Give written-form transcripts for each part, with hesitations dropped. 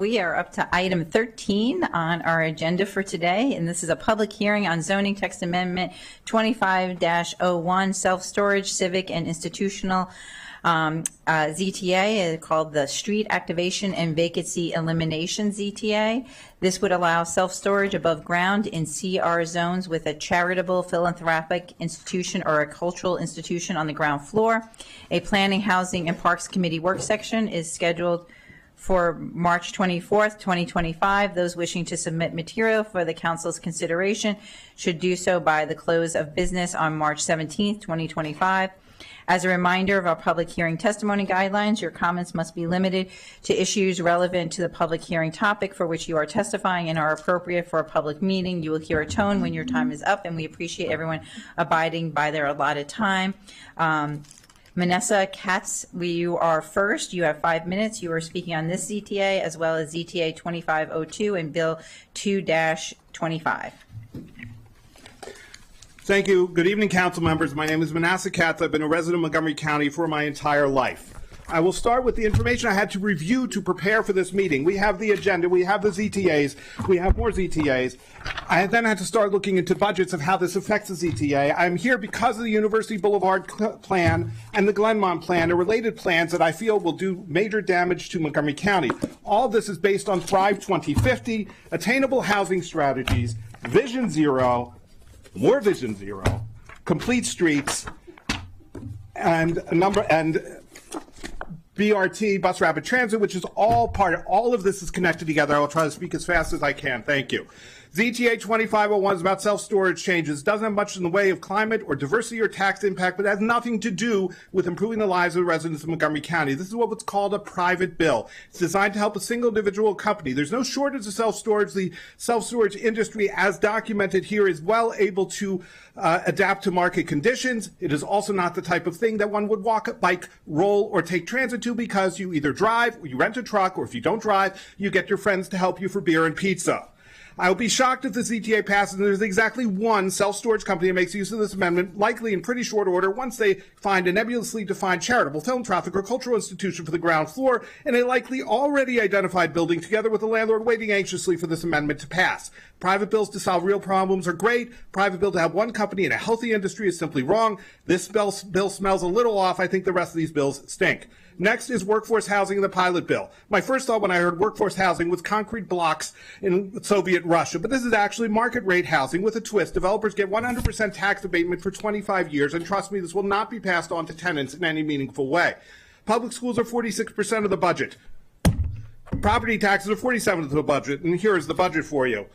We are up to item 13 on our agenda for today, and this is a public hearing on zoning text amendment 25-01, self-storage, civic, and institutional ZTA, called the Street Activation and Vacancy Elimination ZTA. This would allow self-storage above ground in CR zones with a charitable, philanthropic institution or a cultural institution on the ground floor. A Planning, Housing, and Parks Committee work session is scheduled for March 24th, 2025. Those wishing to submit material for the council's consideration should do so by the close of business on March 17th, 2025. As a reminder of our public hearing testimony guidelines, your comments must be limited to issues relevant to the public hearing topic for which you are testifying and are appropriate for a public meeting. You will hear a tone when your time is up, and we appreciate everyone abiding by their allotted time. Vanessa Katz, you are first. You have 5 minutes. You are speaking on this ZTA as well as ZTA 2502 and Bill 2-25. Thank you. Good evening, council members. My name is Manasseh Katz. I've been a resident of Montgomery County for my entire life. I will start with the information I had to review to prepare for this meeting. We have the agenda, we have the ZTAs, we have more ZTAs. I then had to start looking into budgets of how this affects the ZTA. I'm here because of the University Boulevard plan and the Glenmont plan, or related plans that I feel will do major damage to Montgomery County. All this is based on Thrive 2050, attainable housing strategies, Vision Zero, more Vision Zero, complete streets, and BRT, bus rapid transit, which is all part of, all of this is connected together. I will try to speak as fast as I can. Thank you. ZTA 2501 is about self-storage changes. It doesn't have much in the way of climate or diversity or tax impact, but it has nothing to do with improving the lives of the residents of Montgomery County. This is what's called a private bill. It's designed to help a single individual company. There's no shortage of self-storage. The self-storage industry, as documented here, is well able to adapt to market conditions. It is also not the type of thing that one would walk, bike, roll, or take transit to, because you either drive or you rent a truck, or if you don't drive, you get your friends to help you for beer and pizza. I will be shocked if the ZTA passes and there's exactly one self-storage company that makes use of this amendment, likely in pretty short order, once they find a nebulously defined charitable, philanthropic, or cultural institution for the ground floor in a likely already identified building, together with the landlord waiting anxiously for this amendment to pass. Private bills to solve real problems are great. Private bill to have one company in a healthy industry is simply wrong. This bill smells a little off. I think the rest of these bills stink. Next is workforce housing in the pilot bill. My first thought when I heard workforce housing was concrete blocks in Soviet Russia, but this is actually market rate housing with a twist. Developers get 100% tax abatement for 25 years, and trust me, this will not be passed on to tenants in any meaningful way. Public schools are 46% of the budget. Property taxes are 47% of the budget, and here is the budget for you.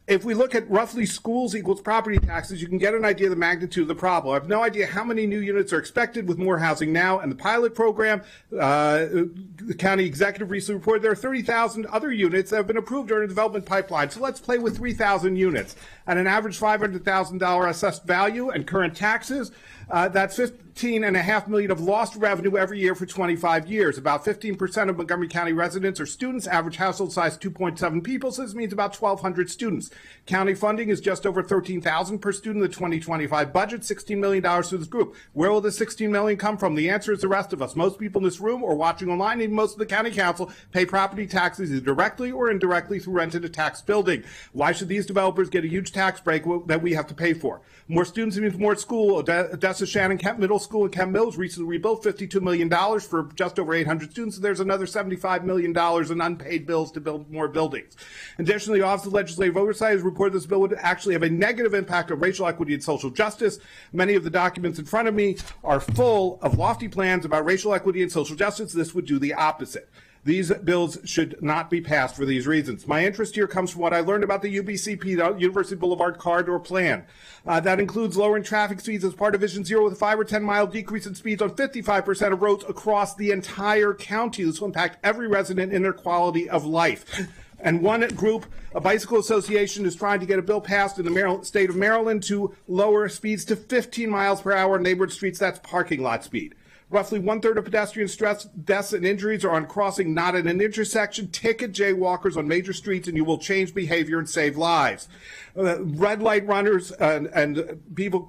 If we look at roughly schools equals property taxes, you can get an idea of the magnitude of the problem. I have no idea how many new units are expected with more housing now. And the pilot program, the county executive recently reported there are 30,000 other units that have been approved during the development pipeline. So let's play with 3,000 units. At an average $500,000 assessed value and current taxes, that's $15.5 million of lost revenue every year for 25 years. About 15% of Montgomery County residents are students. Average household size 2.7 people, so this means about 1,200 students. County funding is just over $13,000 per student in the 2025 budget, $16 million to this group. Where will the $16 million come from? The answer is the rest of us. Most people in this room or watching online, even most of the county council, pay property taxes either directly or indirectly through rent in a tax building. Why should these developers get a huge tax break that we have to pay for? More students means more school. Odessa Shannon Kemp Middle School in Kemp Mills recently rebuilt, $52 million for just over 800 students. So there's another $75 million in unpaid bills to build more buildings. Additionally, the Office of Legislative Oversight has reported this bill would actually have a negative impact on racial equity and social justice. Many of the documents in front of me are full of lofty plans about racial equity and social justice. This would do the opposite. These bills should not be passed for these reasons. My interest here comes from what I learned about the UBCP, the University Boulevard Corridor Plan. That includes lowering traffic speeds as part of Vision Zero with a 5 or 10 mile decrease in speeds on 55% of roads across the entire county. This will impact every resident in their quality of life. And one group, a bicycle association, is trying to get a bill passed in the state of Maryland to lower speeds to 15 miles per hour on neighborhood streets. That's parking lot speed. Roughly 1/3 of pedestrian stress, deaths, and injuries are on crossing, not at an intersection. Ticket jaywalkers on major streets, and you will change behavior and save lives. Red light runners and people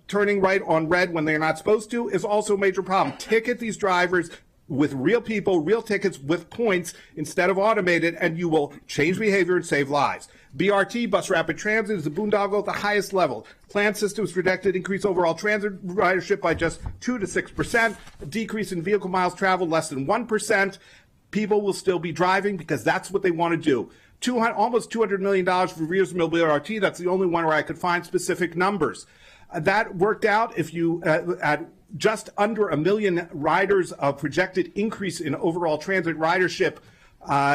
turning right on red when they're not supposed to is also a major problem. Ticket these drivers with real people, real tickets with points instead of automated, and you will change behavior and save lives. BRT, Bus Rapid Transit, is the boondoggle at the highest level. Plan systems projected to increase overall transit ridership by just 2 to 6%, a decrease in vehicle miles traveled less than 1%. People will still be driving because that's what they want to do. Almost $200 million for reusable BRT. That's the only one where I could find specific numbers. That worked out if you at just under 1 million riders of projected increase in overall transit ridership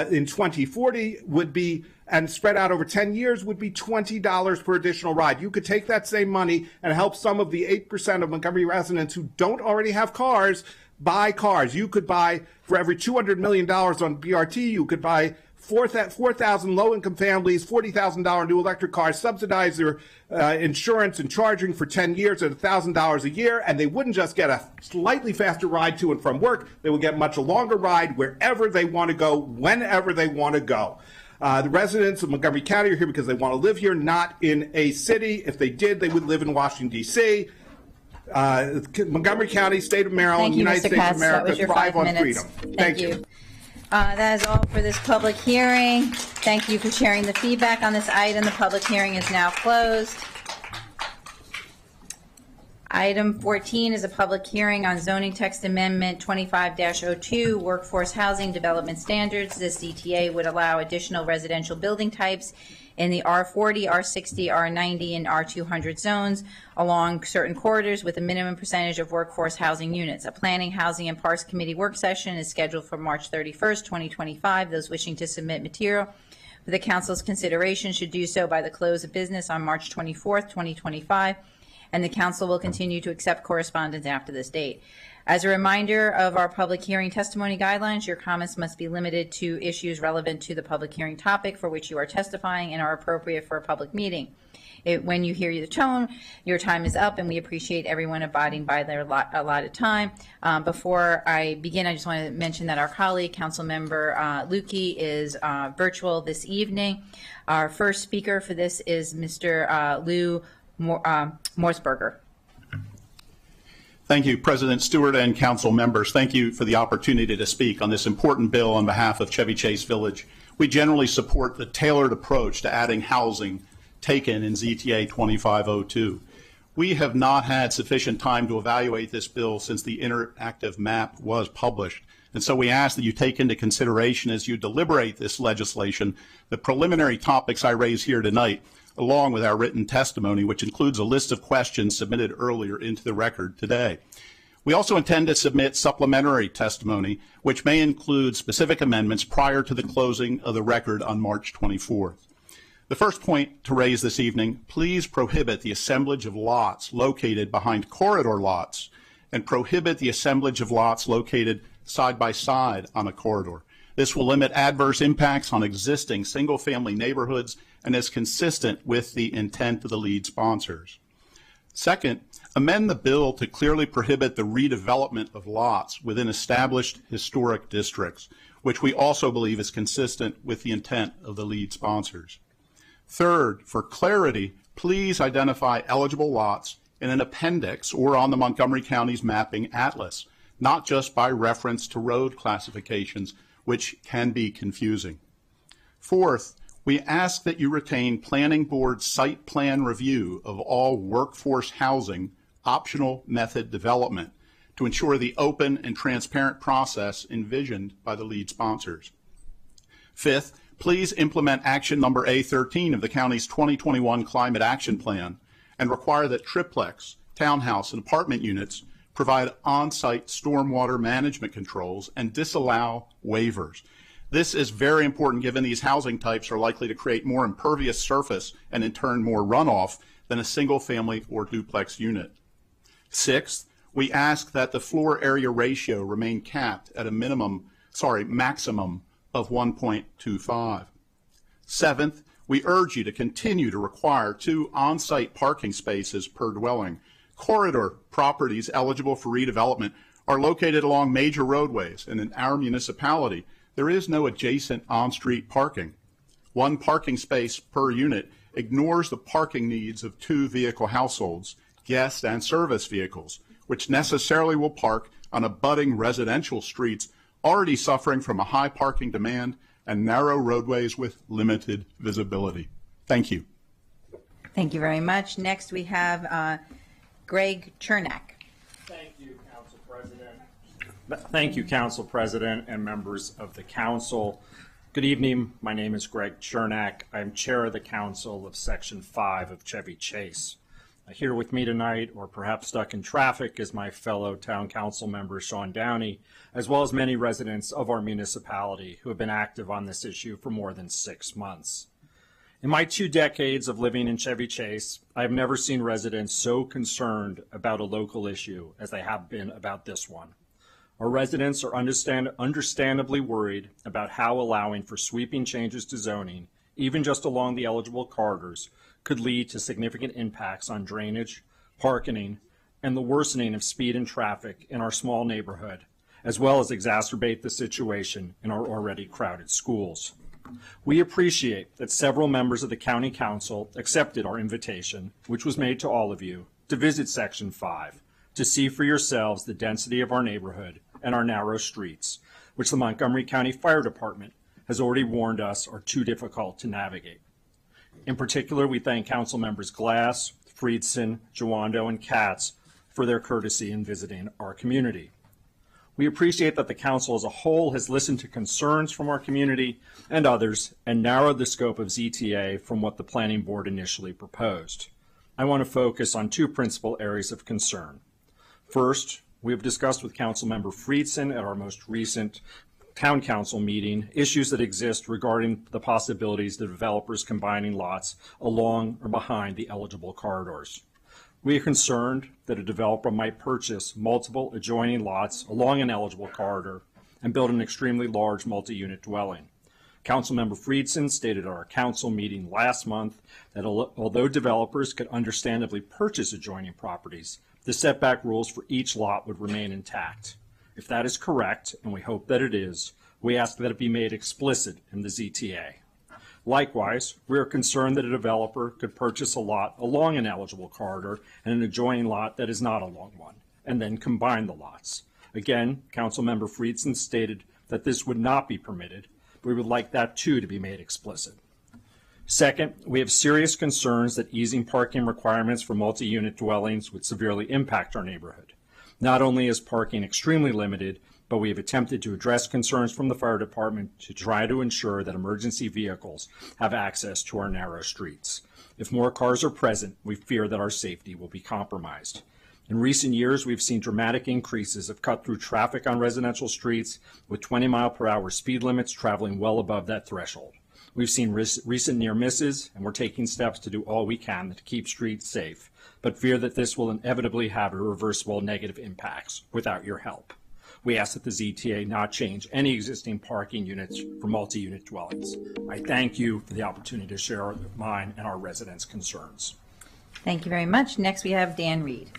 in 2040 would be, and spread out over 10 years, would be $20 per additional ride. You could take that same money and help some of the 8% of Montgomery residents who don't already have cars buy cars. You could buy, for every $200 million on BRT, you could buy 4,000 low-income families, $40,000 new electric cars, subsidize their insurance and charging for 10 years at $1,000 a year, and they wouldn't just get a slightly faster ride to and from work. They would get much a longer ride wherever they want to go, whenever they want to go. The residents of Montgomery County are here because they want to live here, not in a city. If they did, they would live in Washington, D.C. Montgomery County, State of Maryland, United States of America, thrive on freedom. Thank you. That is all for this public hearing. Thank you for sharing the feedback on this item. The public hearing is now closed. Item 14 is a public hearing on zoning text amendment 25-02, workforce housing development standards. This ZTA would allow additional residential building types in the R40, R60, R90, and R200 zones along certain corridors with a minimum percentage of workforce housing units. A Planning, Housing, and Parks Committee work session is scheduled for March 31st, 2025. Those wishing to submit material for the Council's consideration should do so by the close of business on March 24th, 2025, and the Council will continue to accept correspondence after this date. As a reminder of our public hearing testimony guidelines, your comments must be limited to issues relevant to the public hearing topic for which you are testifying and are appropriate for a public meeting. When you hear the tone, your time is up, and we appreciate everyone abiding by their allotted time. Before I begin, I just want to mention that our colleague, Councilmember Lukey, is virtual this evening. Our first speaker for this is Mr. Lou Morsberger. Thank you, President Stewart and council members. Thank you for the opportunity to speak on this important bill on behalf of Chevy Chase Village. We generally support the tailored approach to adding housing taken in ZTA 2502. We have not had sufficient time to evaluate this bill since the interactive map was published. And so we ask that you take into consideration as you deliberate this legislation the preliminary topics I raise here tonight, along with our written testimony, which includes a list of questions submitted earlier into the record today. We also intend to submit supplementary testimony, which may include specific amendments prior to the closing of the record on March 24th. The first point to raise this evening, please prohibit the assemblage of lots located behind corridor lots and prohibit the assemblage of lots located side by side on a corridor. This will limit adverse impacts on existing single-family neighborhoods and is consistent with the intent of the lead sponsors. Second, amend the bill to clearly prohibit the redevelopment of lots within established historic districts, which we also believe is consistent with the intent of the lead sponsors. Third, for clarity, please identify eligible lots in an appendix or on the Montgomery County's mapping atlas, not just by reference to road classifications, which can be confusing. Fourth, we ask that you retain Planning Board site plan review of all workforce housing optional method development to ensure the open and transparent process envisioned by the lead sponsors. Fifth, please implement action number A13 of the county's 2021 Climate Action Plan and require that triplex, townhouse, and apartment units provide on-site stormwater management controls and disallow waivers. This is very important given these housing types are likely to create more impervious surface and in turn more runoff than a single family or duplex unit. Sixth, we ask that the floor area ratio remain capped at a maximum of 1.25. Seventh, we urge you to continue to require 2 on-site parking spaces per dwelling. Corridor properties eligible for redevelopment are located along major roadways, and in our municipality, there is no adjacent on-street parking. 1 parking space per unit ignores the parking needs of 2 vehicle households, guest and service vehicles, which necessarily will park on abutting residential streets already suffering from a high parking demand and narrow roadways with limited visibility. Thank you. Thank you very much. Next, we have Greg Chernak. Thank you, Council President. Thank you, Council President and members of the Council. Good evening. My name is Greg Chernak. I'm Chair of the Council of Section 5 of Chevy Chase. Here with me tonight, or perhaps stuck in traffic, is my fellow Town Council member, Sean Downey, as well as many residents of our municipality who have been active on this issue for more than 6 months. In my 2 decades of living in Chevy Chase, I have never seen residents so concerned about a local issue as they have been about this one. Our residents are understandably worried about how allowing for sweeping changes to zoning, even just along the eligible corridors, could lead to significant impacts on drainage, parking, and the worsening of speed and traffic in our small neighborhood, as well as exacerbate the situation in our already crowded schools. We appreciate that several members of the County Council accepted our invitation, which was made to all of you, to visit Section 5, to see for yourselves the density of our neighborhood and our narrow streets, which the Montgomery County Fire Department has already warned us are too difficult to navigate. In particular, we thank Council members Glass, Friedson, Jawando, and Katz for their courtesy in visiting our community. We appreciate that the Council as a whole has listened to concerns from our community and others and narrowed the scope of ZTA from what the Planning Board initially proposed. I want to focus on 2 principal areas of concern. First, we have discussed with Councilmember Friedson at our most recent Town Council meeting issues that exist regarding the possibilities of developers combining lots along or behind the eligible corridors. We are concerned that a developer might purchase multiple adjoining lots along an eligible corridor and build an extremely large multi-unit dwelling. Councilmember Friedson stated at our council meeting last month that although developers could understandably purchase adjoining properties, the setback rules for each lot would remain intact. If that is correct, and we hope that it is, we ask that it be made explicit in the ZTA. Likewise, we are concerned that a developer could purchase a lot along an eligible corridor and an adjoining lot that is not along one, and then combine the lots. Again, Councilmember Friedson stated that this would not be permitted. We would like that too to be made explicit. Second, we have serious concerns that easing parking requirements for multi-unit dwellings would severely impact our neighborhood. Not only is parking extremely limited, but we have attempted to address concerns from the fire department to try to ensure that emergency vehicles have access to our narrow streets. If more cars are present, we fear that our safety will be compromised. In recent years, we've seen dramatic increases of cut-through traffic on residential streets, with 20-mile-per-hour speed limits traveling well above that threshold. We've seen recent near misses, and we're taking steps to do all we can to keep streets safe, but fear that this will inevitably have irreversible negative impacts without your help. We ask that the ZTA not change any existing parking units for multi-unit dwellings. I thank you for the opportunity to share mine and our residents' concerns. Thank you very much. Next, we have Dan Reed.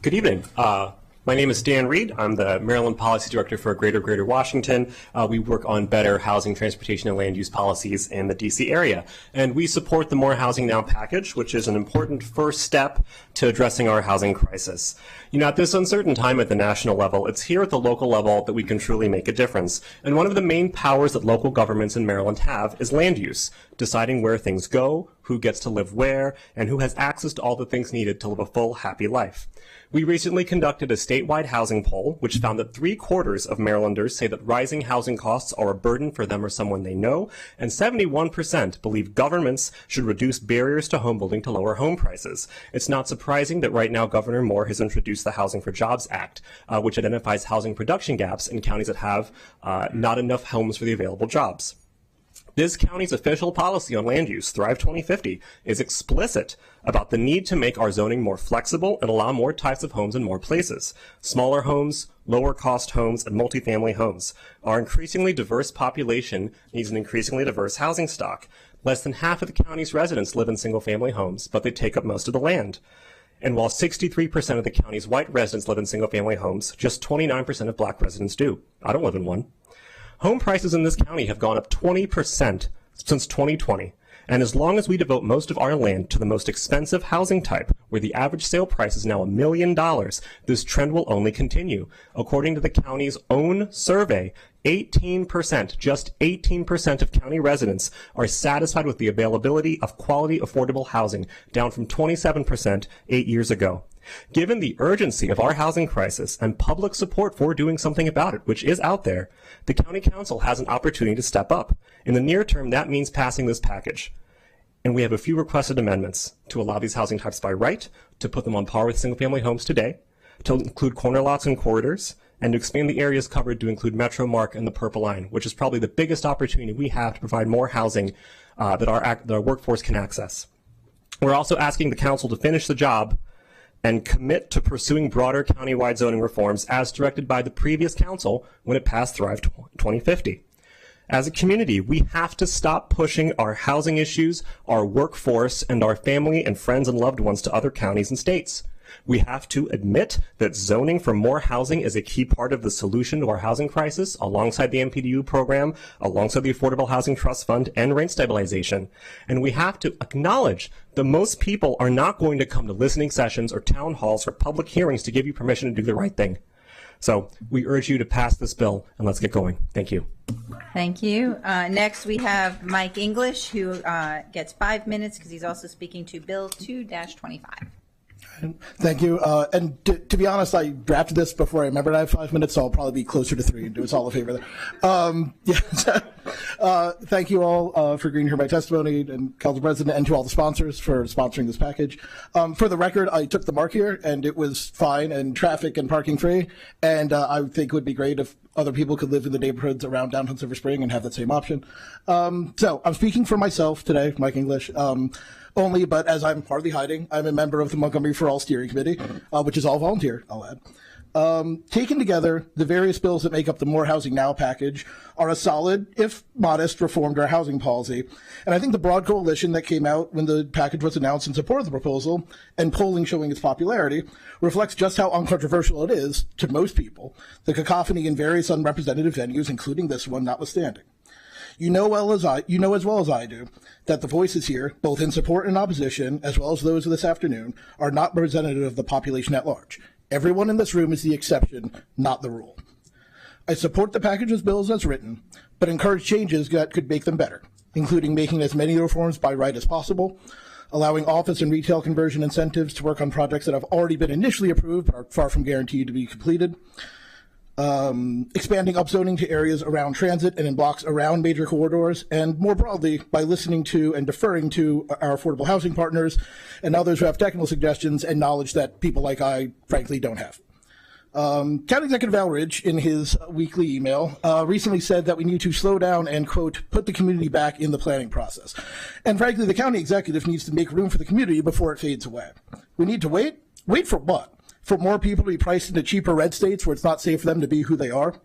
Good evening. My name is Dan Reed. I'm the Maryland Policy Director for Greater Washington. We work on better housing, transportation, and land use policies in the D.C. area. And we support the More Housing Now package, which is an important first step to addressing our housing crisis. You know, at this uncertain time at the national level, it's here at the local level that we can truly make a difference. And one of the main powers that local governments in Maryland have is land use, deciding where things go, who gets to live where, and who has access to all the things needed to live a full, happy life. We recently conducted a statewide housing poll, which found that 3/4 of Marylanders say that rising housing costs are a burden for them or someone they know, and 71% believe governments should reduce barriers to home building to lower home prices. It's not surprising that right now Governor Moore has introduced the Housing for Jobs Act, which identifies housing production gaps in counties that have not enough homes for the available jobs. This county's official policy on land use, Thrive 2050, is explicit about the need to make our zoning more flexible and allow more types of homes in more places. Smaller homes, lower cost homes, and multifamily homes. Our increasingly diverse population needs an increasingly diverse housing stock. Less than half of the county's residents live in single-family homes, but they take up most of the land. And while 63% of the county's white residents live in single-family homes, just 29% of black residents do. I don't live in one. Home prices in this county have gone up 20% since 2020, And as long as we devote most of our land to the most expensive housing type, where the average sale price is now $1 million, this trend will only continue. According to the county's own survey, 18%, just 18% of county residents are satisfied with the availability of quality, affordable housing, down from 27% 8 years ago. Given the urgency of our housing crisis and public support for doing something about it, which is out there, the County Council has an opportunity to step up. In the near term, that means passing this package. And we have a few requested amendments to allow these housing types by right, to put them on par with single-family homes today, to include corner lots and corridors, and to expand the areas covered to include Metro Mark and the Purple Line, which is probably the biggest opportunity we have to provide more housing that our workforce can access. We're also asking the council to finish the job and commit to pursuing broader countywide zoning reforms as directed by the previous council when it passed Thrive 2050. As a community, we have to stop pushing our housing issues, our workforce, and our family and friends and loved ones to other counties and states. We have to admit that zoning for more housing is a key part of the solution to our housing crisis, alongside the MPDU program, alongside the Affordable Housing Trust Fund, and rent stabilization. And we have to acknowledge that most people are not going to come to listening sessions or town halls or public hearings to give you permission to do the right thing. So we urge you to pass this bill, and let's get going. Thank you. Thank you. Next, we have Mike English, who gets 5 minutes because he's also speaking to Bill 2-25. Thank you. And to be honest, I drafted this before I remembered I have 5 minutes, so I'll probably be closer to 3 and do us all a favor there. Thank you all for agreeing to hear my testimony, and Council President, and to all the sponsors for sponsoring this package. For the record, I took the mark here, and it was fine and traffic and parking free, and I think it would be great if other people could live in the neighborhoods around downtown Silver Spring and have that same option. So I'm speaking for myself today, Mike English. Only, but as I'm partly hiding, I'm a member of the Montgomery for All Steering Committee, which is all volunteer, I'll add. Taken together, the various bills that make up the More Housing Now package are a solid, if modest, reform to our housing policy. And I think the broad coalition that came out when the package was announced in support of the proposal, and polling showing its popularity, reflects just how uncontroversial it is to most people, the cacophony in various unrepresentative venues, including this one, notwithstanding. You know as well as I do, that the voices here, both in support and opposition, as well as those of this afternoon, are not representative of the population at large. Everyone in this room is the exception, not the rule. I support the package's bills as written, but encourage changes that could make them better, including making as many reforms by right as possible, allowing office and retail conversion incentives to work on projects that have already been initially approved but are far from guaranteed to be completed, expanding upzoning to areas around transit and in blocks around major corridors, and more broadly, by listening to and deferring to our affordable housing partners and others who have technical suggestions and knowledge that people like I, frankly, don't have. County Executive Al Ridge, in his weekly email, recently said that we need to slow down and, quote, put the community back in the planning process. And frankly, the county executive needs to make room for the community before it fades away. We need to wait? Wait for what? For more people to be priced into cheaper red states where it's not safe for them to be who they are?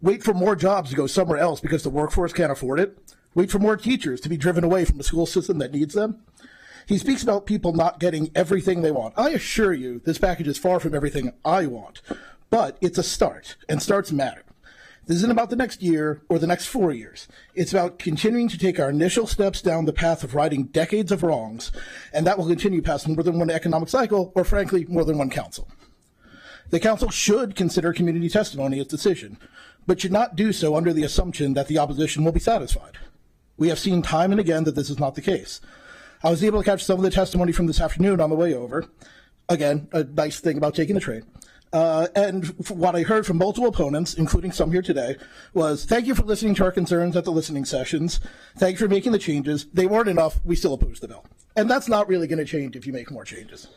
Wait for more jobs to go somewhere else because the workforce can't afford it? Wait for more teachers to be driven away from the school system that needs them? He speaks about people not getting everything they want. I assure you, this package is far from everything I want, but it's a start, and starts matter. This isn't about the next year or the next 4 years. It's about continuing to take our initial steps down the path of righting decades of wrongs, and that will continue past more than one economic cycle, or frankly, more than one council. The council should consider community testimony its decision, but should not do so under the assumption that the opposition will be satisfied. We have seen time and again that this is not the case. I was able to catch some of the testimony from this afternoon on the way over. Again, a nice thing about taking the train. And what I heard from multiple opponents, including some here today, was, thank you for listening to our concerns at the listening sessions. Thank you for making the changes. They weren't enough. We still oppose the bill. And that's not really going to change if you make more changes.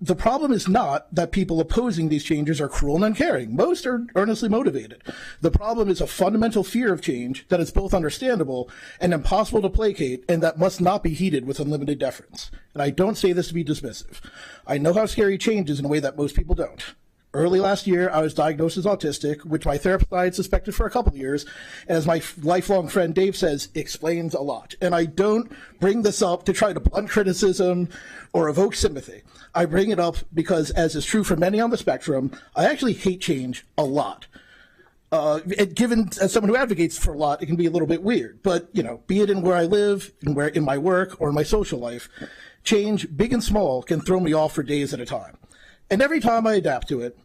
The problem is not that people opposing these changes are cruel and uncaring. Most are earnestly motivated. The problem is a fundamental fear of change that is both understandable and impossible to placate, and that must not be heeded with unlimited deference. And I don't say this to be dismissive. I know how scary change is in a way that most people don't. Early last year, I was diagnosed as autistic, which my therapist and I had suspected for a couple of years. And as my lifelong friend Dave says, explains a lot. And I don't bring this up to try to blunt criticism or evoke sympathy. I bring it up because, as is true for many on the spectrum, I actually hate change a lot. Given as someone who advocates for a lot, it can be a little bit weird. But, be it in where I live, in my work, or in my social life, change, big and small, can throw me off for days at a time. And every time I adapt to it,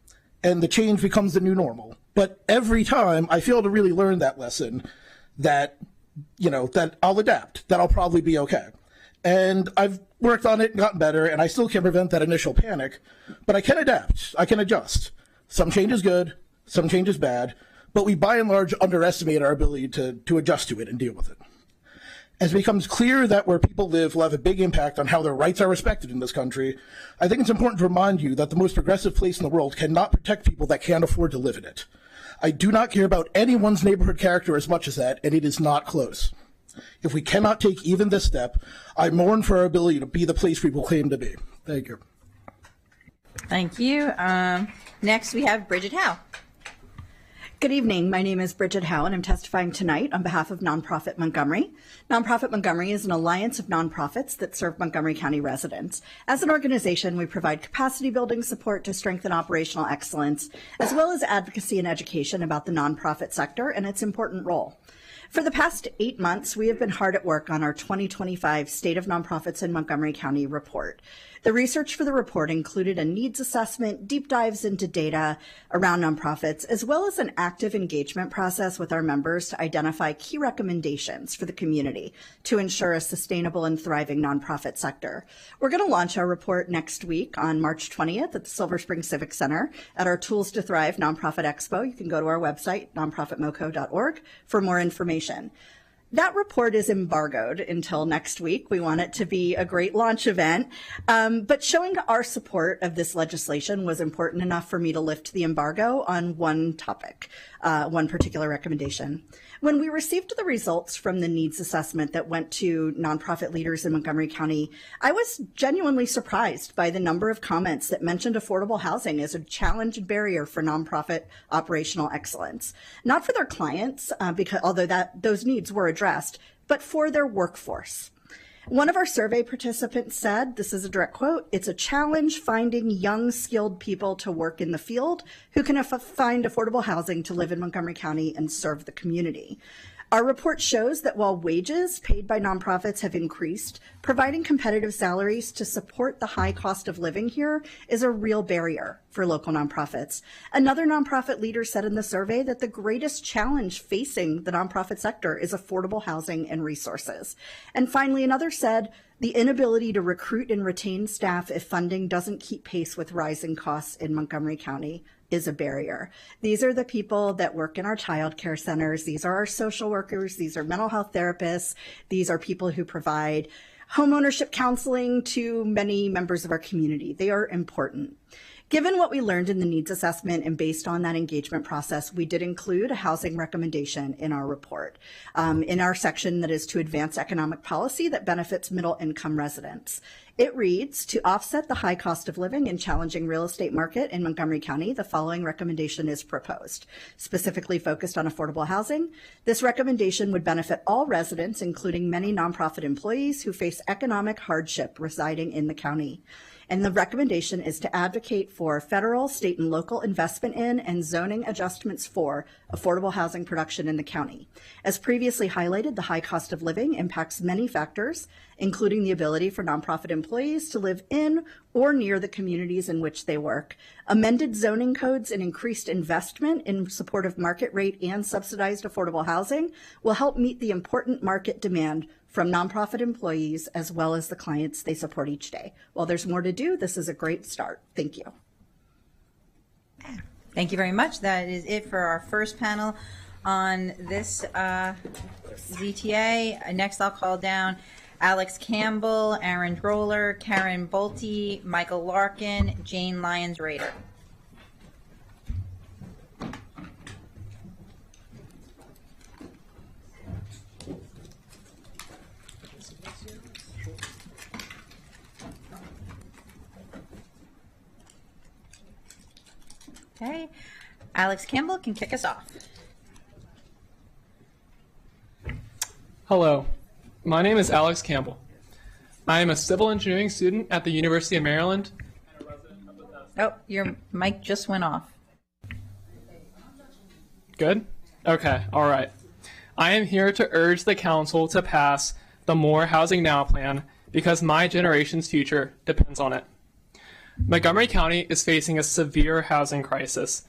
and the change becomes the new normal. But every time I fail to really learn that lesson that, that I'll adapt, that I'll probably be okay. And I've worked on it and gotten better, and I still can't prevent that initial panic, but I can adapt, I can adjust. Some change is good, some change is bad, but we by and large underestimate our ability to adjust to it and deal with it. As it becomes clear that where people live will have a big impact on how their rights are respected in this country, I think it's important to remind you that the most progressive place in the world cannot protect people that can't afford to live in it. I do not care about anyone's neighborhood character as much as that, and it is not close. If we cannot take even this step, I mourn for our ability to be the place we will claim to be. Thank you. Thank you. Next, we have Bridget Howe. Good evening. My name is Bridget Howe, and I'm testifying tonight on behalf of Nonprofit Montgomery. Nonprofit Montgomery is an alliance of nonprofits that serve Montgomery County residents. As an organization, we provide capacity building support to strengthen operational excellence, as well as advocacy and education about the nonprofit sector and its important role. For the past 8 months, we have been hard at work on our 2025 State of Nonprofits in Montgomery County report. The research for the report included a needs assessment, deep dives into data around nonprofits, as well as an active engagement process with our members to identify key recommendations for the community to ensure a sustainable and thriving nonprofit sector. We're going to launch our report next week on March 20th at the Silver Spring Civic Center at our Tools to Thrive Nonprofit Expo. You can go to our website, nonprofitmoco.org, for more information. That report is embargoed until next week. We want it to be a great launch event, but showing our support of this legislation was important enough for me to lift the embargo on one topic, one particular recommendation. When we received the results from the needs assessment that went to nonprofit leaders in Montgomery County, I was genuinely surprised by the number of comments that mentioned affordable housing as a challenge and barrier for nonprofit operational excellence. Not for their clients, because although those needs were addressed, but for their workforce. One of our survey participants said, this is a direct quote, "It's a challenge finding young, skilled people to work in the field who can find affordable housing to live in Montgomery County and serve the community." Our report shows that while wages paid by nonprofits have increased, providing competitive salaries to support the high cost of living here is a real barrier for local nonprofits. Another nonprofit leader said in the survey that the greatest challenge facing the nonprofit sector is affordable housing and resources. And finally, another said the inability to recruit and retain staff if funding doesn't keep pace with rising costs in Montgomery County is a barrier. These are the people that work in our child care centers. These are our social workers. These are mental health therapists. These are people who provide homeownership counseling to many members of our community. They are important. Given what we learned in the needs assessment and based on that engagement process, we did include a housing recommendation in our report, in our section that is to advance economic policy that benefits middle income residents. It reads, to offset the high cost of living and challenging real estate market in Montgomery County, the following recommendation is proposed. Specifically focused on affordable housing, this recommendation would benefit all residents, including many nonprofit employees who face economic hardship residing in the county. And the recommendation is to advocate for federal, state, and local investment in and zoning adjustments for affordable housing production in the county. As previously highlighted, the high cost of living impacts many factors, including the ability for nonprofit employees to live in or near the communities in which they work. Amended zoning codes and increased investment in support of market rate and subsidized affordable housing will help meet the important market demand from nonprofit employees as well as the clients they support each day. While there's more to do, this is a great start. Thank you. Thank you very much. That is it for our first panel on this ZTA. Next, I'll call down Alex Campbell, Aaron Droller, Karen Bolte, Michael Larkin, Jane Lyons-Rader. Okay, Alex Campbell can kick us off. Hello, my name is Alex Campbell. I am a civil engineering student at the University of Maryland. And a resident of Bethesda. Oh, your mic just went off. Good? Okay, all right. I am here to urge the council to pass the More Housing Now plan because my generation's future depends on it. Montgomery County is facing a severe housing crisis.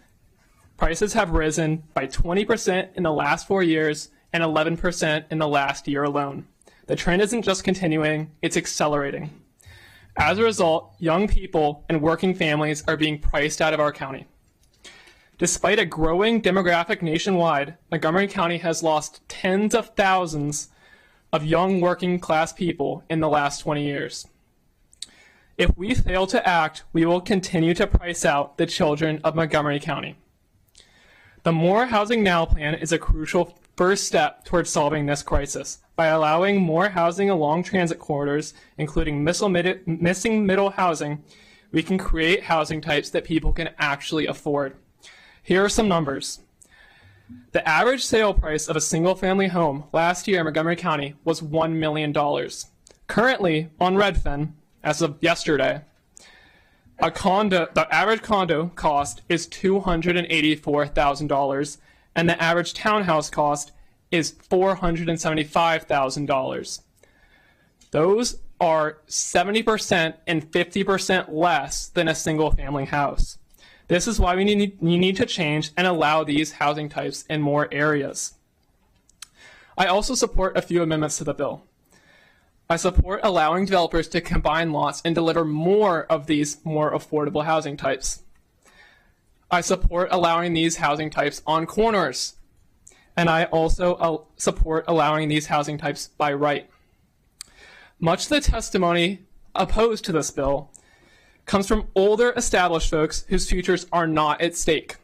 Prices have risen by 20% in the last 4 years and 11% in the last year alone. The trend isn't just continuing, it's accelerating. As a result, young people and working families are being priced out of our county. Despite a growing demographic nationwide, Montgomery County has lost tens of thousands of young working class people in the last 20 years. If we fail to act, we will continue to price out the children of Montgomery County. The More Housing Now plan is a crucial first step towards solving this crisis by allowing more housing along transit corridors, including missing middle housing. We can create housing types that people can actually afford. Here are some numbers. The average sale price of a single-family home last year in Montgomery County was $1 million. Currently, on Redfin, as of yesterday, the average condo cost is $284,000, and the average townhouse cost is $475,000. Those are 70% and 50% less than a single-family house. This is why we need to change and allow these housing types in more areas. I also support a few amendments to the bill. I support allowing developers to combine lots and deliver more of these more affordable housing types. I support allowing these housing types on corners. And I also support allowing these housing types by right. Much of the testimony opposed to this bill comes from older established folks whose futures are not at stake.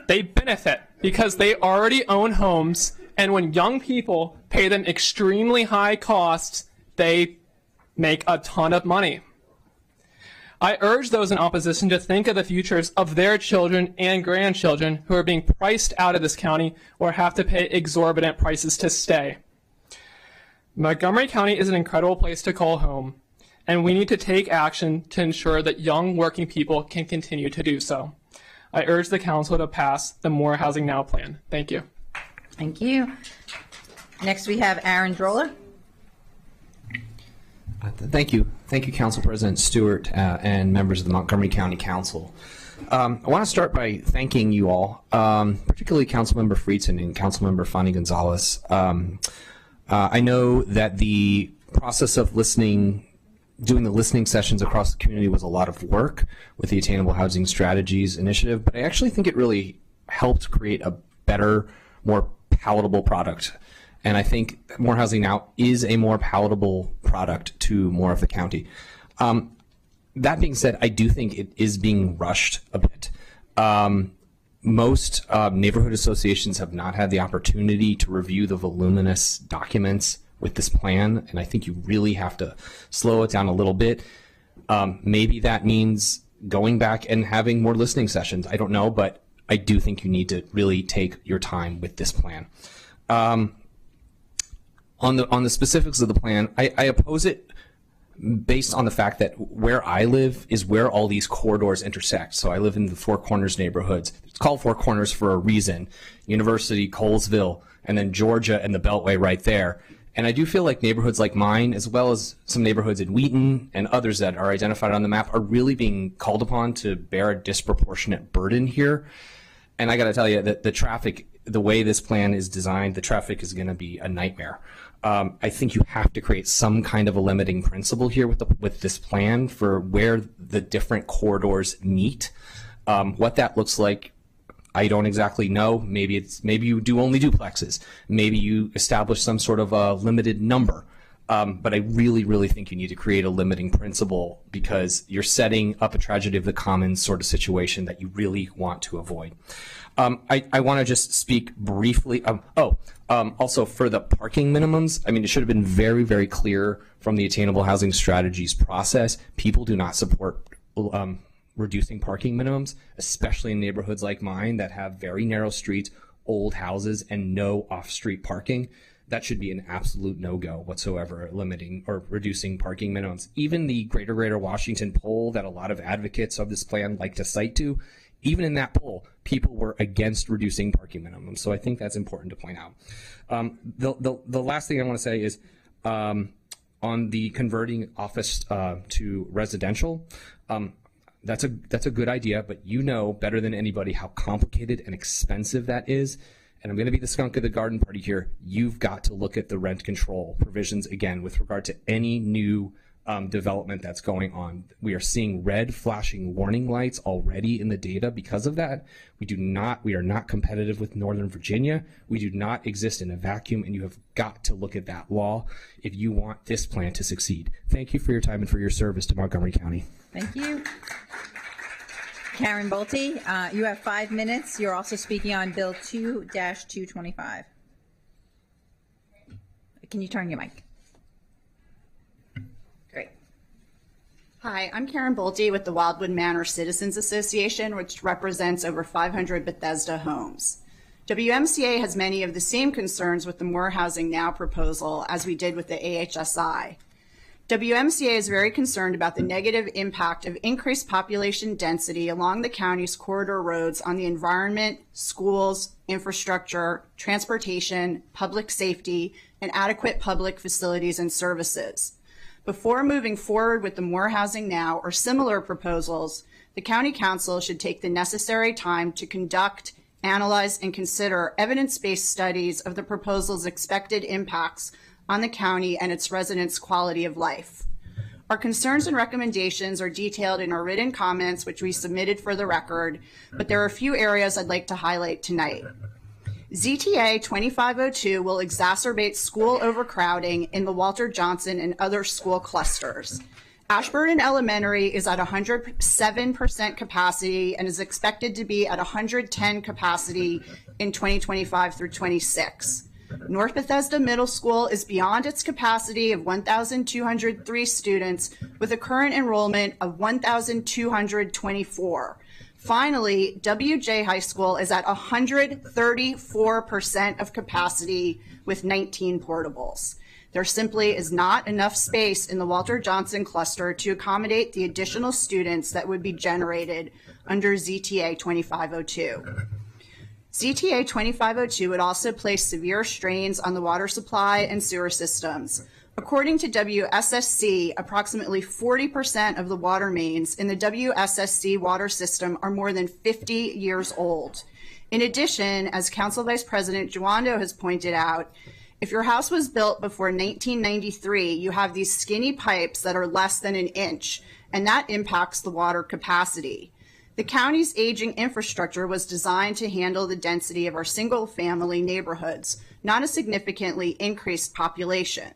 They benefit because they already own homes, and when young people pay them extremely high costs, they make a ton of money. I urge those in opposition to think of the futures of their children and grandchildren who are being priced out of this county or have to pay exorbitant prices to stay. Montgomery County is an incredible place to call home, and we need to take action to ensure that young working people can continue to do so. I urge the council to pass the More Housing Now plan. Thank you. Thank you. Next, we have Aaron Droller. Thank you. Thank you, Council President Stewart and members of the Montgomery County Council. I want to start by thanking you all, particularly Councilmember Friedson and Councilmember Fanny Gonzalez. I know that the process of doing the listening sessions across the community was a lot of work with the Attainable Housing Strategies initiative, but I actually think it really helped create a better, more palatable product. And I think More Housing Now is a more palatable product to more of the county. That being said, I do think it is being rushed a bit. Most neighborhood associations have not had the opportunity to review the voluminous documents with this plan, and I think you really have to slow it down a little bit. Maybe that means going back and having more listening sessions. I don't know, but I do think you need to really take your time with this plan. On the specifics of the plan, I oppose it based on the fact that where I live is where all these corridors intersect. So I live in the Four Corners neighborhoods. It's called Four Corners for a reason. University, Colesville, and then Georgia and the Beltway right there. And I do feel like neighborhoods like mine, as well as some neighborhoods in Wheaton and others that are identified on the map, are really being called upon to bear a disproportionate burden here. And I got to tell you that the traffic, the way this plan is designed, the traffic is going to be a nightmare. I think you have to create some kind of a limiting principle here with this plan for where the different corridors meet. What that looks like, I don't exactly know. Maybe you do only duplexes. Maybe you establish some sort of a limited number. But I really, really think you need to create a limiting principle because you're setting up a tragedy of the commons sort of situation that you really want to avoid. I want to just speak briefly. Also for the parking minimums, I mean, it should have been very, very clear from the Attainable Housing Strategies process. People do not support reducing parking minimums, especially in neighborhoods like mine that have very narrow streets, old houses, and no off-street parking. That should be an absolute no-go whatsoever, limiting or reducing parking minimums. Even the Greater Washington poll that a lot of advocates of this plan like to cite to, even in that poll, people were against reducing parking minimums. So I think that's important to point out. The last thing I want to say is on the converting office to residential. That's a good idea, but you know better than anybody how complicated and expensive that is. And I'm going to be the skunk of the garden party here. You've got to look at the rent control provisions again with regard to any new development that's going on. We are seeing red flashing warning lights already in the data because of that. We are not competitive with Northern Virginia. We do not exist in a vacuum, and you have got to look at that law if you want this plan to succeed. Thank you for your time and for your service to Montgomery County. Thank you. Karen Bolte, you have 5 minutes. You're also speaking on Bill 2-225. Can you turn your mic? Great. Hi, I'm Karen Bolte with the Wildwood Manor Citizens Association, which represents over 500 Bethesda homes. WMCA has many of the same concerns with the More Housing Now proposal as we did with the AHSI. WMCA is very concerned about the negative impact of increased population density along the county's corridor roads on the environment, schools, infrastructure, transportation, public safety, and adequate public facilities and services. Before moving forward with the More Housing Now or similar proposals, the County Council should take the necessary time to conduct, analyze, and consider evidence-based studies of the proposal's expected impacts on the county and its residents' quality of life. Our concerns and recommendations are detailed in our written comments, which we submitted for the record, but there are a few areas I'd like to highlight tonight. ZTA 2502 will exacerbate school overcrowding in the Walter Johnson and other school clusters. Ashburn Elementary is at 107% capacity and is expected to be at 110 capacity in 2025 through 26. North Bethesda Middle School is beyond its capacity of 1,203 students with a current enrollment of 1,224. Finally, WJ High School is at 134% of capacity with 19 portables. There simply is not enough space in the Walter Johnson cluster to accommodate the additional students that would be generated under ZTA 2502. ZTA 2502 would also place severe strains on the water supply and sewer systems. According to WSSC, approximately 40% of the water mains in the WSSC water system are more than 50 years old. In addition, as Council Vice President Giwando has pointed out, if your house was built before 1993, you have these skinny pipes that are less than an inch, and that impacts the water capacity. The county's aging infrastructure was designed to handle the density of our single-family neighborhoods, not a significantly increased population.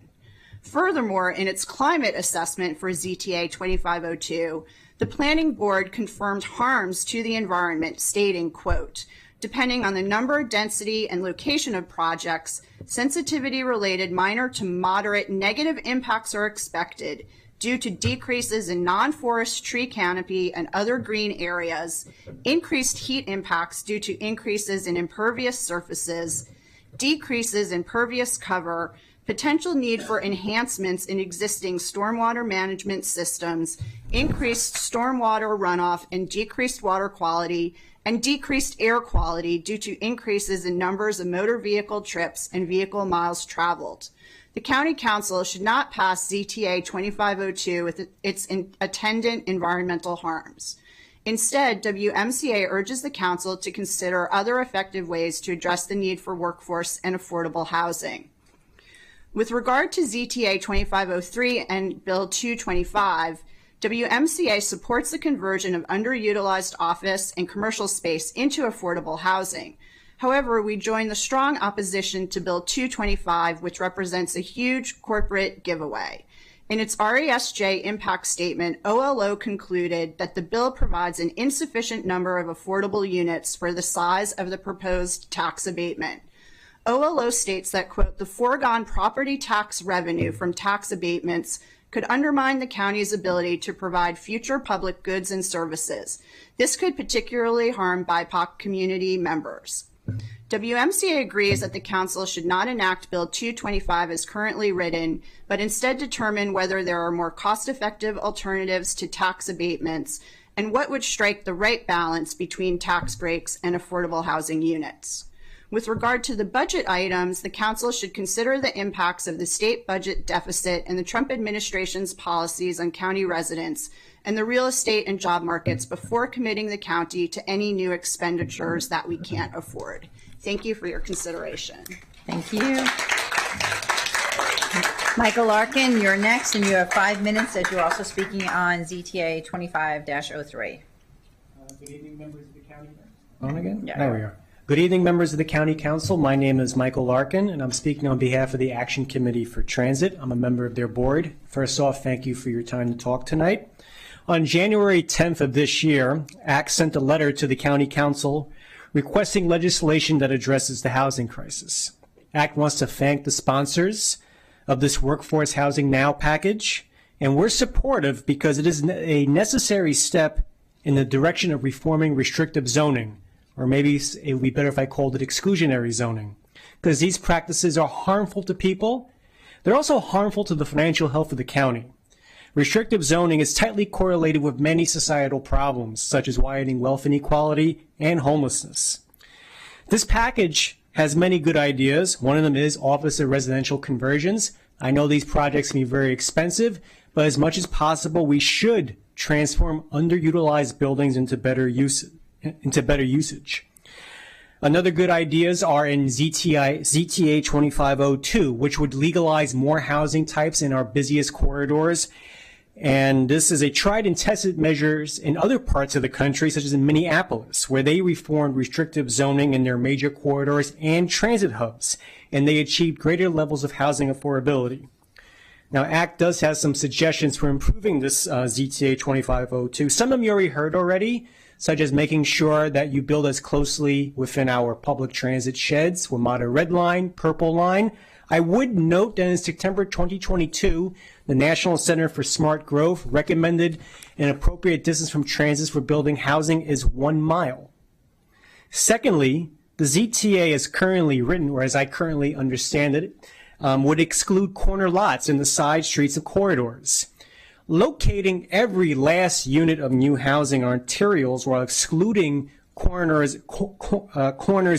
Furthermore, in its climate assessment for ZTA 2502, the Planning Board confirmed harms to the environment, stating, quote, depending on the number, density, and location of projects, sensitivity-related minor to moderate negative impacts are expected due to decreases in non-forest tree canopy and other green areas, increased heat impacts due to increases in impervious surfaces, decreases in pervious cover, potential need for enhancements in existing stormwater management systems, increased stormwater runoff and decreased water quality, and decreased air quality due to increases in numbers of motor vehicle trips and vehicle miles traveled. The County Council should not pass ZTA 2502 with its attendant environmental harms. Instead, WMCA urges the Council to consider other effective ways to address the need for workforce and affordable housing. With regard to ZTA 2503 and Bill 225, WMCA supports the conversion of underutilized office and commercial space into affordable housing. However, we join the strong opposition to Bill 225, which represents a huge corporate giveaway. In its RESJ impact statement, OLO concluded that the bill provides an insufficient number of affordable units for the size of the proposed tax abatement. OLO states that, quote, the foregone property tax revenue from tax abatements could undermine the county's ability to provide future public goods and services. This could particularly harm BIPOC community members. WMCA agrees that the Council should not enact Bill 225 as currently written, but instead determine whether there are more cost-effective alternatives to tax abatements And what would strike the right balance between tax breaks and affordable housing units? With regard to the budget items, the council should consider the impacts of the state budget deficit and the Trump administration's policies on county residents and the real estate and job markets before committing the county to any new expenditures that we can't afford. Thank you for your consideration. Thank you. Michael Larkin, you're next, and you have 5 minutes as you're also speaking on ZTA 25-03. Good evening, members of the county. On again? Yeah. There we are. Good evening, members of the County Council. My name is Michael Larkin, and I'm speaking on behalf of the Action Committee for Transit. I'm a member of their board. First off, thank you for your time to talk tonight. On January 10th of this year, ACT sent a letter to the County Council requesting legislation that addresses the housing crisis. ACT wants to thank the sponsors of this Workforce Housing Now package, and we're supportive because it is a necessary step in the direction of reforming restrictive zoning, or maybe it would be better if I called it exclusionary zoning, because these practices are harmful to people. They're also harmful to the financial health of the county. Restrictive zoning is tightly correlated with many societal problems, such as widening wealth inequality and homelessness. This package has many good ideas. One of them is office and residential conversions. I know these projects can be very expensive, but as much as possible, we should transform underutilized buildings into better usage. Another good ideas are in ZTA 2502, which would legalize more housing types in our busiest corridors. And this is a tried and tested measures in other parts of the country, such as in Minneapolis, where they reformed restrictive zoning in their major corridors and transit hubs, and they achieved greater levels of housing affordability. Now, ACT does have some suggestions for improving this ZTA 2502. Some of them you already heard already, such as making sure that you build as closely within our public transit sheds, WMATA Red Line, Purple Line. I would note that in September 2022, the National Center for Smart Growth recommended an appropriate distance from transit for building housing is 1 mile. Secondly, the ZTA as currently written, or as I currently understand it, would exclude corner lots in the side streets of corridors. Locating every last unit of new housing on arterials while excluding corners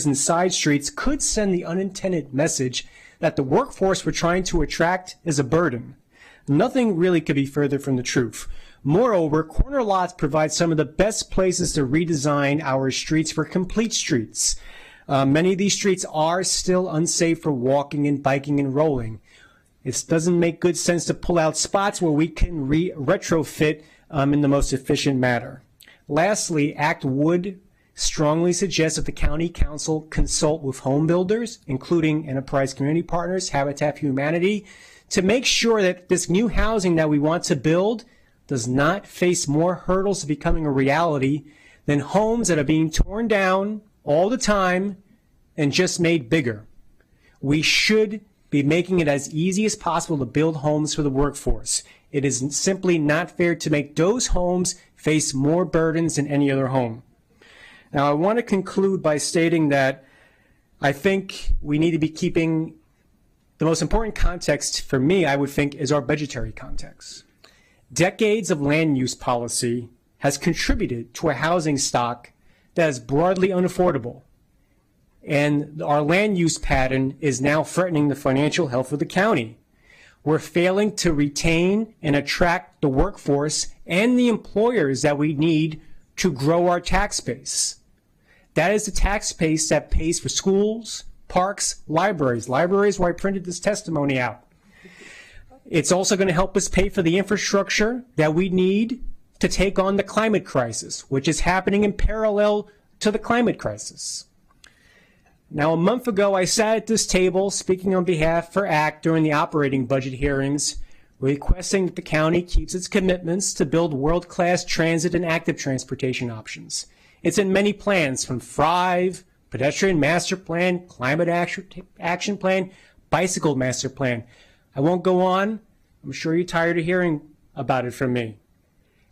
and side streets could send the unintended message that the workforce we're trying to attract is a burden. Nothing really could be further from the truth. Moreover, corner lots provide some of the best places to redesign our streets for complete streets. Many of these streets are still unsafe for walking and biking and rolling. It doesn't make good sense to pull out spots where we can retrofit in the most efficient manner. Lastly, ACT would strongly suggest that the County Council consult with home builders, including Enterprise Community Partners, Habitat for Humanity, to make sure that this new housing that we want to build does not face more hurdles to becoming a reality than homes that are being torn down all the time and just made bigger. We should be making it as easy as possible to build homes for the workforce. It is simply not fair to make those homes face more burdens than any other home. Now, I want to conclude by stating that I think we need to be keeping the most important context for me, I would think, is our budgetary context. Decades of land use policy has contributed to a housing stock that is broadly unaffordable. And our land use pattern is now threatening the financial health of the county. We're failing to retain and attract the workforce and the employers that we need to grow our tax base. That is the tax base that pays for schools, parks, libraries. Libraries where I printed this testimony out. It's also going to help us pay for the infrastructure that we need to take on the climate crisis, which is happening in parallel to the climate crisis. Now, a month ago, I sat at this table speaking on behalf for ACT during the operating budget hearings, requesting that the county keeps its commitments to build world-class transit and active transportation options. It's in many plans, from Thrive, Pedestrian Master Plan, Climate Action Plan, Bicycle Master Plan. I won't go on. I'm sure you're tired of hearing about it from me.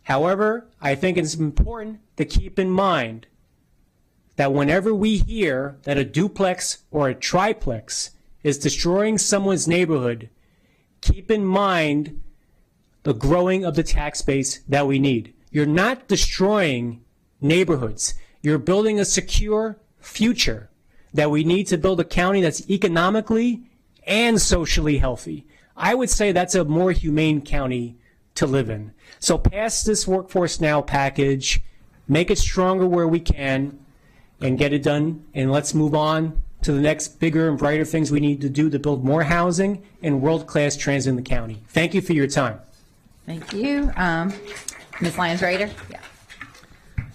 However, I think it's important to keep in mind that whenever we hear that a duplex or a triplex is destroying someone's neighborhood, keep in mind the growing of the tax base that we need. You're not destroying neighborhoods. You're building a secure future that we need to build a county that's economically and socially healthy. I would say that's a more humane county to live in. So pass this Workforce Now package, make it stronger where we can, and get it done. And let's move on to the next bigger and brighter things we need to do to build more housing and world-class transit in the county. Thank you for your time. Thank you. Ms. Lyons-Rader? Yeah.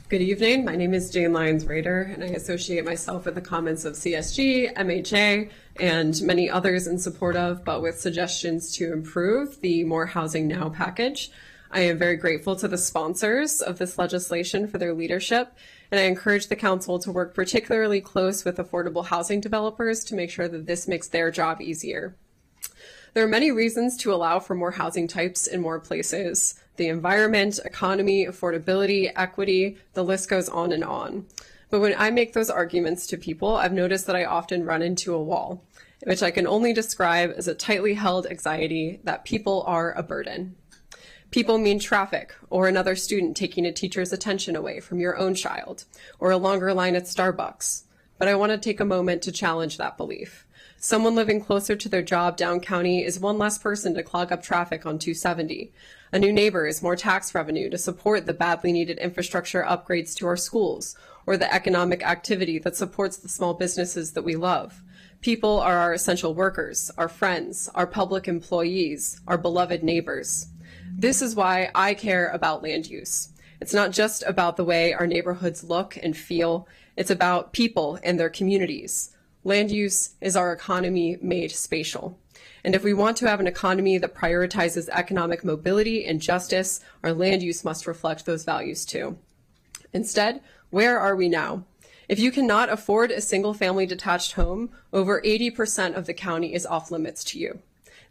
Good evening. My name is Jane Lyons-Rader, and I associate myself with the comments of CSG, MHA, and many others in support of, but with suggestions to improve the More Housing Now package. I am very grateful to the sponsors of this legislation for their leadership, and I encourage the council to work particularly close with affordable housing developers to make sure that this makes their job easier. There are many reasons to allow for more housing types in more places. The environment, economy, affordability, equity, the list goes on and on. But when I make those arguments to people, I've noticed that I often run into a wall, which I can only describe as a tightly held anxiety that people are a burden. People mean traffic, or another student taking a teacher's attention away from your own child, or a longer line at Starbucks. But I want to take a moment to challenge that belief. Someone living closer to their job down county is one less person to clog up traffic on 270. A new neighbor is more tax revenue to support the badly needed infrastructure upgrades to our schools, or the economic activity that supports the small businesses that we love. People are our essential workers, our friends, our public employees, our beloved neighbors. This is why I care about land use. It's not just about the way our neighborhoods look and feel, it's about people and their communities. Land use is our economy made spatial. And if we want to have an economy that prioritizes economic mobility and justice, our land use must reflect those values too. Instead, where are we now? If you cannot afford a single-family detached home, over 80% of the county is off limits to you.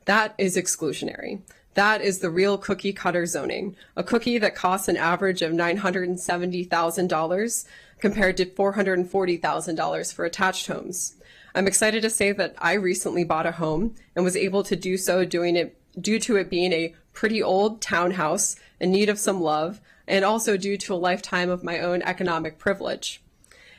That is exclusionary. That is the real cookie cutter zoning, a cookie that costs an average of $970,000 compared to $440,000 for attached homes. I'm excited to say that I recently bought a home and was able to do so due to it being a pretty old townhouse in need of some love, and also due to a lifetime of my own economic privilege.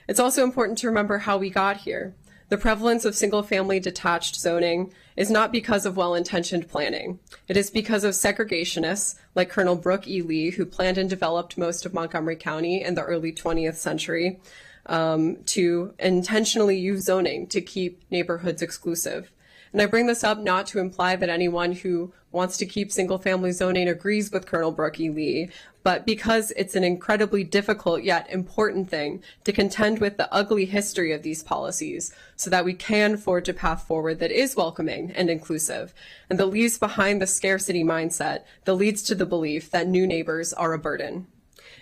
It's also important to remember how we got here. The prevalence of single-family detached zoning is not because of well-intentioned planning. It is because of segregationists like Colonel Brooke E. Lee, who planned and developed most of Montgomery County in the early 20th century, to intentionally use zoning to keep neighborhoods exclusive. And I bring this up not to imply that anyone who wants to keep single-family zoning agrees with Colonel Brooke E. Lee, but because it's an incredibly difficult yet important thing to contend with the ugly history of these policies so that we can forge a path forward that is welcoming and inclusive, and that leaves behind the scarcity mindset that leads to the belief that new neighbors are a burden.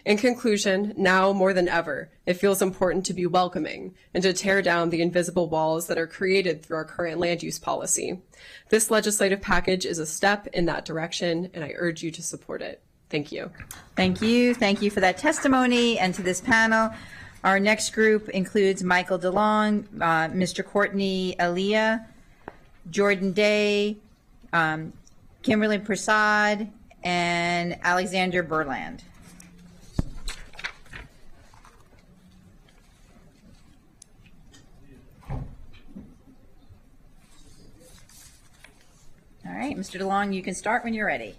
In conclusion, now more than ever, it feels important to be welcoming and to tear down the invisible walls that are created through our current land use policy. This legislative package is a step in that direction, and I urge you to support it. Thank you. Thank you. Thank you for that testimony and to this panel. Our next group includes Michael DeLong, Mr. Courtney Aliyah, Jordan Day, Kimberly Prasad, and Alexander Berland. All right, Mr. DeLong, you can start when you're ready.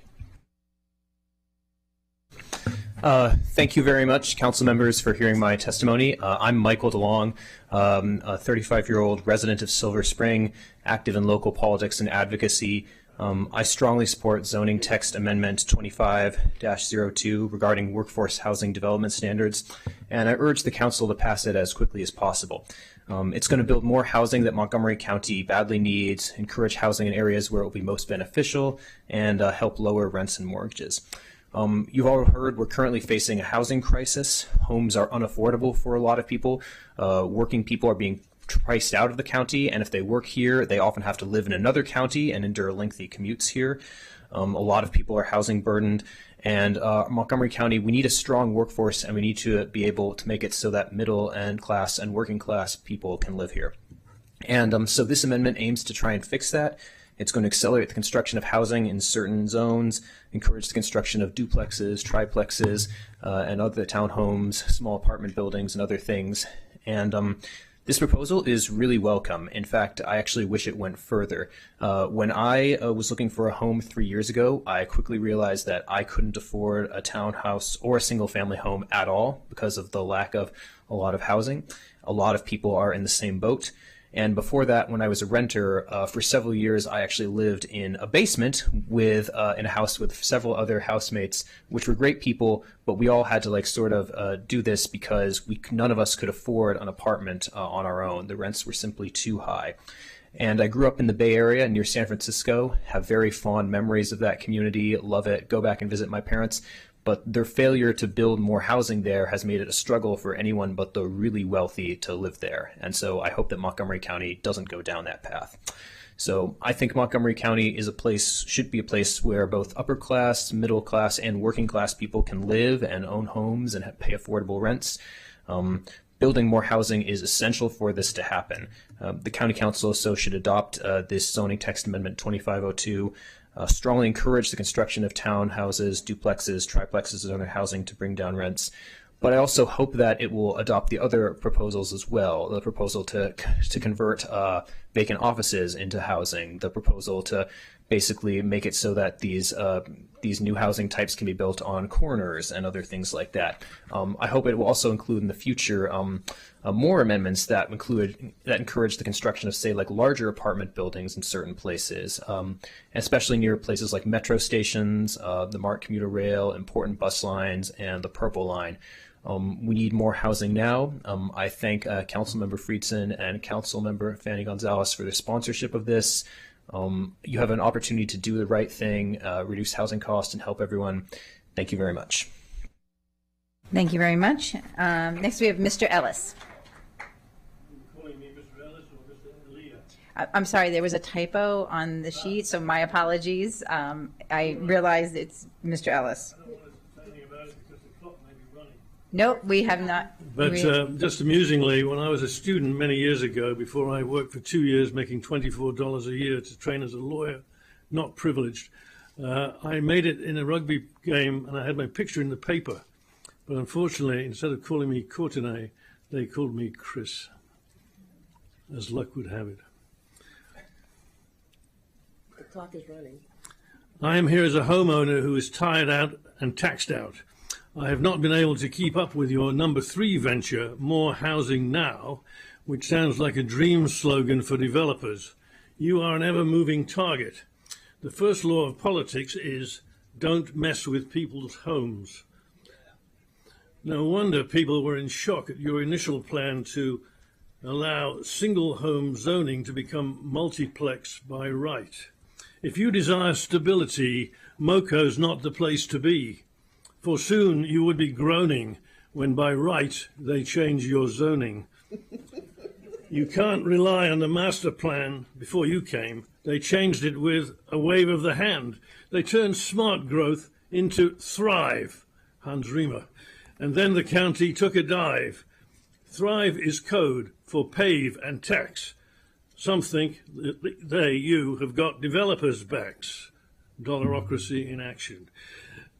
Thank you very much, council members, for hearing my testimony. I'm Michael DeLong, a 35-year-old resident of Silver Spring, active in local politics and advocacy. I strongly support zoning text amendment 25-02 regarding workforce housing development standards, and I urge the council to pass it as quickly as possible. It's going to build more housing that Montgomery County badly needs, encourage housing in areas where it will be most beneficial, and help lower rents and mortgages. You've all heard we're currently facing a housing crisis. Homes are unaffordable for a lot of people. Working people are being priced out of the county, and if they work here, they often have to live in another county and endure lengthy commutes here. A lot of people are housing burdened, and Montgomery County, we need a strong workforce, and we need to be able to make it so that middle and class and working class people can live here. And so this amendment aims to try and fix that. It's going to accelerate the construction of housing in certain zones, encourage the construction of duplexes, triplexes, and other townhomes, small apartment buildings, and other things. And this proposal is really welcome. In fact, I actually wish it went further. When I was looking for a home 3 years ago, I quickly realized that I couldn't afford a townhouse or a single-family home at all because of the lack of a lot of housing. A lot of people are in the same boat. And before that, when I was a renter, for several years, I actually lived in a basement in a house with several other housemates, which were great people, but we all had to do this because none of us could afford an apartment on our own. The rents were simply too high. And I grew up in the Bay Area near San Francisco, have very fond memories of that community, love it, go back and visit my parents. But their failure to build more housing there has made it a struggle for anyone but the really wealthy to live there. And so I hope that Montgomery County doesn't go down that path. So I think Montgomery County should be a place where both upper class, middle class, and working class people can live and own homes and pay affordable rents. Building more housing is essential for this to happen. The County Council so should adopt this zoning text amendment 2502. Strongly encourage the construction of townhouses, duplexes, triplexes, and other housing to bring down rents. But I also hope that it will adopt the other proposals as well. The proposal to convert vacant offices into housing. The proposal to basically make it so that these new housing types can be built on corners and other things like that. I hope it will also include in the future more amendments that encourage the construction of, say, like larger apartment buildings in certain places, especially near places like metro stations, the MART commuter rail, important bus lines, and the Purple Line. We need more housing now. I thank Councilmember Friedson and Councilmember Fanny Gonzalez for their sponsorship of this. You have an opportunity to do the right thing, reduce housing costs, and help everyone. Thank you very much. Thank you very much. Next we have Mr. Ellis. I'm sorry, there was a typo on the sheet, so my apologies. I realized it's Mr. Ellis. Nope, we have not. But just amusingly, when I was a student many years ago, before I worked for 2 years making $24 a year to train as a lawyer, not privileged, I made it in a rugby game and I had my picture in the paper. But unfortunately, instead of calling me Courtenay, they called me Chris, as luck would have it. The clock is running. I am here as a homeowner who is tired out and taxed out. I have not been able to keep up with your number 3 venture, More Housing Now, which sounds like a dream slogan for developers. You are an ever-moving target. The first law of politics is, don't mess with people's homes. No wonder people were in shock at your initial plan to allow single-home zoning to become multiplex by right. If you desire stability, MoCo's not the place to be. For soon you would be groaning when by right they change your zoning. You can't rely on the master plan before you came. They changed it with a wave of the hand. They turned smart growth into thrive, Hans Riemer. And then the county took a dive. Thrive is code for pave and tax. Some think that you have got developers' backs. Dollarocracy in action.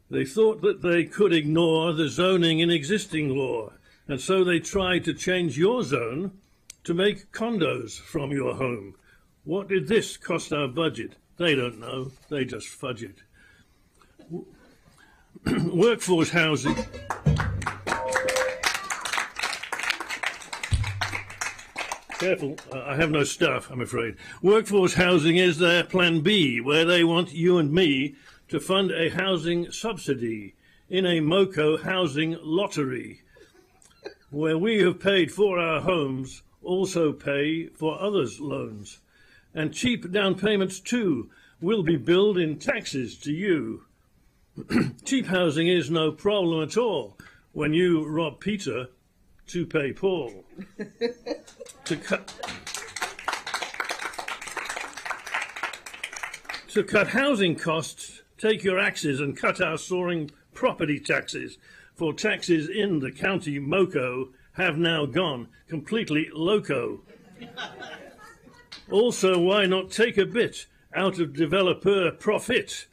They thought that they could ignore the zoning in existing law, and so they tried to change your zone to make condos from your home. What did this cost our budget? They don't know. They just fudge it. Workforce housing. Careful, I have no stuff, I'm afraid. Workforce housing is their plan B, where they want you and me to fund a housing subsidy in a MoCo housing lottery, where we have paid for our homes, also pay for others' loans. And cheap down payments, too, will be billed in taxes to you. Cheap housing is no problem at all when you rob Peter to pay Paul. To cut housing costs, take your axes and cut our soaring property taxes, for taxes in the county MoCo have now gone completely loco. Also, why not take a bit out of developer profit.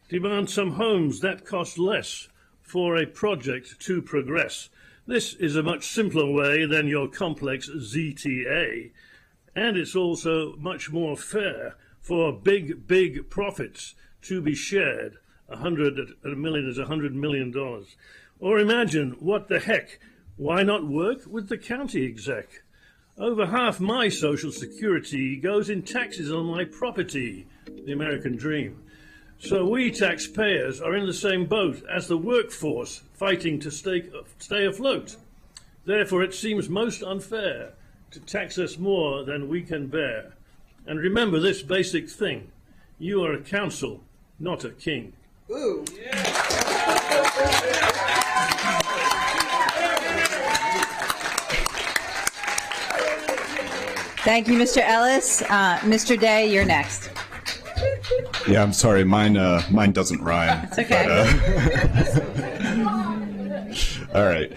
Demand some homes that cost less for a project to progress. This is a much simpler way than your complex ZTA, and it's also much more fair for big profits to be shared. A million is $100 million. Or imagine, what the heck, why not work with the county exec? Over half my Social Security goes in taxes on my property, the American dream. So we taxpayers are in the same boat as the workforce fighting to stay afloat. Therefore, it seems most unfair to tax us more than we can bear. And remember this basic thing: you are a council, not a king. Ooh. Thank you, Mr. Ellis. Mr. Day, you're next. Yeah, I'm sorry, mine doesn't rhyme. It's okay. All right.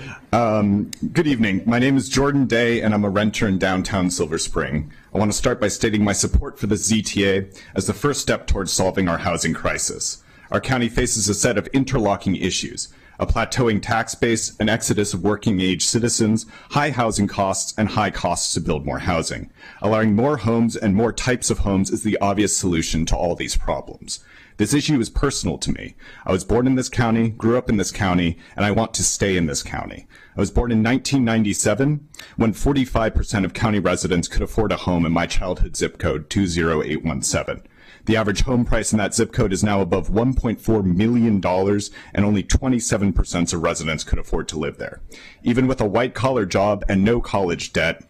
Good evening. My name is Jordan Day, and I'm a renter in downtown Silver Spring. I want to start by stating my support for the ZTA as the first step towards solving our housing crisis. Our county faces a set of interlocking issues: a plateauing tax base, an exodus of working-age citizens, high housing costs, and high costs to build more housing. Allowing more homes and more types of homes is the obvious solution to all these problems. This issue is personal to me. I was born in this county, grew up in this county, and I want to stay in this county. I was born in 1997, when 45% of county residents could afford a home in my childhood zip code 20817. The average home price in that zip code is now above $1.4 million, and only 27% of residents could afford to live there. Even with a white-collar job and no college debt,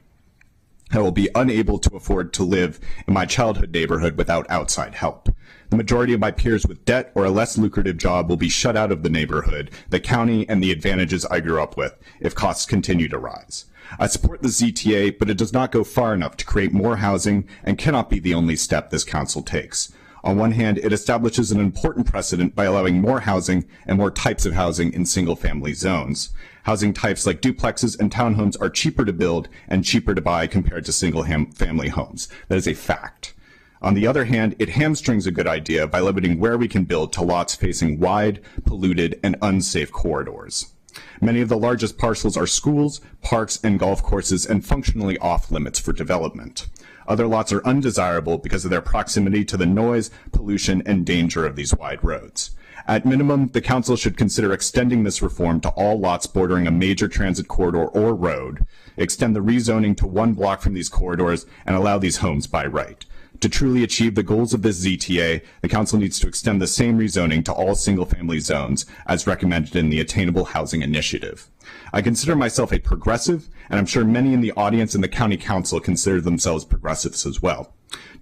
I will be unable to afford to live in my childhood neighborhood without outside help. The majority of my peers with debt or a less lucrative job will be shut out of the neighborhood, the county, and the advantages I grew up with if costs continue to rise. I support the ZTA, but it does not go far enough to create more housing and cannot be the only step this council takes. On one hand, it establishes an important precedent by allowing more housing and more types of housing in single-family zones. Housing types like duplexes and townhomes are cheaper to build and cheaper to buy compared to single-family homes. That is a fact. On the other hand, it hamstrings a good idea by limiting where we can build to lots facing wide, polluted, and unsafe corridors. Many of the largest parcels are schools, parks, and golf courses, and functionally off limits for development. Other lots are undesirable because of their proximity to the noise, pollution, and danger of these wide roads. At minimum, the council should consider extending this reform to all lots bordering a major transit corridor or road, extend the rezoning to 1 block from these corridors, and allow these homes by right. To truly achieve the goals of this ZTA, the council needs to extend the same rezoning to all single-family zones as recommended in the Attainable Housing Initiative. I consider myself a progressive, and I'm sure many in the audience and the county council consider themselves progressives as well.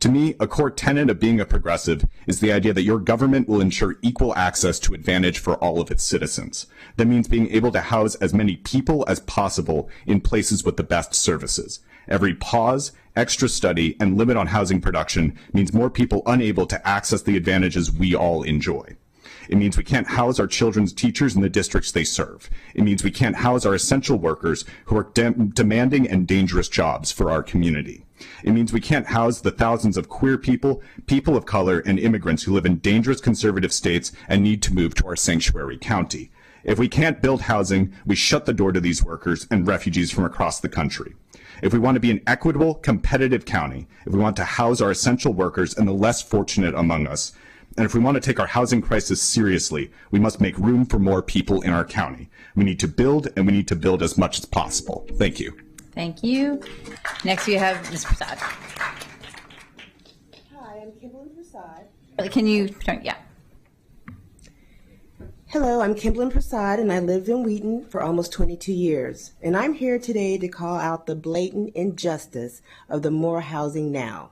To me, a core tenet of being a progressive is the idea that your government will ensure equal access to advantage for all of its citizens. That means being able to house as many people as possible in places with the best services. Every pause, extra study, and limit on housing production means more people unable to access the advantages we all enjoy. It means we can't house our children's teachers in the districts they serve. It means we can't house our essential workers who are demanding and dangerous jobs for our community. It means we can't house the thousands of queer people, people of color, and immigrants who live in dangerous conservative states and need to move to our sanctuary county. If we can't build housing, we shut the door to these workers and refugees from across the country. If we want to be an equitable, competitive county, if we want to house our essential workers and the less fortunate among us, and if we want to take our housing crisis seriously, we must make room for more people in our county. We need to build, and we need to build as much as possible. Thank you. Thank you. Next we have Ms. Prasad. Hi, I'm Kimberly Prasad. Can you turn, yeah. Hello, I'm Kimberly Prasad, and I lived in Wheaton for almost 22 years. And I'm here today to call out the blatant injustice of the More Housing Now.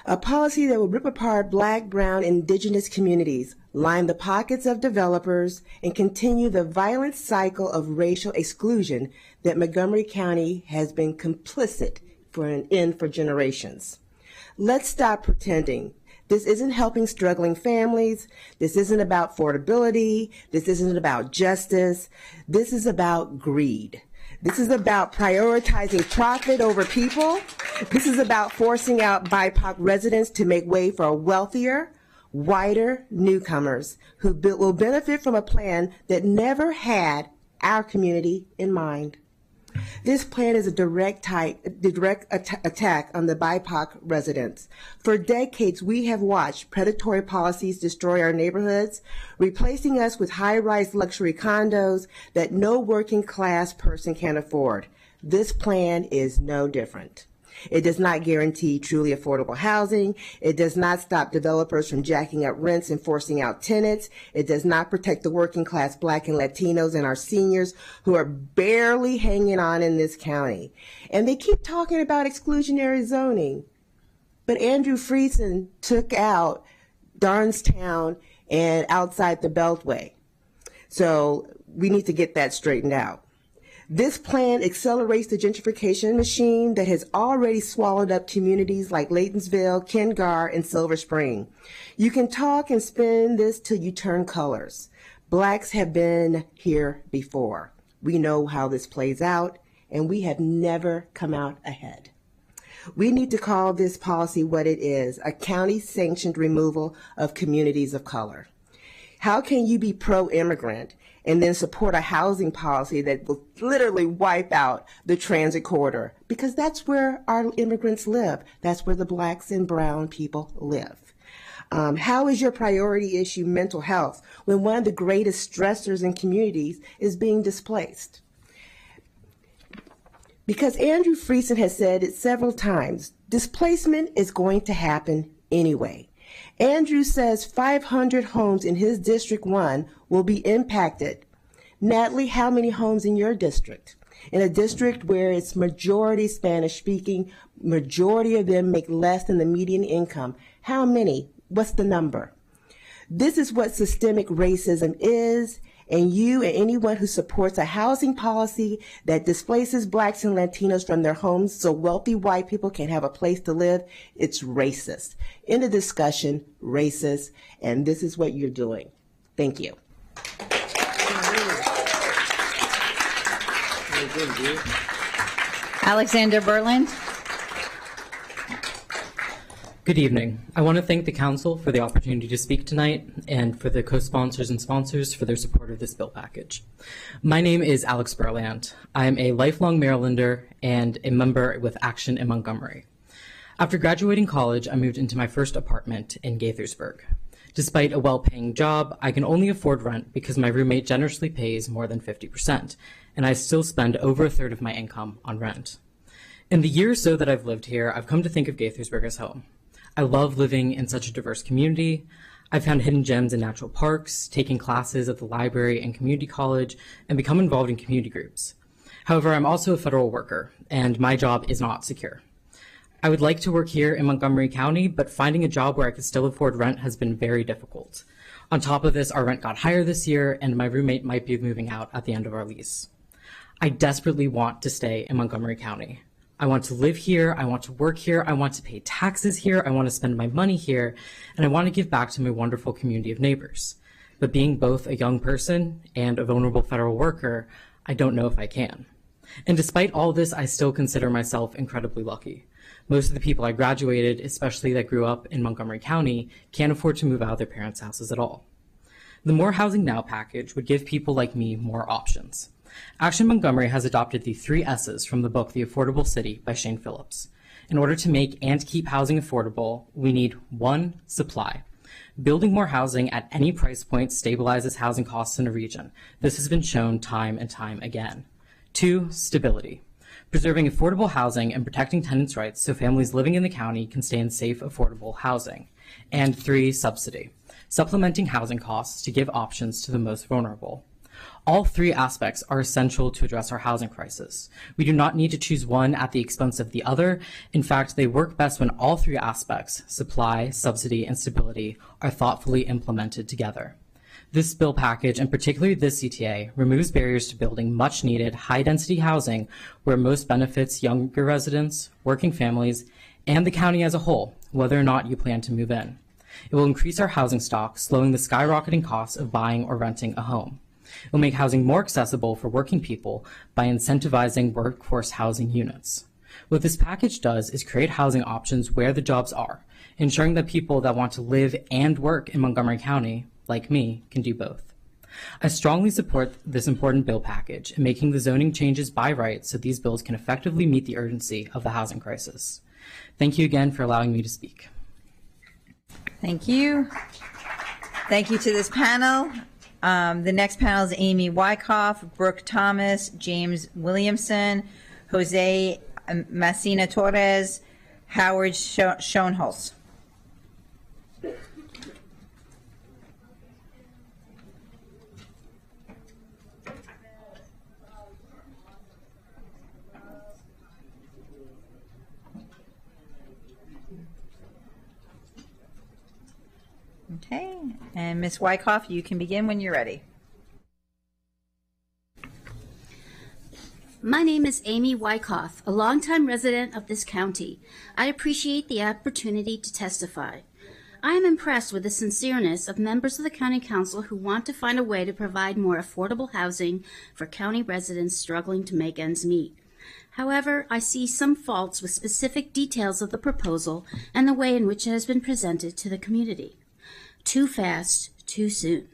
A policy that will rip apart Black, Brown, Indigenous communities, line the pockets of developers, and continue the violent cycle of racial exclusion that Montgomery County has been complicit in for generations. Let's stop pretending. This isn't helping struggling families. This isn't about affordability. This isn't about justice. This is about greed. This is about prioritizing profit over people. This is about forcing out BIPOC residents to make way for wealthier, whiter newcomers who will benefit from a plan that never had our community in mind. This plan is a direct attack on the BIPOC residents. For decades, we have watched predatory policies destroy our neighborhoods, replacing us with high-rise luxury condos that no working class person can afford. This plan is no different. It does not guarantee truly affordable housing. It does not stop developers from jacking up rents and forcing out tenants. It does not protect the working class Black and Latinos and our seniors who are barely hanging on in this county. And they keep talking about exclusionary zoning. But Andrew Friesen took out Darnestown and outside the Beltway. So we need to get that straightened out. This plan accelerates the gentrification machine that has already swallowed up communities like Laytonsville, Kengar, and Silver Spring. You can talk and spin this till you turn colors. Blacks have been here before. We know how this plays out, and we have never come out ahead. We need to call this policy what it is, a county-sanctioned removal of communities of color. How can you be pro-immigrant and then support a housing policy that will literally wipe out the transit corridor? Because that's where our immigrants live. That's where the Blacks and brown people live. How is your priority issue mental health when one of the greatest stressors in communities is being displaced? Because Andrew Friesen has said it several times, displacement is going to happen anyway. Andrew says 500 homes in his District 1 will be impacted. Natalie, how many homes in your district? In a district where it's majority Spanish speaking, majority of them make less than the median income. How many? What's the number? This is what systemic racism is, and you and anyone who supports a housing policy that displaces Blacks and Latinos from their homes so wealthy white people can have a place to live, it's racist. In the discussion, racist, and this is what you're doing. Thank you. Alexander Berland. Good evening. I want to thank the Council for the opportunity to speak tonight and for the co-sponsors and sponsors for their support of this bill package. My name is Alex Berland. I am a lifelong Marylander and a member with Action in Montgomery. After graduating college, I moved into my first apartment in Gaithersburg. Despite a well-paying job, I can only afford rent because my roommate generously pays more than 50%, and I still spend over a third of my income on rent. In the year or so that I've lived here, I've come to think of Gaithersburg as home. I love living in such a diverse community. I've found hidden gems in natural parks, taken classes at the library and community college, and become involved in community groups. However, I'm also a federal worker, and my job is not secure. I would like to work here in Montgomery County, but finding a job where I could still afford rent has been very difficult. On top of this, our rent got higher this year, and my roommate might be moving out at the end of our lease. I desperately want to stay in Montgomery County. I want to live here, I want to work here, I want to pay taxes here, I want to spend my money here, and I want to give back to my wonderful community of neighbors. But being both a young person and a vulnerable federal worker, I don't know if I can. And despite all this, I still consider myself incredibly lucky. Most of the people I graduated, especially that grew up in Montgomery County, can't afford to move out of their parents' houses at all. The More Housing Now package would give people like me more options. Action Montgomery has adopted the 3 S's from the book The Affordable City by Shane Phillips. In order to make and keep housing affordable, we need 1, supply. Building more housing at any price point stabilizes housing costs in a region. This has been shown time and time again. 2, stability. Preserving affordable housing and protecting tenants' rights so families living in the county can stay in safe, affordable housing. And 3, subsidy. Supplementing housing costs to give options to the most vulnerable. All 3 aspects are essential to address our housing crisis. We do not need to choose one at the expense of the other. In fact, they work best when all 3 aspects, supply, subsidy, and stability, are thoughtfully implemented together. This bill package, and particularly this CTA, removes barriers to building much-needed, high-density housing where most benefits younger residents, working families, and the county as a whole, whether or not you plan to move in. It will increase our housing stock, slowing the skyrocketing costs of buying or renting a home. It will make housing more accessible for working people by incentivizing workforce housing units. What this package does is create housing options where the jobs are, ensuring that people that want to live and work in Montgomery County, like me, can do both. I strongly support this important bill package and making the zoning changes by right so these bills can effectively meet the urgency of the housing crisis. Thank you again for allowing me to speak. Thank you. Thank you to this panel. The next panel is Amy Wyckoff, Brooke Thomas, James Williamson, Jose Messina Torres, Howard Schoenholz. Okay, and Ms. Wyckoff, you can begin when you're ready. My name is Amy Wyckoff, a longtime resident of this county. I appreciate the opportunity to testify. I am impressed with the sincereness of members of the County Council who want to find a way to provide more affordable housing for county residents struggling to make ends meet. However, I see some faults with specific details of the proposal and the way in which it has been presented to the community. Too fast, too soon.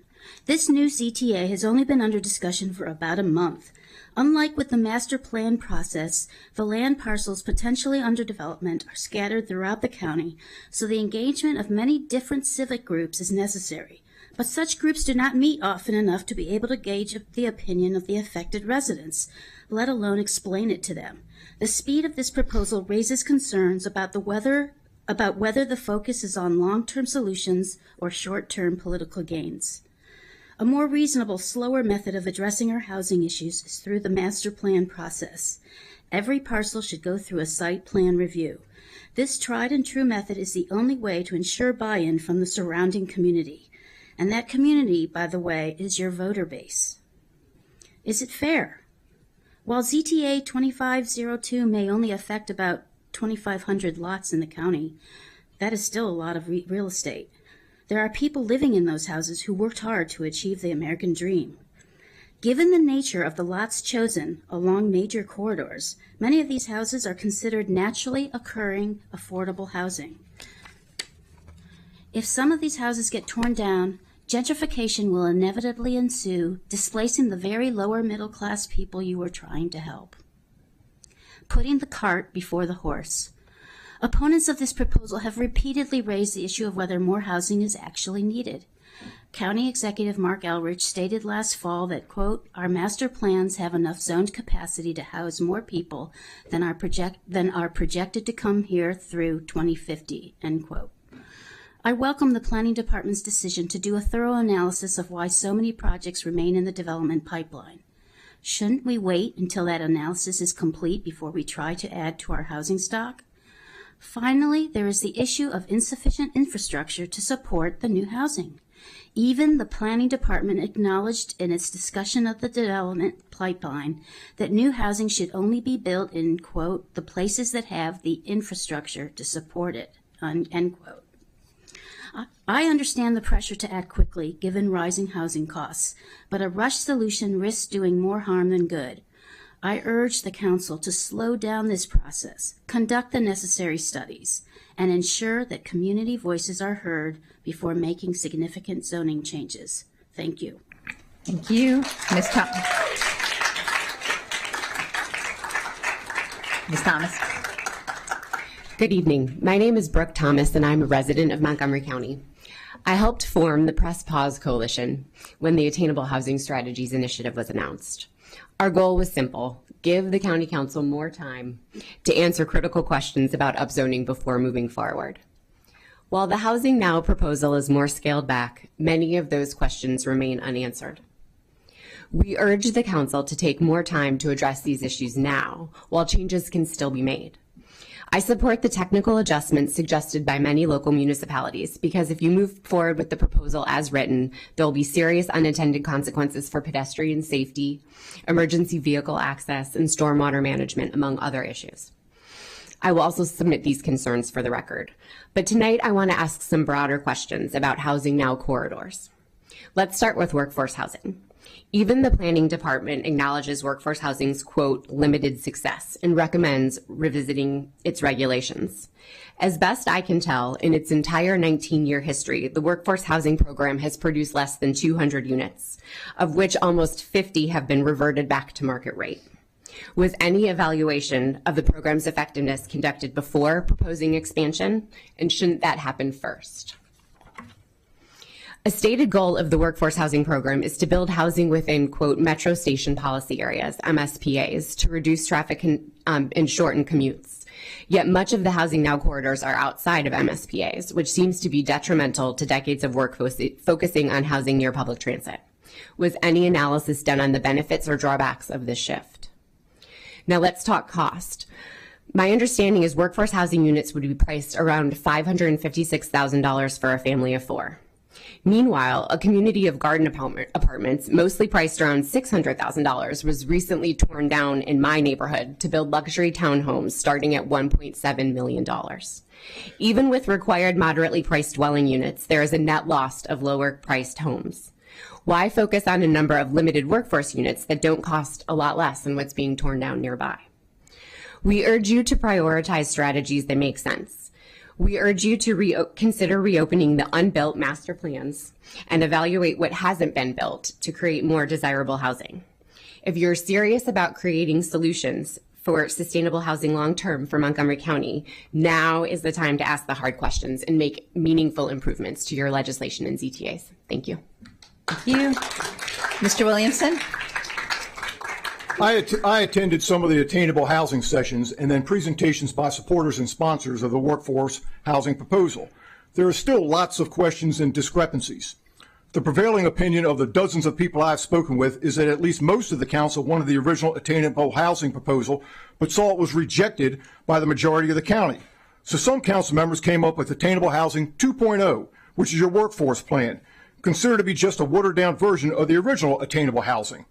This new ZTA has only been under discussion for about a month. Unlike with the master plan process, the land parcels potentially under development are scattered throughout the county, so the engagement of many different civic groups is necessary. But such groups do not meet often enough to be able to gauge the opinion of the affected residents, let alone explain it to them. The speed of this proposal raises concerns about whether the focus is on long-term solutions or short-term political gains. A more reasonable, slower method of addressing our housing issues is through the master plan process. Every parcel should go through a site plan review. This tried and true method is the only way to ensure buy-in from the surrounding community. And that community, by the way, is your voter base. Is it fair? While ZTA 2502 may only affect about 2,500 lots in the county, that is still a lot of real estate. There are people living in those houses who worked hard to achieve the American dream. Given the nature of the lots chosen along major corridors, many of these houses are considered naturally occurring affordable housing. If some of these houses get torn down, gentrification will inevitably ensue, displacing the very lower middle class people you were trying to help. Putting the cart before the horse. Opponents of this proposal have repeatedly raised the issue of whether more housing is actually needed. County Executive Mark Elrich stated last fall that, quote, "Our master plans have enough zoned capacity to house more people than are projected to come here through 2050, end quote. I welcome the Planning Department's decision to do a thorough analysis of why so many projects remain in the development pipeline. Shouldn't we wait until that analysis is complete before we try to add to our housing stock? Finally, there is the issue of insufficient infrastructure to support the new housing. Even the Planning Department acknowledged in its discussion of the development pipeline that new housing should only be built in, quote, "the places that have the infrastructure to support it," end quote. I understand the pressure to act quickly given rising housing costs, but a rushed solution risks doing more harm than good. I urge the Council to slow down this process, conduct the necessary studies, and ensure that community voices are heard before making significant zoning changes. Thank you. Thank you. Ms. Thomas. Good evening. My name is Brooke Thomas, and I'm a resident of Montgomery County. I helped form the Press Pause Coalition when the Attainable Housing Strategies Initiative was announced. Our goal was simple: give the County Council more time to answer critical questions about upzoning before moving forward. While the Housing Now proposal is more scaled back, many of those questions remain unanswered. We urge the Council to take more time to address these issues now, while changes can still be made. I support the technical adjustments suggested by many local municipalities because if you move forward with the proposal as written, there will be serious unintended consequences for pedestrian safety, emergency vehicle access, and stormwater management, among other issues. I will also submit these concerns for the record. But tonight I want to ask some broader questions about Housing Now corridors. Let's start with workforce housing. Even the planning department acknowledges workforce housing's, quote, limited success and recommends revisiting its regulations. As best I can tell, in its entire 19-year history, the workforce housing program has produced less than 200 units, of which almost 50 have been reverted back to market rate. Was any evaluation of the program's effectiveness conducted before proposing expansion, and shouldn't that happen first? A stated goal of the workforce housing program is to build housing within, quote, metro station policy areas, MSPAs, to reduce traffic and shorten commutes. Yet much of the Housing Now corridors are outside of MSPAs, which seems to be detrimental to decades of work focusing on housing near public transit. Was any analysis done on the benefits or drawbacks of this shift? Now let's talk cost. My understanding is workforce housing units would be priced around $556,000 for a family of 4. Meanwhile, a community of garden apartments, mostly priced around $600,000, was recently torn down in my neighborhood to build luxury townhomes starting at $1.7 million. Even with required moderately priced dwelling units, there is a net loss of lower priced homes. Why focus on a number of limited workforce units that don't cost a lot less than what's being torn down nearby? We urge you to prioritize strategies that make sense. We urge you to consider reopening the unbuilt master plans and evaluate what hasn't been built to create more desirable housing. If you're serious about creating solutions for sustainable housing long-term for Montgomery County, now is the time to ask the hard questions and make meaningful improvements to your legislation and ZTAs. Thank you. Thank you. Mr. Williamson? I attended some of the attainable housing sessions and then presentations by supporters and sponsors of the workforce housing proposal. There are still lots of questions and discrepancies. The prevailing opinion of the dozens of people I've spoken with is that at least most of the council wanted the original attainable housing proposal, but saw it was rejected by the majority of the county. So some council members came up with Attainable Housing 2.0, which is your workforce plan, considered to be just a watered-down version of the original attainable housing.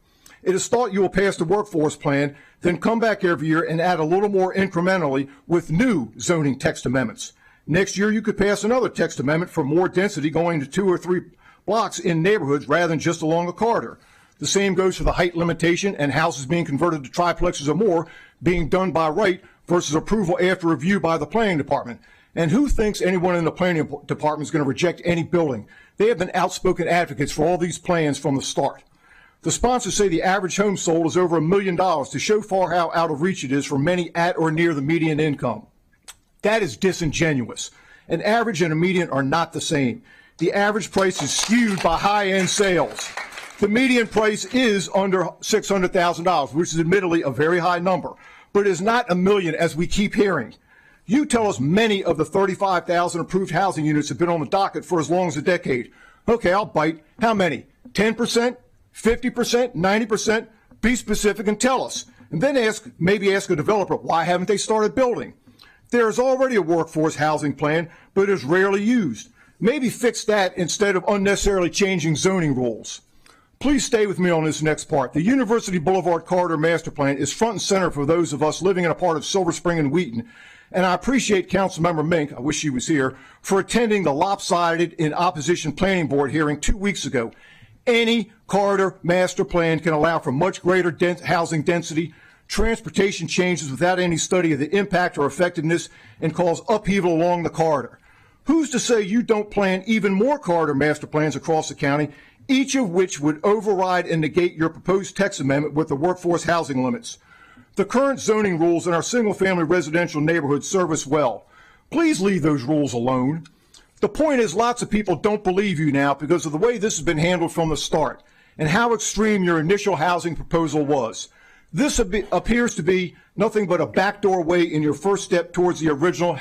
It is thought you will pass the workforce plan, then come back every year and add a little more incrementally with new zoning text amendments. Next year, you could pass another text amendment for more density going to 2 or 3 blocks in neighborhoods rather than just along a corridor. The same goes for the height limitation and houses being converted to triplexes or more being done by right versus approval after review by the planning department. And who thinks anyone in the planning department is going to reject any building? They have been outspoken advocates for all these plans from the start. The sponsors say the average home sold is over $1 million to show far how out of reach it is for many at or near the median income. That is disingenuous. An average and a median are not the same. The average price is skewed by high-end sales. The median price is under $600,000, which is admittedly a very high number, but it is not $1 million as we keep hearing. You tell us many of the 35,000 approved housing units have been on the docket for as long as a decade. Okay, I'll bite. How many? 10%? 50%, 90%, be specific and tell us. And then maybe ask a developer, why haven't they started building? There is already a workforce housing plan, but it is rarely used. Maybe fix that instead of unnecessarily changing zoning rules. Please stay with me on this next part. The University Boulevard Corridor Master Plan is front and center for those of us living in a part of Silver Spring and Wheaton. And I appreciate Councilmember Mink, I wish she was here, for attending the lopsided in opposition planning board hearing 2 weeks ago. Any corridor master plan can allow for much greater housing density, transportation changes without any study of the impact or effectiveness, and cause upheaval along the corridor. Who's to say you don't plan even more corridor master plans across the county, each of which would override and negate your proposed text amendment with the workforce housing limits? The current zoning rules in our single-family residential neighborhoods serve us well. Please leave those rules alone. The point is lots of people don't believe you now because of the way this has been handled from the start and how extreme your initial housing proposal was. This appears to be nothing but a backdoor way in your first step towards the original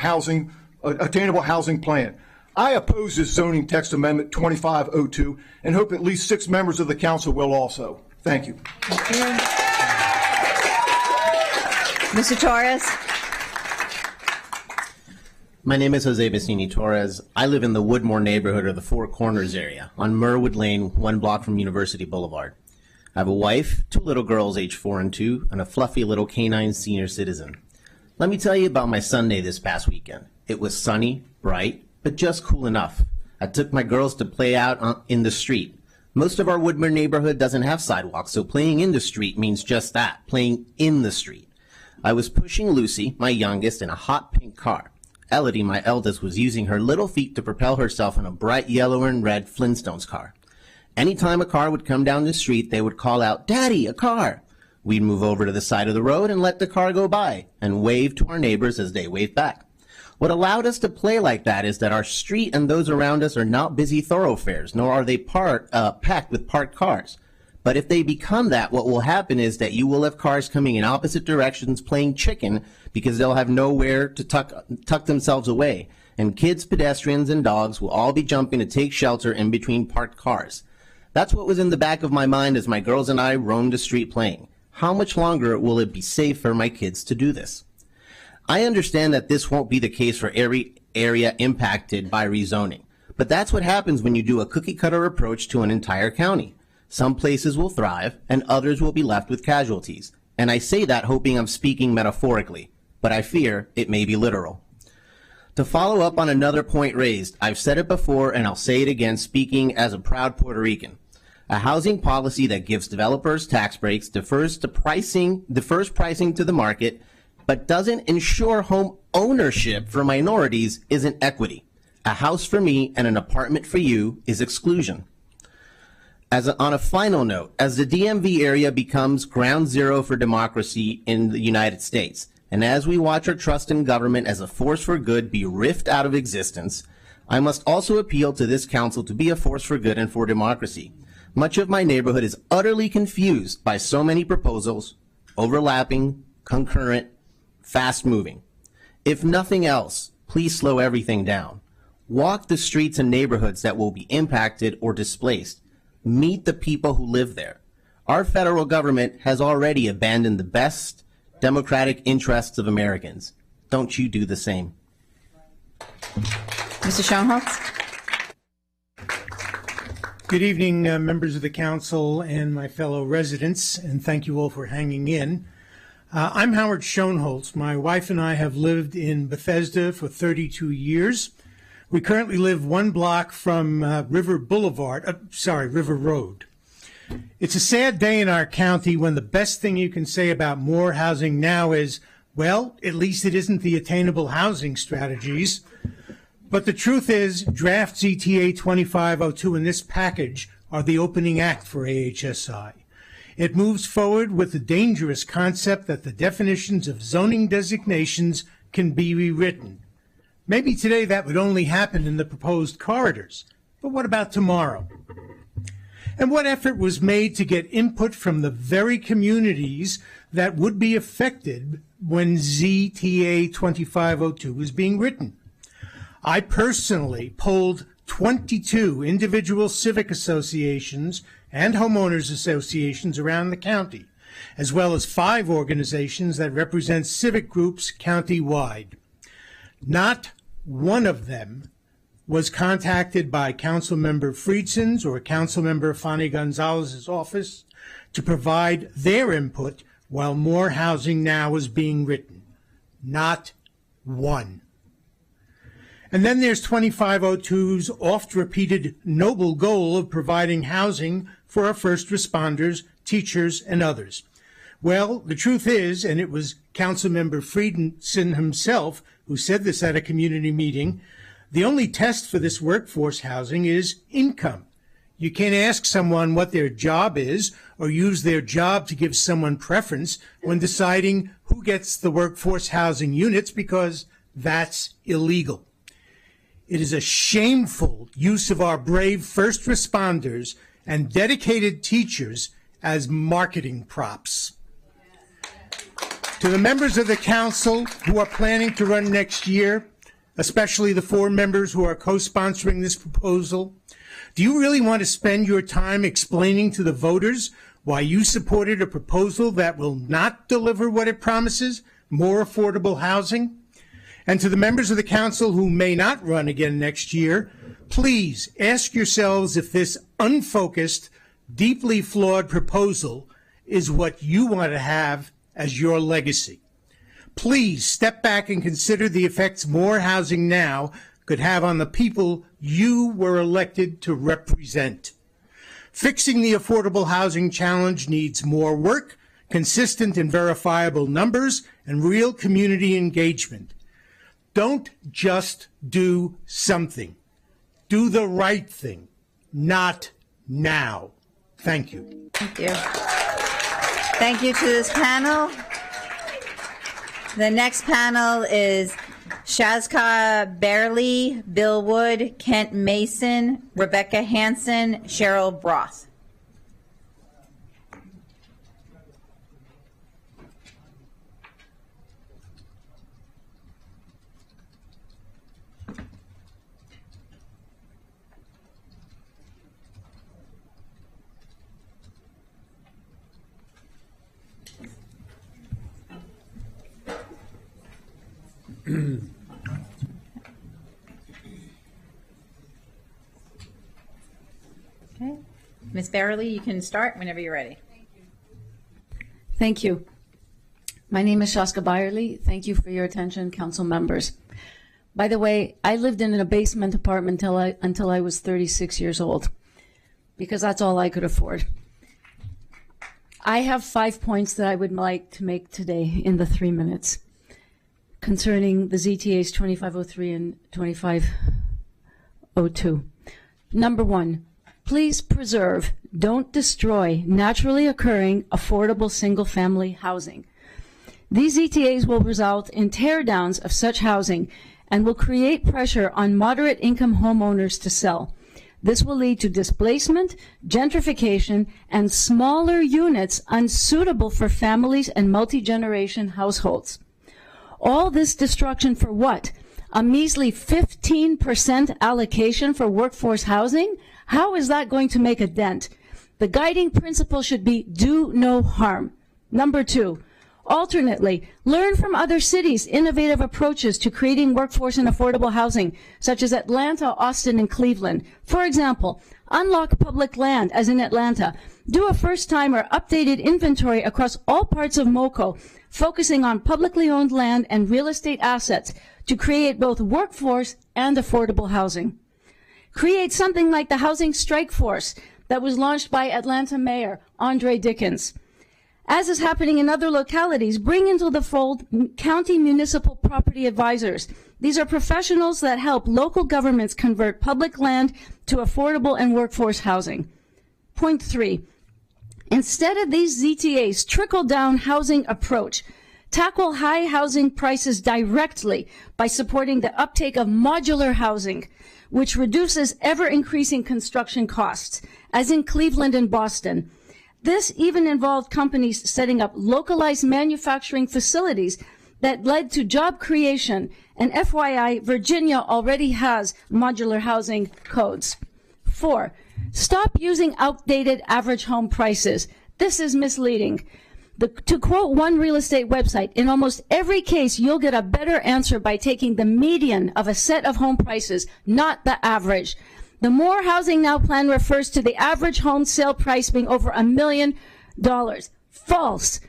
attainable housing plan. I oppose this zoning text amendment 2502 and hope at least 6 members of the council will also. Thank you. Thank you. Mr. Torres. My name is Jose Vicini Torres. I live in the Woodmore neighborhood or the Four Corners area on Merwood Lane, 1 block from University Boulevard. I have a wife, 2 little girls aged 4 and 2, and a fluffy little canine senior citizen. Let me tell you about my Sunday this past weekend. It was sunny, bright, but just cool enough. I took my girls to play out in the street. Most of our Woodmere neighborhood doesn't have sidewalks, so playing in the street means just that, playing in the street. I was pushing Lucy, my youngest, in a hot pink car. Elodie, my eldest, was using her little feet to propel herself in a bright yellow and red Flintstones car. Anytime a car would come down the street, they would call out, "Daddy, a car!" We'd move over to the side of the road and let the car go by, and wave to our neighbors as they waved back. What allowed us to play like that is that our street and those around us are not busy thoroughfares, nor are they packed with parked cars. But if they become that, what will happen is that you will have cars coming in opposite directions playing chicken because they'll have nowhere to tuck themselves away. And kids, pedestrians, and dogs will all be jumping to take shelter in between parked cars. That's what was in the back of my mind as my girls and I roamed the street playing. How much longer will it be safe for my kids to do this? I understand that this won't be the case for every area impacted by rezoning, but that's what happens when you do a cookie-cutter approach to an entire county. Some places will thrive, and others will be left with casualties. And I say that hoping I'm speaking metaphorically, but I fear it may be literal. To follow up on another point raised, I've said it before and I'll say it again, speaking as a proud Puerto Rican. A housing policy that gives developers tax breaks, defers pricing to the market, but doesn't ensure home ownership for minorities isn't equity. A house for me and an apartment for you is exclusion. On a final note, as the DMV area becomes ground zero for democracy in the United States, and as we watch our trust in government as a force for good be ripped out of existence, I must also appeal to this council to be a force for good and for democracy. Much of my neighborhood is utterly confused by so many proposals, overlapping, concurrent, fast-moving. If nothing else, please slow everything down. Walk the streets and neighborhoods that will be impacted or displaced. Meet the people who live there. Our federal government has already abandoned the best democratic interests of Americans. Don't you do the same. Mr. Schoenholtz? Good evening, members of the council and my fellow residents, and thank you all for hanging in. I'm Howard Schoenholtz. My wife and I have lived in Bethesda for 32 years. We currently live one block from River Road. It's a sad day in our county when the best thing you can say about more housing now is, well, at least it isn't the attainable housing strategies. But the truth is, draft ZTA 2502 in this package are the opening act for AHSI. It moves forward with the dangerous concept that the definitions of zoning designations can be rewritten. Maybe today that would only happen in the proposed corridors, but what about tomorrow? And what effort was made to get input from the very communities that would be affected when ZTA 2502 was being written? I personally polled 22 individual civic associations and homeowners associations around the county, as well as 5 organizations that represent civic groups county-wide. Not one of them was contacted by Councilmember Friedson's or Councilmember Fanny Gonzalez's office to provide their input while More Housing Now is being written. Not one. And then there's 2502's oft-repeated noble goal of providing housing for our first responders, teachers, and others. Well, the truth is, and it was Councilmember Friedson himself who said this at a community meeting, the only test for this workforce housing is income. You can't ask someone what their job is or use their job to give someone preference when deciding who gets the workforce housing units because that's illegal. It is a shameful use of our brave first responders and dedicated teachers as marketing props. To the members of the council who are planning to run next year, especially the 4 members who are co-sponsoring this proposal, do you really want to spend your time explaining to the voters why you supported a proposal that will not deliver what it promises, more affordable housing? And to the members of the council who may not run again next year, please ask yourselves if this unfocused, deeply flawed proposal is what you want to have as your legacy. Please step back and consider the effects More Housing Now could have on the people you were elected to represent. Fixing the affordable housing challenge needs more work, consistent and verifiable numbers, and real community engagement. Don't just do something. Do the right thing, not now. Thank you. Thank you. Thank you to this panel. The next panel is Shazka Barely, Bill Wood, Kent Mason, Rebecca Hansen, Cheryl Broth. Okay. Ms. Barely, you can start whenever you're ready. Thank you. My name is Shaska Byerly. Thank you for your attention, council members. By the way, I lived in a basement apartment until I was 36 years old, because that's all I could afford. I have 5 points that I would like to make today in the 3 minutes concerning the ZTAs 2503 and 2502. Number one, please preserve, don't destroy naturally occurring affordable single-family housing. These ZTAs will result in teardowns of such housing and will create pressure on moderate income homeowners to sell. This will lead to displacement, gentrification, and smaller units unsuitable for families and multi-generation households. All this destruction for what? A measly 15% allocation for workforce housing? How is that going to make a dent? The guiding principle should be do no harm. Number two, alternately, learn from other cities' innovative approaches to creating workforce and affordable housing, such as Atlanta, Austin, and Cleveland. For example, unlock public land, as in Atlanta. Do a first-time or updated inventory across all parts of MoCo, focusing on publicly owned land and real estate assets to create both workforce and affordable housing. Create something like the Housing Strike Force that was launched by Atlanta Mayor Andre Dickens. As is happening in other localities, bring into the fold county municipal property advisors. These are professionals that help local governments convert public land to affordable and workforce housing. Point three, instead of these ZTAs trickle-down housing approach, tackle high housing prices directly by supporting the uptake of modular housing, which reduces ever-increasing construction costs, as in Cleveland and Boston. This even involved companies setting up localized manufacturing facilities that led to job creation, and FYI, Virginia already has modular housing codes. 4, stop using outdated average home prices. This is misleading. To quote one real estate website, in almost every case, you'll get a better answer by taking the median of a set of home prices, not the average. The More Housing Now plan refers to the average home sale price being over $1 million. False.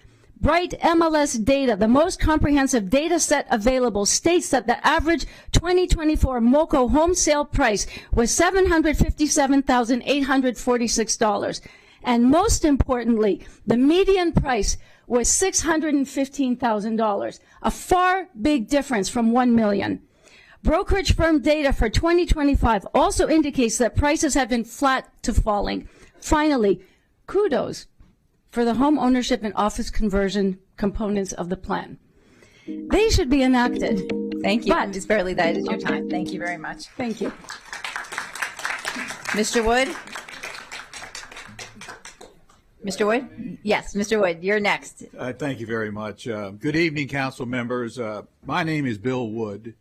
Bright MLS data, the most comprehensive data set available, states that the average 2024 MoCo home sale price was $757,846. And most importantly, the median price was $615,000, a far big difference from $1 million. Brokerage firm data for 2025 also indicates that prices have been flat to falling. Finally, kudos for the home ownership and office conversion components of the plan. They should be enacted. Thank you. Ms. Barely, that is your time. Thank you very much. Thank you. Mr. Wood? Mr. Wood? Yes, Mr. Wood, you're next. Thank you very much. Good evening, council members. My name is Bill Wood,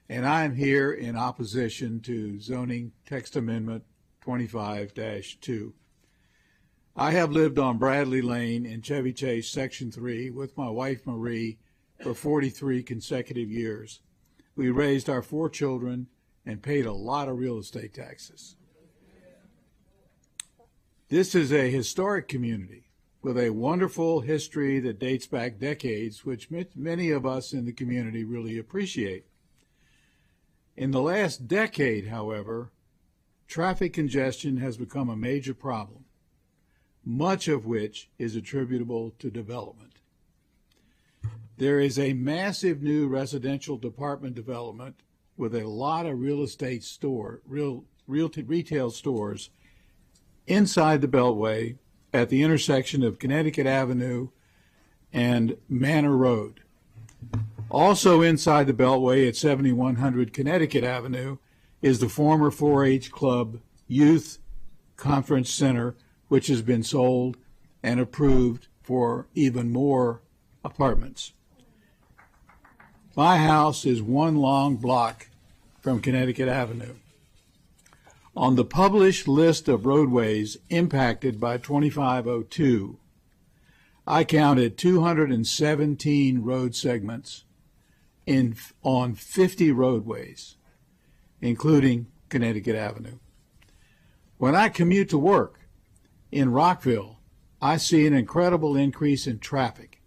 and I'm here in opposition to zoning text amendment 25-2. I have lived on Bradley Lane in Chevy Chase, Section 3, with my wife Marie for 43 consecutive years. We raised our 4 children and paid a lot of real estate taxes. This is a historic community with a wonderful history that dates back decades, which many of us in the community really appreciate. In the last decade, however, traffic congestion has become a major problem, much of which is attributable to development. There is a massive new residential department development with a lot of retail stores inside the Beltway at the intersection of Connecticut Avenue and Manor Road. Also inside the Beltway at 7100 Connecticut Avenue is the former 4-H Club Youth Conference Center, which has been sold and approved for even more apartments. My house is one long block from Connecticut Avenue. On the published list of roadways impacted by 2502, I counted 217 road segments on 50 roadways, including Connecticut Avenue. When I commute to work in Rockville, I see an incredible increase in traffic.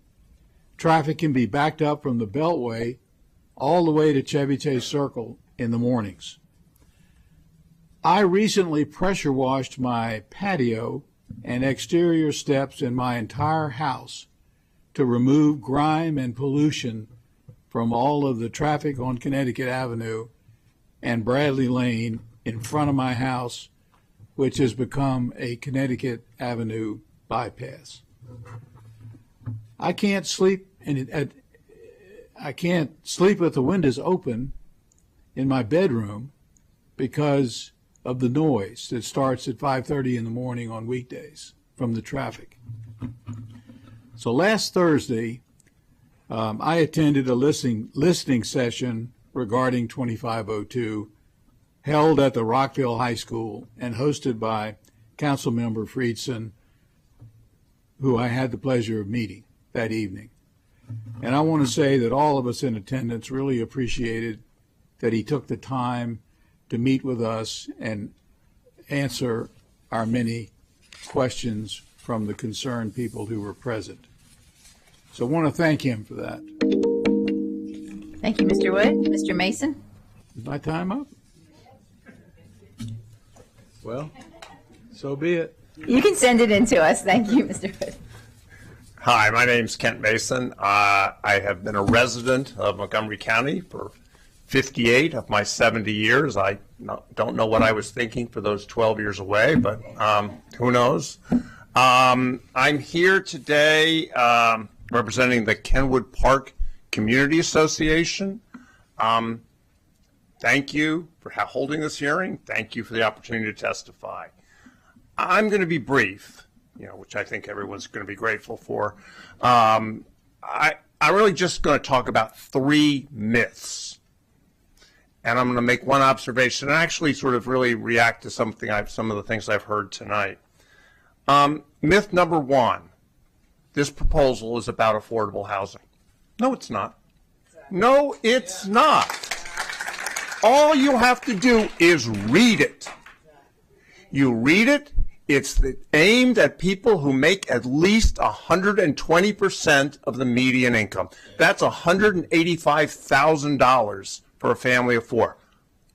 Traffic can be backed up from the Beltway all the way to Chevy Chase Circle in the mornings. I recently pressure washed my patio and exterior steps in my entire house to remove grime and pollution from all of the traffic on Connecticut Avenue and Bradley Lane in front of my house, which has become a Connecticut Avenue bypass. I can't sleep with the windows open in my bedroom because of the noise that starts at 5:30 in the morning on weekdays from the traffic. So last Thursday, I attended a listening session regarding 2502 held at the Rockville High School and hosted by Councilmember Friedson, who I had the pleasure of meeting that evening. And I want to say that all of us in attendance really appreciated that he took the time to meet with us and answer our many questions from the concerned people who were present. So I want to thank him for that. Thank you, Mr. Wood. Mr. Mason? Is my time up? Well, so be it. You can send it in to us. Thank you, Mr. Wood. Hi, my name's Kent Mason. I have been a resident of Montgomery County for 58 of my 70 years. I don't know what I was thinking for those 12 years away, but who knows? I'm here today representing the Kenwood Park Community Association. Thank you for holding this hearing. Thank you for the opportunity to testify. I'm going to be brief, which I think everyone's going to be grateful for. I'm really just going to talk about 3 myths. And I'm going to make one observation and actually sort of really react to some of the things I've heard tonight. Myth number 1, this proposal is about affordable housing. No, it's not. No, it's not. All you have to do is read it. You read it. It's aimed at people who make at least 120% of the median income. That's $185,000 for a family of 4.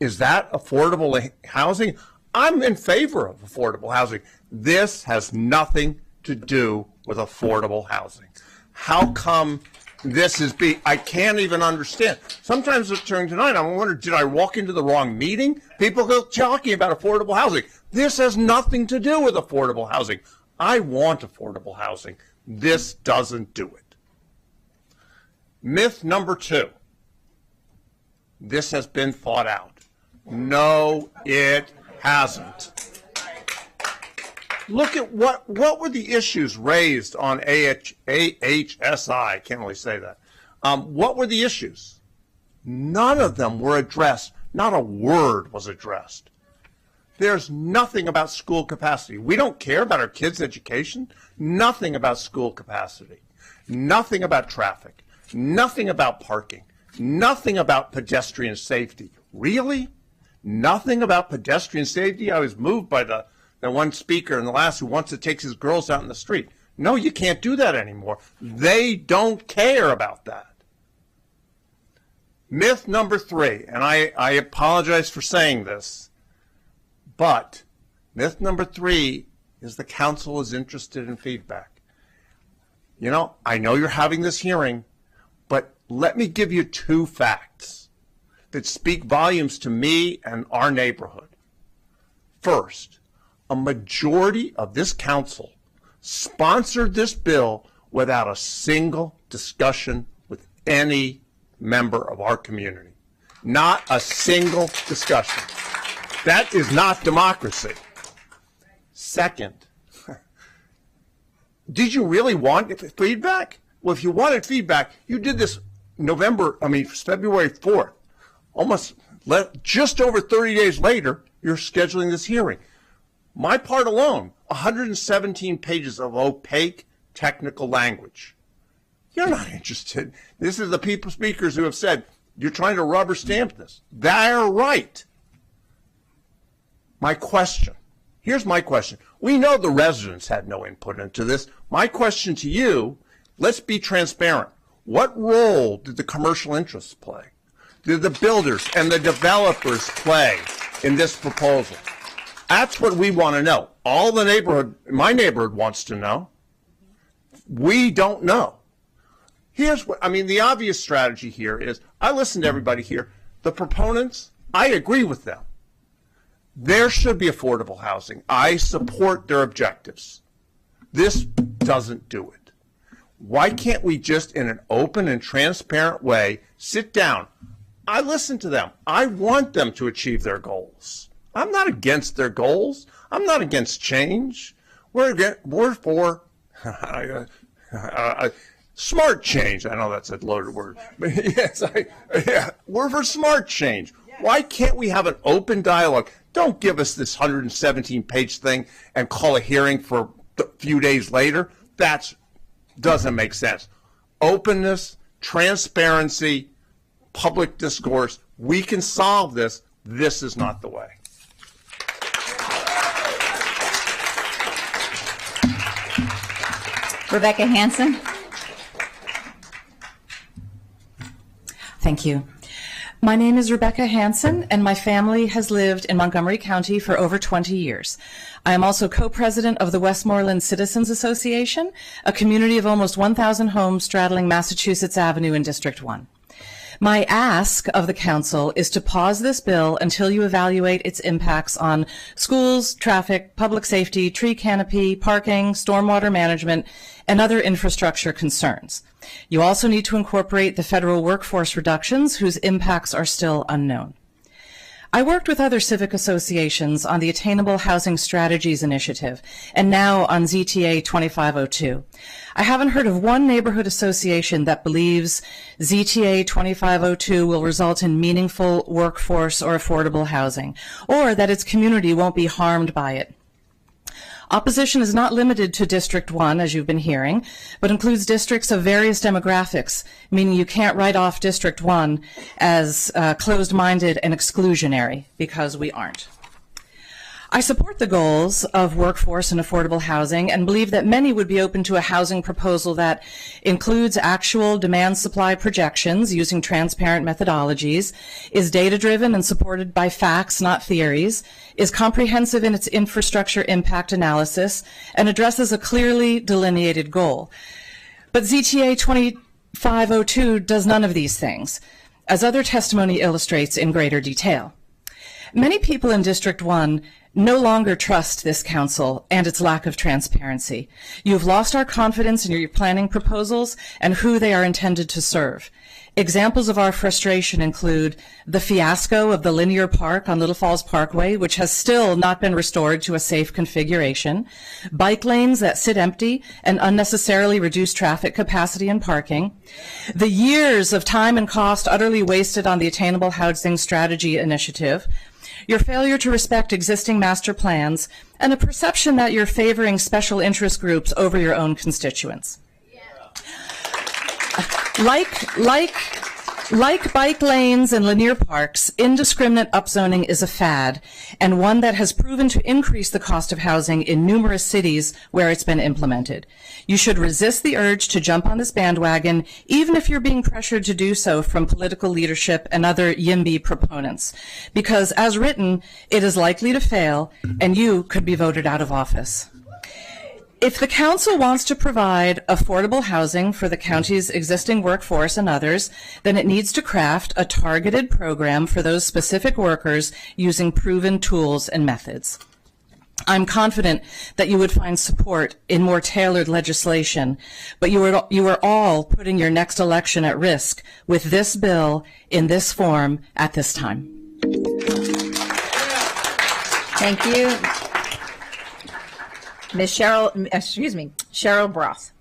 Is that affordable housing? I'm in favor of affordable housing. This has nothing to do with affordable housing. How come this is I can't even understand. Sometimes during tonight, I wonder, did I walk into the wrong meeting? People go talking about affordable housing. This has nothing to do with affordable housing. I want affordable housing. This doesn't do it. Myth number 2. This has been thought out. No, it hasn't. Look at what were the issues raised on AHSI. I can't really say that. What were the issues? None of them were addressed. Not a word was addressed. There's nothing about school capacity. We don't care about our kids' education. Nothing about school capacity. Nothing about traffic. Nothing about parking. Nothing about pedestrian safety. Really? Nothing about pedestrian safety? I was moved by the one speaker in the last who wants to take his girls out in the street. No, you can't do that anymore. They don't care about that. Myth number 3, and I apologize for saying this, But myth number 3 is the council is interested in feedback. You know, I know you're having this hearing, but let me give you 2 facts that speak volumes to me and our neighborhood. First, a majority of this council sponsored this bill without a single discussion with any member of our community. Not a single discussion. That is not democracy. Second, did you really want feedback? Well, if you wanted feedback, you did this February 4th. Just over 30 days later, you're scheduling this hearing. My part alone, 117 pages of opaque technical language. You're not interested. This is the speakers who have said, you're trying to rubber stamp this. They're right. Here's my question. We know the residents had no input into this. My question to you, let's be transparent. What role did the commercial interests play? Did the builders and the developers play in this proposal? That's what we want to know. My neighborhood wants to know. We don't know. The obvious strategy here is, I listen to everybody here. The proponents, I agree with them. There should be affordable housing. I support their objectives. This doesn't do it. Why can't we just, in an open and transparent way, sit down? I listen to them. I want them to achieve their goals. I'm not against their goals. I'm not against change. We're for smart change. I know that's a loaded word. But yes, we're for smart change. Why can't we have an open dialogue? Don't give us this 117-page thing and call a hearing for a few days later. That doesn't make sense. Openness, transparency, public discourse. We can solve this. This is not the way. Rebecca Hansen. Thank you. My name is Rebecca Hansen, and my family has lived in Montgomery County for over 20 years. I am also co-president of the Westmoreland Citizens Association, a community of almost 1,000 homes straddling Massachusetts Avenue in District 1. My ask of the council is to pause this bill until you evaluate its impacts on schools, traffic, public safety, tree canopy, parking, stormwater management, and other infrastructure concerns. You also need to incorporate the federal workforce reductions whose impacts are still unknown. I worked with other civic associations on the Attainable Housing Strategies Initiative and now on ZTA 2502. I haven't heard of one neighborhood association that believes ZTA 2502 will result in meaningful workforce or affordable housing, or that its community won't be harmed by it. Opposition is not limited to District 1, as you've been hearing, but includes districts of various demographics, meaning you can't write off District 1 as closed-minded and exclusionary, because we aren't. I support the goals of workforce and affordable housing and believe that many would be open to a housing proposal that includes actual demand-supply projections using transparent methodologies, is data-driven and supported by facts, not theories, is comprehensive in its infrastructure impact analysis, and addresses a clearly delineated goal. But ZTA 2502 does none of these things, as other testimony illustrates in greater detail. Many people in District 1 no longer trust this council and its lack of transparency. You have lost our confidence in your planning proposals and who they are intended to serve. Examples of our frustration include the fiasco of the linear park on Little Falls Parkway, which has still not been restored to a safe configuration, bike lanes that sit empty and unnecessarily reduce traffic capacity and parking, the years of time and cost utterly wasted on the Attainable Housing Strategy Initiative, your failure to respect existing master plans, and a perception that you're favoring special interest groups over your own constituents. Like Like bike lanes and linear parks, indiscriminate upzoning is a fad, and one that has proven to increase the cost of housing in numerous cities where it's been implemented. You should resist the urge to jump on this bandwagon, even if you're being pressured to do so from political leadership and other YIMBY proponents, because as written, it is likely to fail, and you could be voted out of office. If the council wants to provide affordable housing for the county's existing workforce and others, then it needs to craft a targeted program for those specific workers using proven tools and methods. I'm confident that you would find support in more tailored legislation, but you are all putting your next election at risk with this bill in this form at this time. Thank you. Cheryl Broth.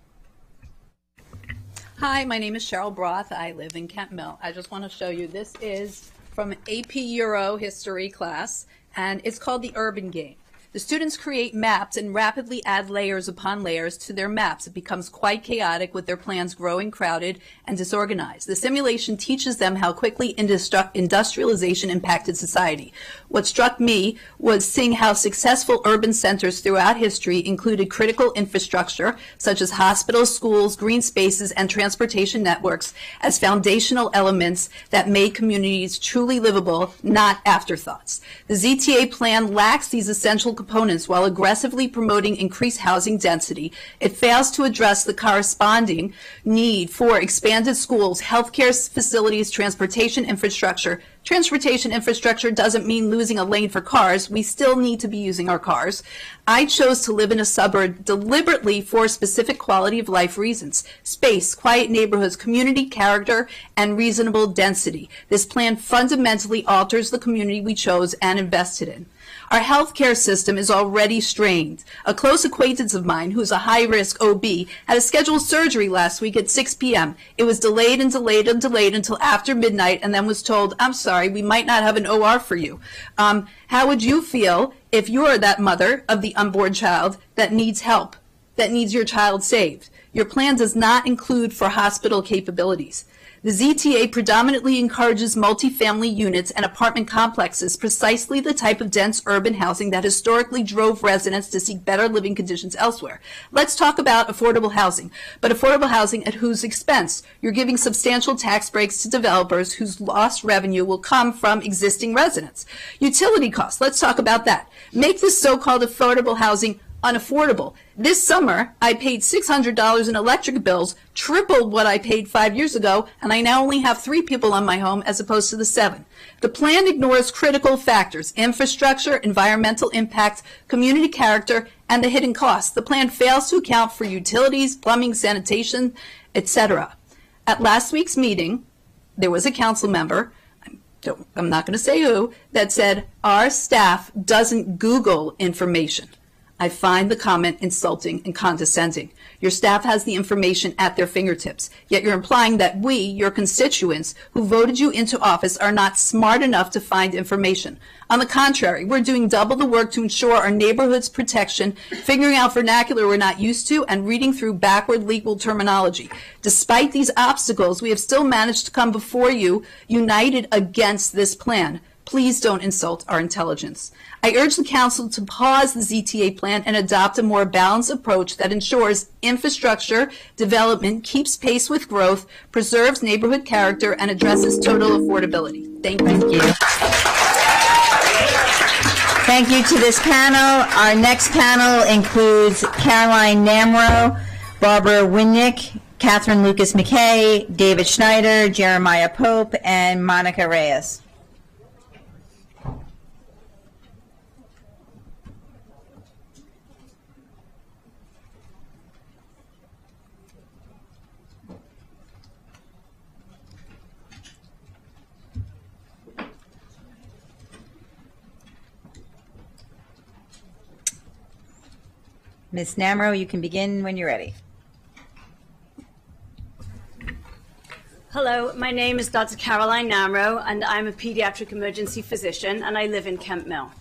Hi, my name is Cheryl Broth. I live in Kent Mill. I just want to show you, this is from AP Euro history class, and it's called the Urban Game. The students create maps and rapidly add layers upon layers to their maps. It becomes quite chaotic with their plans growing crowded and disorganized. The simulation teaches them how quickly industrialization impacted society. What struck me was seeing how successful urban centers throughout history included critical infrastructure, such as hospitals, schools, green spaces, and transportation networks as foundational elements that made communities truly livable, not afterthoughts. The ZTA plan lacks these essential components while aggressively promoting increased housing density. It fails to address the corresponding need for expanded schools, healthcare facilities, transportation infrastructure. Transportation infrastructure doesn't mean losing a lane for cars. We still need to be using our cars. I chose to live in a suburb deliberately for specific quality of life reasons: space, quiet neighborhoods, community character, and reasonable density. This plan fundamentally alters the community we chose and invested in. Our healthcare system is already strained. A close acquaintance of mine, who's a high-risk OB, had a scheduled surgery last week at 6 p.m. It was delayed and delayed and delayed until after midnight, and then was told, "I'm sorry, we might not have an OR for you." How would you feel if you're that mother of the unborn child that needs help, that needs your child saved? Your plan does not include for hospital capabilities. The ZTA predominantly encourages multifamily units and apartment complexes, precisely the type of dense urban housing that historically drove residents to seek better living conditions elsewhere. Let's talk about affordable housing, but affordable housing at whose expense? You're giving substantial tax breaks to developers whose lost revenue will come from existing residents. Utility costs, let's talk about that. Make this so-called affordable housing unaffordable. This summer, I paid $600 in electric bills, tripled what I paid 5 years ago, and I now only have 3 people on my home as opposed to the 7. The plan ignores critical factors: infrastructure, environmental impact, community character, and the hidden costs. The plan fails to account for utilities, plumbing, sanitation, etc. At last week's meeting, there was a council member, I'm not going to say who, that said, "Our staff doesn't Google information." I find the comment insulting and condescending. Your staff has the information at their fingertips, yet you're implying that we, your constituents, who voted you into office, are not smart enough to find information. On the contrary, we're doing double the work to ensure our neighborhood's protection, figuring out vernacular we're not used to, and reading through backward legal terminology. Despite these obstacles, we have still managed to come before you united against this plan. Please don't insult our intelligence. I urge the Council to pause the ZTA plan and adopt a more balanced approach that ensures infrastructure development keeps pace with growth, preserves neighborhood character, and addresses total affordability. Thank you. Thank you to this panel. Our next panel includes Caroline Namro, Barbara Winnick, Catherine Lucas McKay, David Schneider, Jeremiah Pope, and Monica Reyes. Ms. Namro, you can begin when you're ready. Hello, my name is Dr. Caroline Namro, and I'm a pediatric emergency physician, and I live in Kent Mill.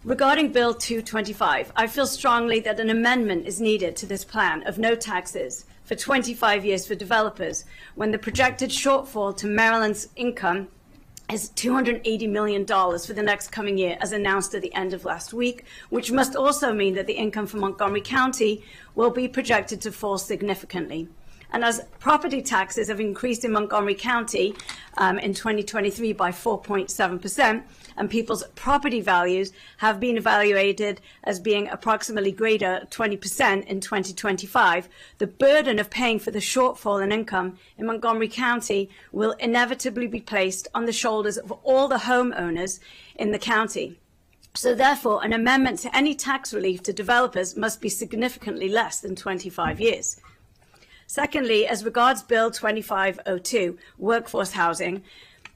Regarding Bill 225, I feel strongly that an amendment is needed to this plan of no taxes for 25 years for developers, when the projected shortfall to Maryland's income is $280 million for the next coming year, as announced at the end of last week, which must also mean that the income for Montgomery County will be projected to fall significantly. And as property taxes have increased in Montgomery County in 2023 by 4.7%, and people's property values have been evaluated as being approximately greater 20% in 2025, the burden of paying for the shortfall in income in Montgomery County will inevitably be placed on the shoulders of all the homeowners in the county. So therefore, an amendment to any tax relief to developers must be significantly less than 25 years. Secondly, as regards Bill 2502, workforce housing,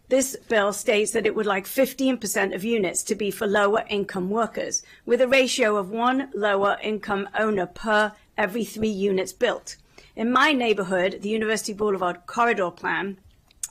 this bill states that it would like 15% of units to be for lower income workers, with a ratio of 1 lower income owner per every 3 units built. In my neighborhood, the University Boulevard Corridor Plan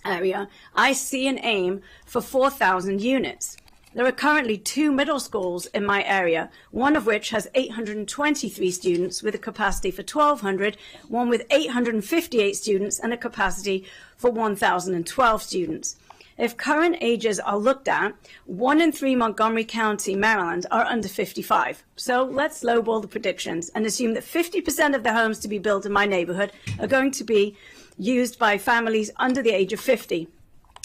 area, I see an aim for 4,000 units. There are currently 2 middle schools in my area, one of which has 823 students with a capacity for 1,200, one with 858 students and a capacity for 1,012 students. If current ages are looked at, 1 in 3 Montgomery County, Maryland, are under 55. So let's lowball the predictions and assume that 50% of the homes to be built in my neighborhood are going to be used by families under the age of 50.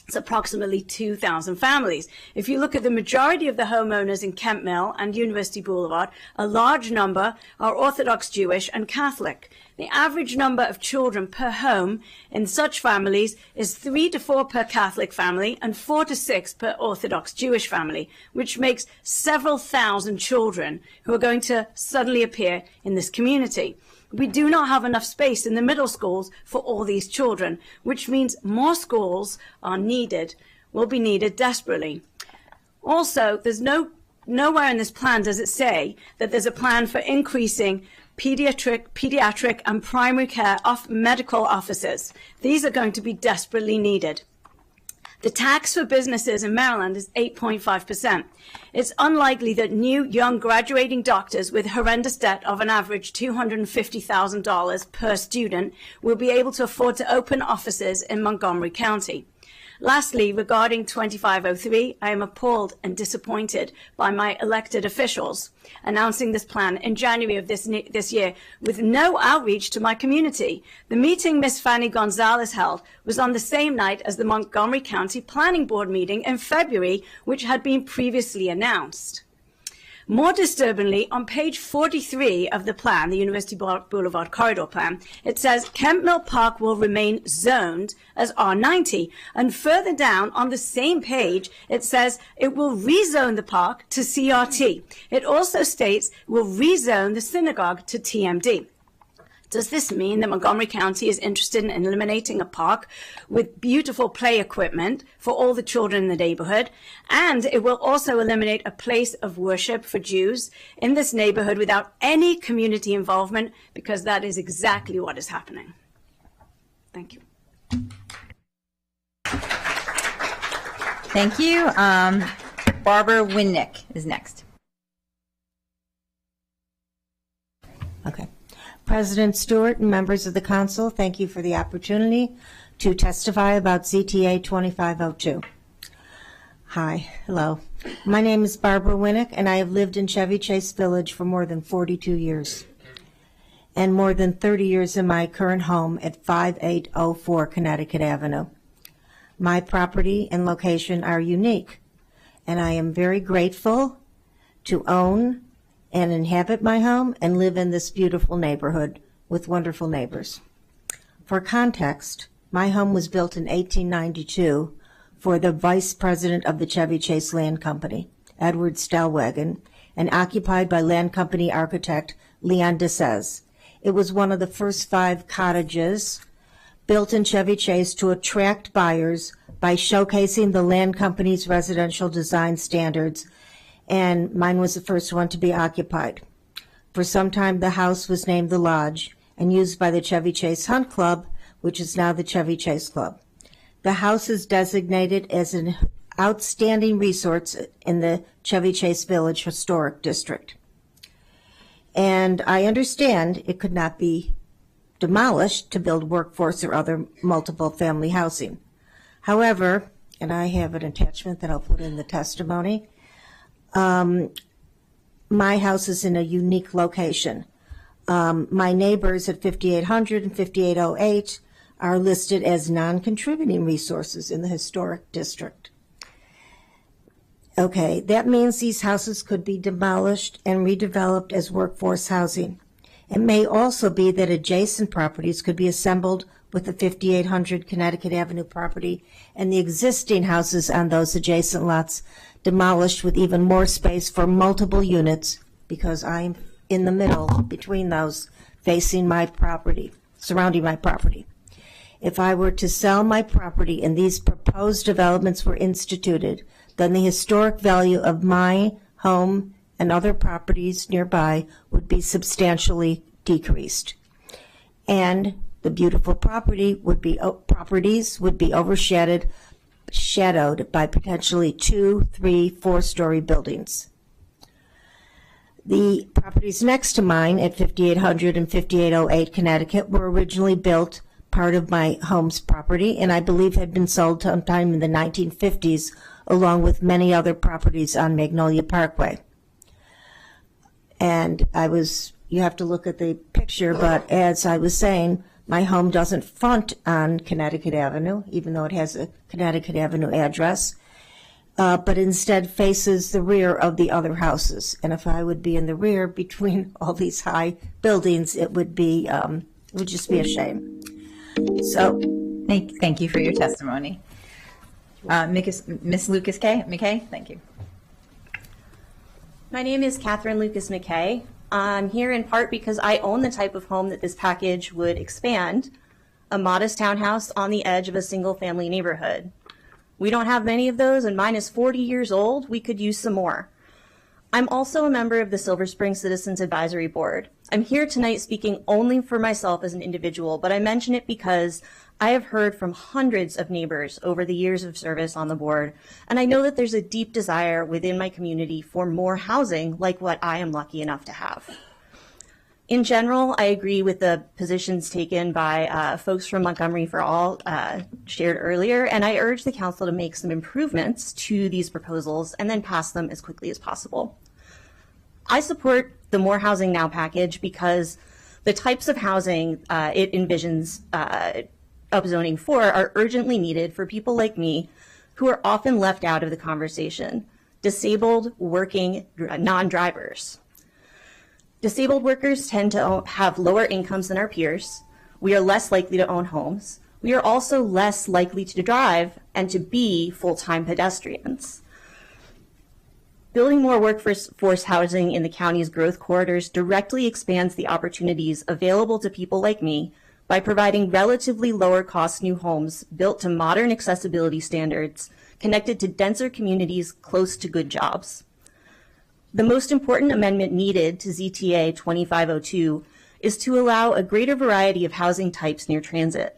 It's approximately 2,000 families. If you look at the majority of the homeowners in Kent Mill and University Boulevard, a large number are Orthodox Jewish and Catholic. The average number of children per home in such families is 3 to 4 per Catholic family and 4 to 6 per Orthodox Jewish family, which makes several thousand children who are going to suddenly appear in this community. We do not have enough space in the middle schools for all these children, which means more schools are needed, will be needed desperately. Also, there's nowhere in this plan does it say that there's a plan for increasing pediatric and primary care medical officers. These are going to be desperately needed. The tax for businesses in Maryland is 8.5%. It's unlikely that new, young, graduating doctors with horrendous debt of an average $250,000 per student will be able to afford to open offices in Montgomery County. Lastly, regarding 2503, I am appalled and disappointed by my elected officials announcing this plan in January of this year with no outreach to my community. The meeting Ms. Fanny Gonzalez held was on the same night as the Montgomery County Planning Board meeting in February, which had been previously announced. More disturbingly, on page 43 of the plan, the University Boulevard Corridor Plan, it says Kent Mill Park will remain zoned as R90. And further down on the same page, it says it will rezone the park to CRT. It also states it will rezone the synagogue to TMD. Does this mean that Montgomery County is interested in eliminating a park with beautiful play equipment for all the children in the neighborhood? And it will also eliminate a place of worship for Jews in this neighborhood without any community involvement, because that is exactly what is happening. Thank you. Thank you. Barbara Winnick is next. Okay. President Stewart and members of the council, thank you for the opportunity to testify about ZTA 2502. Hi, hello. My name is Barbara Winnick, and I have lived in Chevy Chase Village for more than 42 years, and more than 30 years in my current home at 5804 Connecticut Avenue. My property and location are unique, and I am very grateful to own and inhabit my home and live in this beautiful neighborhood with wonderful neighbors. For context, my home was built in 1892 for the vice president of the Chevy Chase Land Company, Edward Stellwagen, and occupied by land company architect Leon DeSez. It was one of the first 5 cottages built in Chevy Chase to attract buyers by showcasing the land company's residential design standards, and mine was the first one to be occupied. For some time, the house was named the Lodge and used by the Chevy Chase Hunt Club, which is now the Chevy Chase Club. The house is designated as an outstanding resource in the Chevy Chase Village Historic District. And I understand it could not be demolished to build workforce or other multiple family housing. However, and I have an attachment that I'll put in the testimony, my house is in a unique location. My neighbors at 5800 and 5808 are listed as non-contributing resources in the historic district. Okay, that means these houses could be demolished and redeveloped as workforce housing. It may also be that adjacent properties could be assembled with the 5800 Connecticut Avenue property and the existing houses on those adjacent lots demolished with even more space for multiple units, because I'm in the middle between those facing my property, surrounding my property. If I were to sell my property and these proposed developments were instituted, then the historic value of my home and other properties nearby would be substantially decreased. And the beautiful properties would be overshadowed by potentially 2, 3, 4-story buildings. The properties next to mine at 5800 and 5808 Connecticut were originally built part of my home's property, and I believe had been sold sometime in the 1950s, along with many other properties on Magnolia Parkway. And you have to look at the picture, but as I was saying, my home doesn't front on Connecticut Avenue, even though it has a Connecticut Avenue address, but instead faces the rear of the other houses. And if I would be in the rear between all these high buildings, it would just be a shame. So, thank you for your testimony. Ms. Lucas McKay, thank you. My name is Catherine Lucas McKay. I'm here in part because I own the type of home that this package would expand, a modest townhouse on the edge of a single-family neighborhood. We don't have many of those, and mine is 40 years old. We could use some more. I'm also a member of the Silver Spring Citizens Advisory Board. I'm here tonight speaking only for myself as an individual, but I mention it because I have heard from hundreds of neighbors over the years of service on the board, and I know that there's a deep desire within my community for more housing like what I am lucky enough to have. In general, I agree with the positions taken by folks from Montgomery for All shared earlier, and I urge the council to make some improvements to these proposals and then pass them as quickly as possible. I support the More Housing Now package because the types of housing it envisions upzoning for are urgently needed for people like me who are often left out of the conversation: disabled, working, non-drivers. Disabled workers tend to have lower incomes than our peers. We are less likely to own homes. We are also less likely to drive and to be full-time pedestrians. Building more workforce housing in the county's growth corridors directly expands the opportunities available to people like me by providing relatively lower cost new homes built to modern accessibility standards, connected to denser communities close to good jobs. The most important amendment needed to ZTA 2502 is to allow a greater variety of housing types near transit.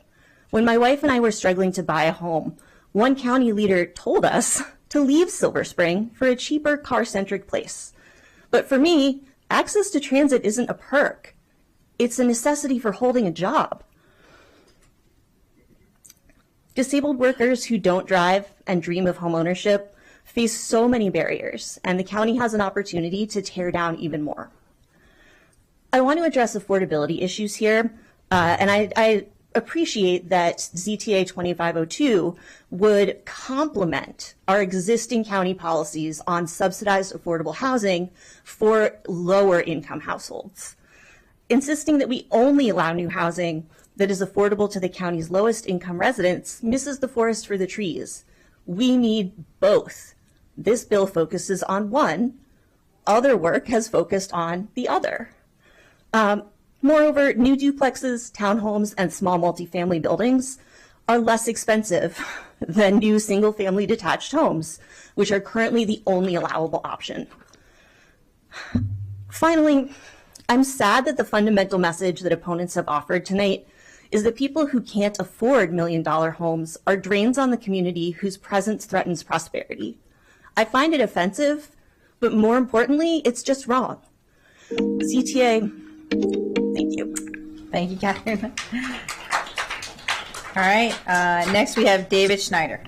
When my wife and I were struggling to buy a home, one county leader told us to leave Silver Spring for a cheaper car-centric place. But for me, access to transit isn't a perk. It's a necessity for holding a job. Disabled workers who don't drive and dream of homeownership face so many barriers, and the county has an opportunity to tear down even more. I want to address affordability issues here, and I appreciate that ZTA 2502 would complement our existing county policies on subsidized affordable housing for lower income households. Insisting that we only allow new housing that is affordable to the county's lowest income residents misses the forest for the trees. We need both. This bill focuses on one. Other work has focused on the other. Moreover, new duplexes, townhomes, and small multifamily buildings are less expensive than new single-family detached homes, which are currently the only allowable option. Finally, I'm sad that the fundamental message that opponents have offered tonight is that people who can't afford million-dollar homes are drains on the community whose presence threatens prosperity. I find it offensive, but more importantly, it's just wrong. ZTA, thank you. Thank you, Catherine. All right, next we have David Schneider.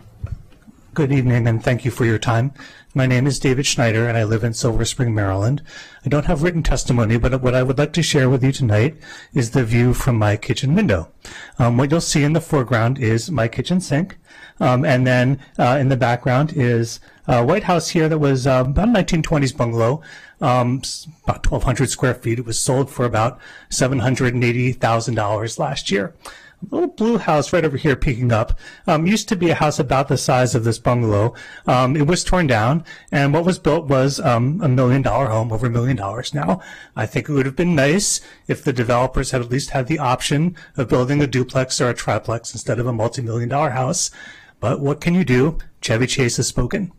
Good evening, and thank you for your time. My name is David Schneider, and I live in Silver Spring, Maryland. I don't have written testimony, but what I would like to share with you tonight is the view from my kitchen window. What you'll see in the foreground is my kitchen sink, and then in the background is a White House here that was about a 1920s bungalow, about 1,200 square feet. It was sold for about $780,000 last year. A little blue house right over here peeking up. Used to be a house about the size of this bungalow. It was torn down, and what was built was a $1 million home, over $1 million now. I think it would have been nice if the developers had at least had the option of building a duplex or a triplex instead of a multi-million-dollar house. But what can you do? Chevy Chase has spoken.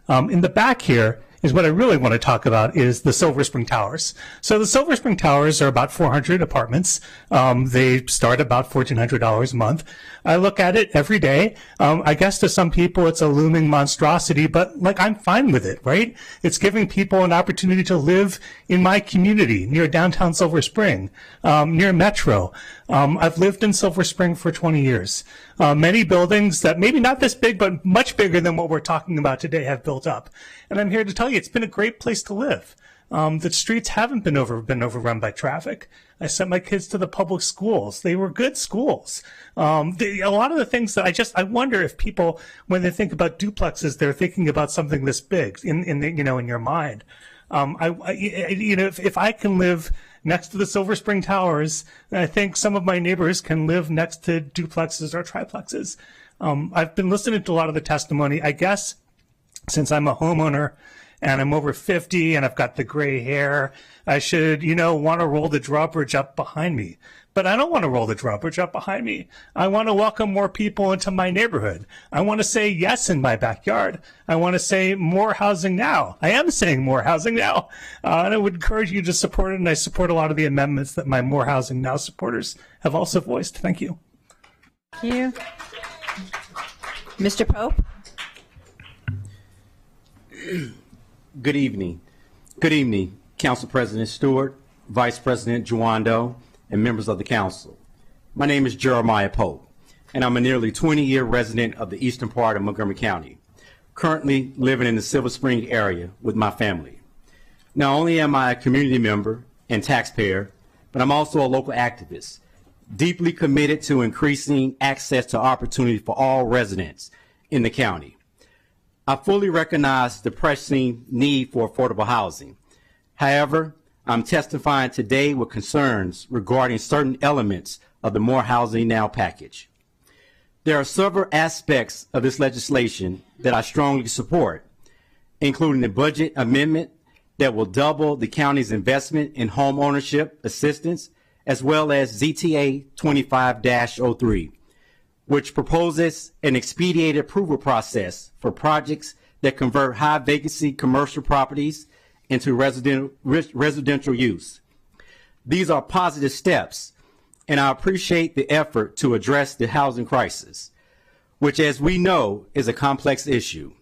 In the back here is what I really want to talk about is the Silver Spring Towers. So the Silver Spring Towers are about 400 apartments. They start about $1,400 a month. I look at it every day. I guess to some people it's a looming monstrosity, but like I'm fine with it, right? It's giving people an opportunity to live in my community near downtown Silver Spring, near Metro. I've lived in Silver Spring for 20 years. Many buildings that maybe not this big, but much bigger than what we're talking about today have built up. And I'm here to tell you it's been a great place to live. The streets haven't been overrun by traffic. I sent my kids to the public schools. They were good schools. A lot of the things that I wonder if people, when they think about duplexes, they're thinking about something this big in your mind. If I can live next to the Silver Spring Towers, I think some of my neighbors can live next to duplexes or triplexes. I've been listening to a lot of the testimony. I guess since I'm a homeowner and I'm over 50 and I've got the gray hair, I should, want to roll the drawbridge up behind me. But I don't want to roll the drawbridge up behind me. I want to welcome more people into my neighborhood. I want to say yes in my backyard. I want to say more housing now. I am saying more housing now. And I would encourage you to support it, and I support a lot of the amendments that my More Housing Now supporters have also voiced. Thank you. Thank you. Mr. Pope? Good evening. Good evening, Council President Stewart, Vice President Juando, and members of the council. My name is Jeremiah Pope, and I'm a nearly 20-year resident of the eastern part of Montgomery County, currently living in the Silver Spring area with my family. Not only am I a community member and taxpayer, but I'm also a local activist, deeply committed to increasing access to opportunity for all residents in the county. I fully recognize the pressing need for affordable housing. However, I'm testifying today with concerns regarding certain elements of the More Housing Now package. There are several aspects of this legislation that I strongly support, including the budget amendment that will double the county's investment in home ownership assistance, as well as ZTA 25-03, which proposes an expedited approval process for projects that convert high vacancy commercial properties into residential use. These are positive steps, and I appreciate the effort to address the housing crisis, which, as we know, is a complex issue.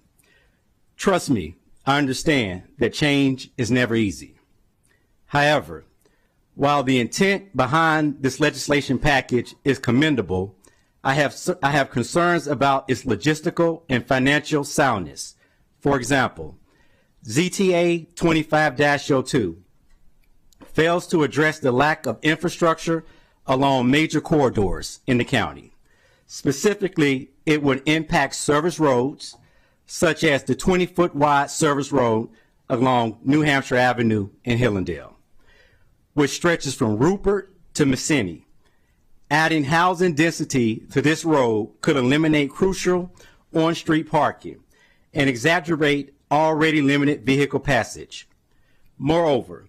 Trust me, I understand that change is never easy. However, while the intent behind this legislation package is commendable, I have concerns about its logistical and financial soundness. For example, ZTA 25-02 fails to address the lack of infrastructure along major corridors in the county. Specifically, it would impact service roads, such as the 20-foot wide service road along New Hampshire Avenue in Hillendale, which stretches from Rupert to Messini. Adding housing density to this road could eliminate crucial on-street parking and exacerbate already limited vehicle passage. Moreover,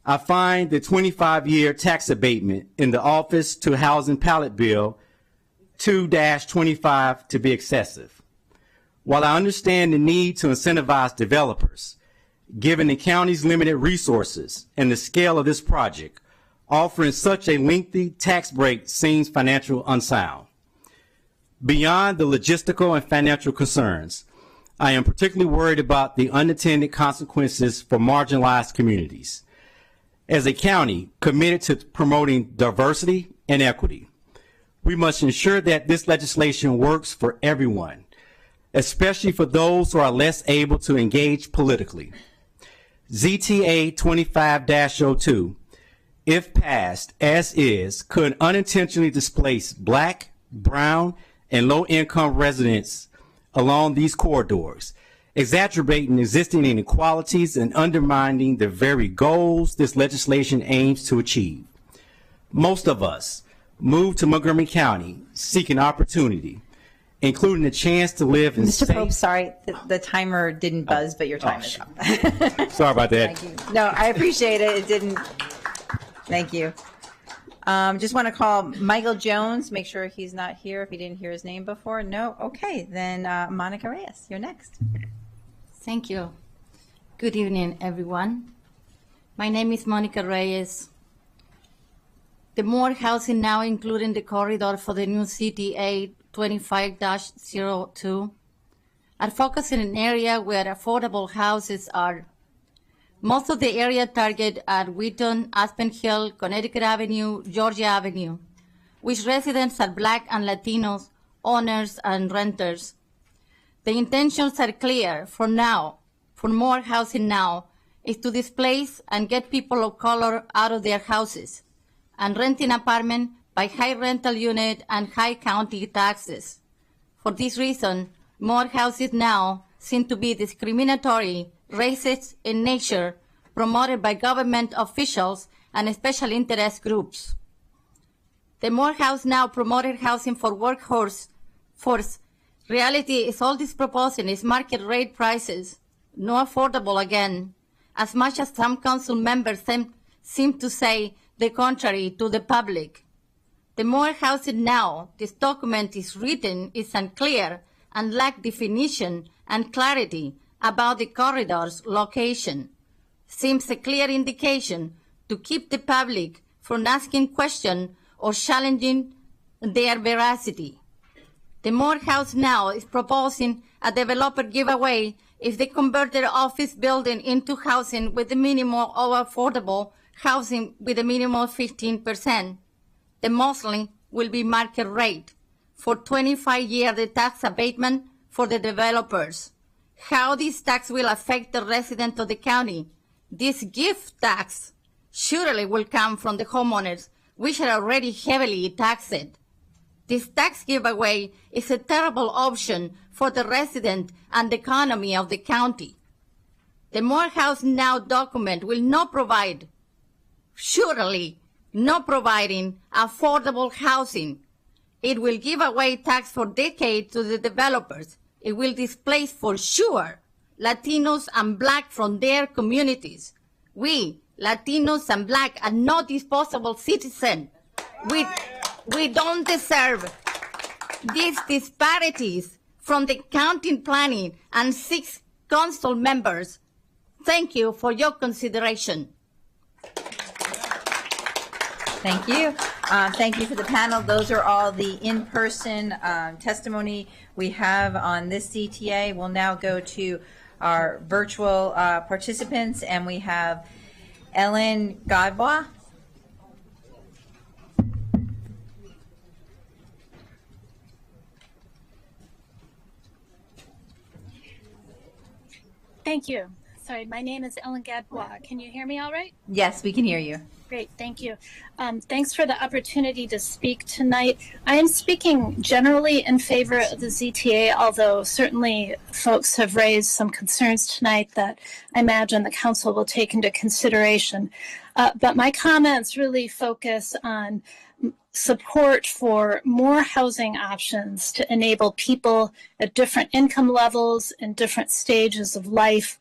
I find the 25-year tax abatement in the Office to Housing Pilot Bill 2-25 to be excessive. While I understand the need to incentivize developers, given the county's limited resources and the scale of this project, offering such a lengthy tax break seems financially unsound. Beyond the logistical and financial concerns, I am particularly worried about the unintended consequences for marginalized communities. As a county committed to promoting diversity and equity, we must ensure that this legislation works for everyone, especially for those who are less able to engage politically. ZTA 25-02, if passed as is, could unintentionally displace Black, brown, and low-income residents along these corridors, exacerbating existing inequalities and undermining the very goals this legislation aims to achieve. Most of us moved to Montgomery County seeking opportunity, including the chance to live in Mr. safe... Pope, sorry, the timer didn't buzz, but your time is up. Sorry about that. Thank you. No, I appreciate it. It didn't. Thank you. Just want to call Michael Jones, make sure he's not here if you didn't hear his name before. No? Okay, then Monica Reyes, you're next. Thank you. Good evening, everyone. My name is Monica Reyes. The more housing now, including the corridor for the new CTA 25-02, are focused in an area where affordable houses are. Most of the area target are Wheaton, Aspen Hill, Connecticut Avenue, Georgia Avenue, which residents are Black and Latinos, owners and renters. The intentions are clear. For now, for more housing now, is to displace and get people of color out of their houses and renting apartment by high rental unit and high county taxes. For this reason, more houses now seem to be discriminatory, racist in nature, promoted by government officials and special interest groups. The More House Now promoted housing for workforce. Reality is all this proposing is market rate prices, no affordable again, as much as some council members seem to say the contrary to the public. The More Housing Now, this document is written, is unclear and lack definition and clarity about the corridor's location. Seems a clear indication to keep the public from asking questions or challenging their veracity. The More House Now is proposing a developer giveaway if they convert their office building into housing with the minimum of affordable housing with a minimum of 15%. The mostly will be market rate. For 25 years, the tax abatement for the developers. How this tax will affect the residents of the county? This gift tax surely will come from the homeowners, which are already heavily taxed. This tax giveaway is a terrible option for the resident and the economy of the county. The More House Now document will not provide, surely not providing affordable housing. It will give away tax for decades to the developers. It will displace for sure Latinos and Black from their communities. We, Latinos and Black, are not disposable citizens. We don't deserve these disparities from the county planning and 6 council members. Thank you for your consideration. Thank you. Thank you for the panel. Those are all the in-person testimony we have on this CTA. We'll now go to our virtual participants, and we have Ellen Godbois. Thank you. Sorry, my name is Ellen Gadbois. Can you hear me all right? Yes, we can hear you. Great, thank you. Thanks for the opportunity to speak tonight. I am speaking generally in favor of the ZTA, although certainly folks have raised some concerns tonight that I imagine the council will take into consideration. But my comments really focus on support for more housing options to enable people at different income levels and different stages of life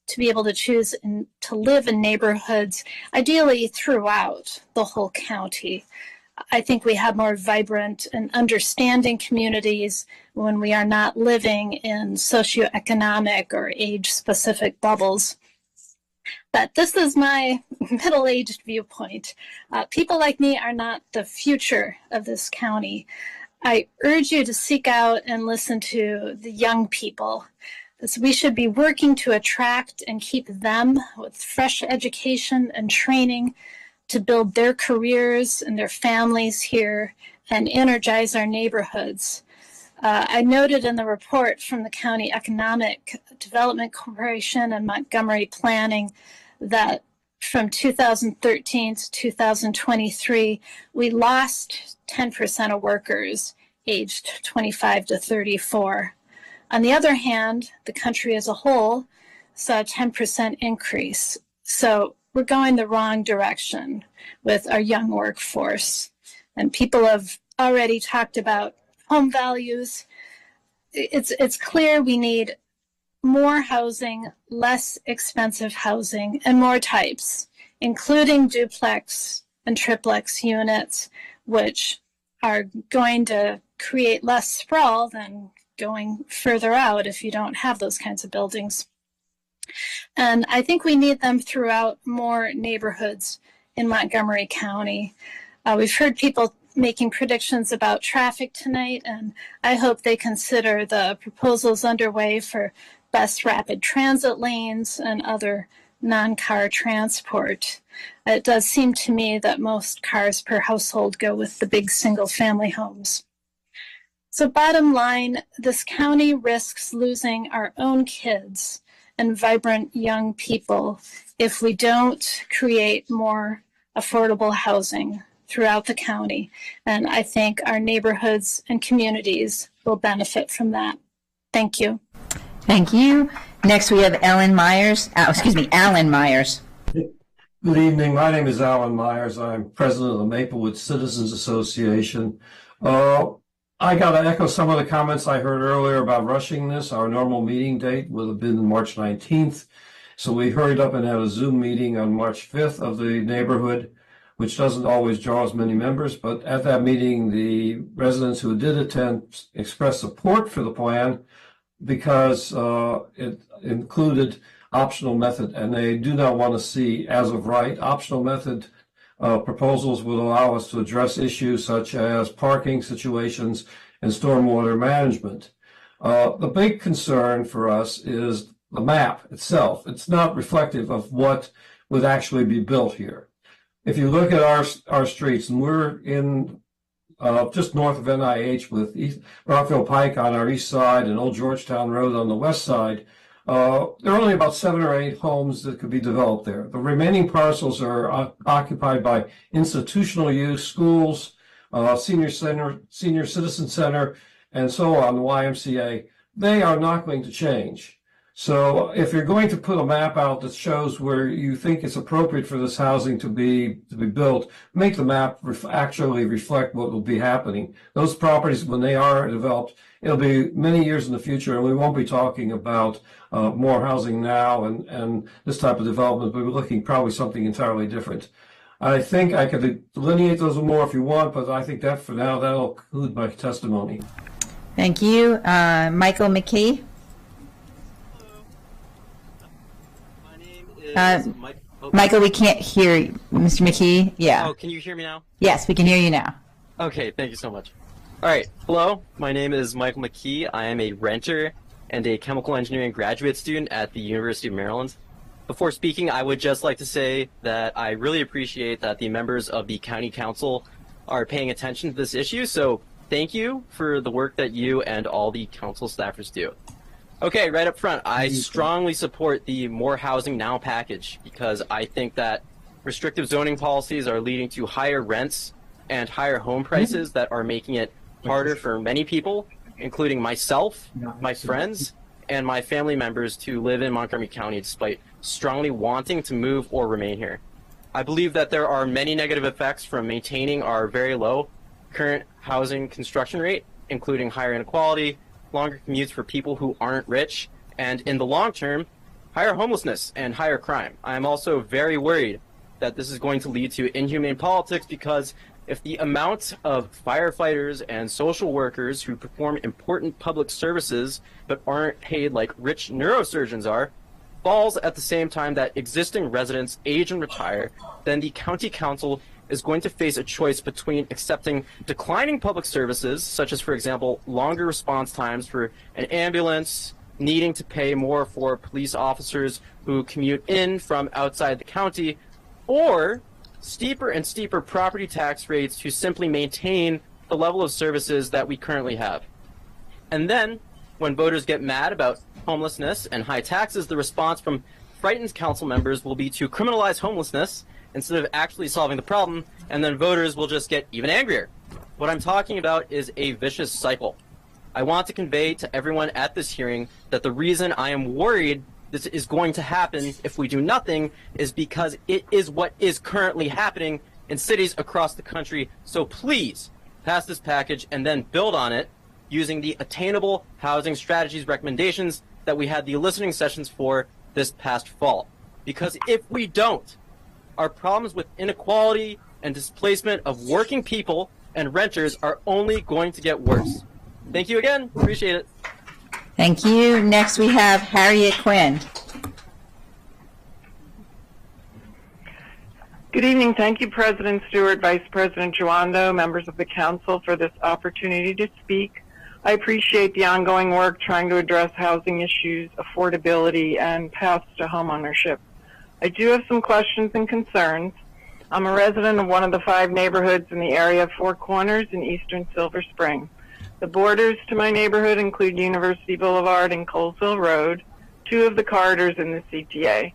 to be able to choose and to live in neighborhoods, ideally throughout the whole county. I think we have more vibrant and understanding communities when we are not living in socioeconomic or age-specific bubbles. But this is my middle-aged viewpoint. People like me are not the future of this county. I urge you to seek out and listen to the young people. So we should be working to attract and keep them with fresh education and training to build their careers and their families here and energize our neighborhoods. I noted in the report from the County Economic Development Corporation and Montgomery Planning that from 2013 to 2023, we lost 10% of workers aged 25 to 34. On the other hand, the country as a whole saw a 10% increase. So we're going the wrong direction with our young workforce. And people have already talked about home values. It's clear we need more housing, less expensive housing, and more types, including duplex and triplex units, which are going to create less sprawl than going further out if you don't have those kinds of buildings. And I think we need them throughout more neighborhoods in Montgomery County. We've heard people making predictions about traffic tonight, and I hope they consider the proposals underway for bus rapid transit lanes and other non-car transport. It does seem to me that most cars per household go with the big single-family homes. So bottom line, this county risks losing our own kids and vibrant young people if we don't create more affordable housing throughout the county. And I think our neighborhoods and communities will benefit from that. Thank you. Thank you. Next, we have Alan Myers. Alan Myers. Good evening. My name is Alan Myers. I'm president of the Maplewood Citizens Association. I got to echo some of the comments I heard earlier about rushing this. Our normal meeting date would have been March 19th. So we hurried up and had a Zoom meeting on March 5th of the neighborhood, which doesn't always draw as many members. But at that meeting, the residents who did attend expressed support for the plan because it included optional method, and they do not want to see, as of right, optional method proposals would allow us to address issues such as parking situations and stormwater management. The big concern for us is the map itself. It's not reflective of what would actually be built here. If you look at our streets, and we're in just north of NIH with Rockville Pike on our east side and Old Georgetown Road on the west side, there are only about 7 or 8 homes that could be developed there. The remaining parcels are occupied by institutional use, schools, senior citizen center, and so on, the YMCA. They are not going to change. So if you're going to put a map out that shows where you think it's appropriate for this housing to be built, make the map actually reflect what will be happening. Those properties, when they are developed, it'll be many years in the future, and we won't be talking about more housing now and this type of development. We'll be looking probably something entirely different. I think I could delineate those more if you want, but I think that for now, that'll conclude my testimony. Thank you. Michael McKee. Michael, we can't hear you. Mr. McKee? Yeah. Oh, can you hear me now? Yes, we can hear you now. Okay, thank you so much. All right, hello. My name is Michael McKee. I am a renter and a chemical engineering graduate student at the University of Maryland. Before speaking, I would just like to say that I really appreciate that the members of the County Council are paying attention to this issue, so thank you for the work that you and all the council staffers do. Okay, right up front, I strongly support the More Housing Now package because I think that restrictive zoning policies are leading to higher rents and higher home prices that are making it harder for many people, including myself, my friends, and my family members to live in Montgomery County despite strongly wanting to move or remain here. I believe that there are many negative effects from maintaining our very low current housing construction rate, including higher inequality, longer commutes for people who aren't rich, and in the long term, higher homelessness and higher crime. I'm also very worried that this is going to lead to inhumane politics because if the amount of firefighters and social workers who perform important public services but aren't paid like rich neurosurgeons are, falls at the same time that existing residents age and retire, then the county council is going to face a choice between accepting declining public services, such as, for example, longer response times for an ambulance, needing to pay more for police officers who commute in from outside the county, or steeper and steeper property tax rates to simply maintain the level of services that we currently have. And then, when voters get mad about homelessness and high taxes, the response from frightened council members will be to criminalize homelessness instead of actually solving the problem, and then voters will just get even angrier. What I'm talking about is a vicious cycle. I want to convey to everyone at this hearing that the reason I am worried this is going to happen if we do nothing is because it is what is currently happening in cities across the country. So please pass this package and then build on it using the attainable housing strategies recommendations that we had the listening sessions for this past fall. Because if we don't, our problems with inequality and displacement of working people and renters are only going to get worse. Thank you again. Appreciate it. Thank you. Next we have Harriet Quinn. Good evening. Thank you, President Stewart, Vice President Joando, members of the Council, for this opportunity to speak. I appreciate the ongoing work trying to address housing issues, affordability, and paths to homeownership. I do have some questions and concerns. I'm a resident of one of the 5 neighborhoods in the area of Four Corners in eastern Silver Spring. The borders to my neighborhood include University Boulevard and Colesville Road, 2 of the corridors in the CTA.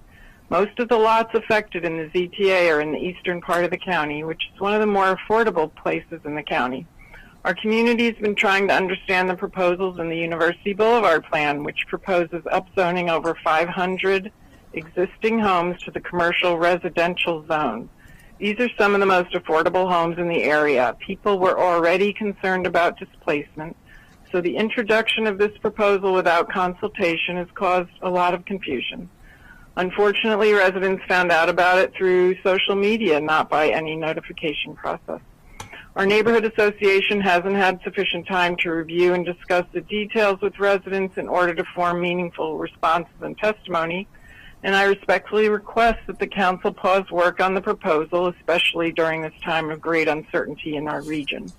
Most of the lots affected in the ZTA are in the eastern part of the county, which is one of the more affordable places in the county. Our community has been trying to understand the proposals in the University Boulevard plan, which proposes upzoning over 500 existing homes to the commercial residential zone. These are some of the most affordable homes in the area. People were already concerned about displacement, so the introduction of this proposal without consultation has caused a lot of confusion. Unfortunately, residents found out about it through social media, not by any notification process. Our neighborhood association hasn't had sufficient time to review and discuss the details with residents in order to form meaningful responses and testimony, and I respectfully request that the council pause work on the proposal, especially during this time of great uncertainty in our region.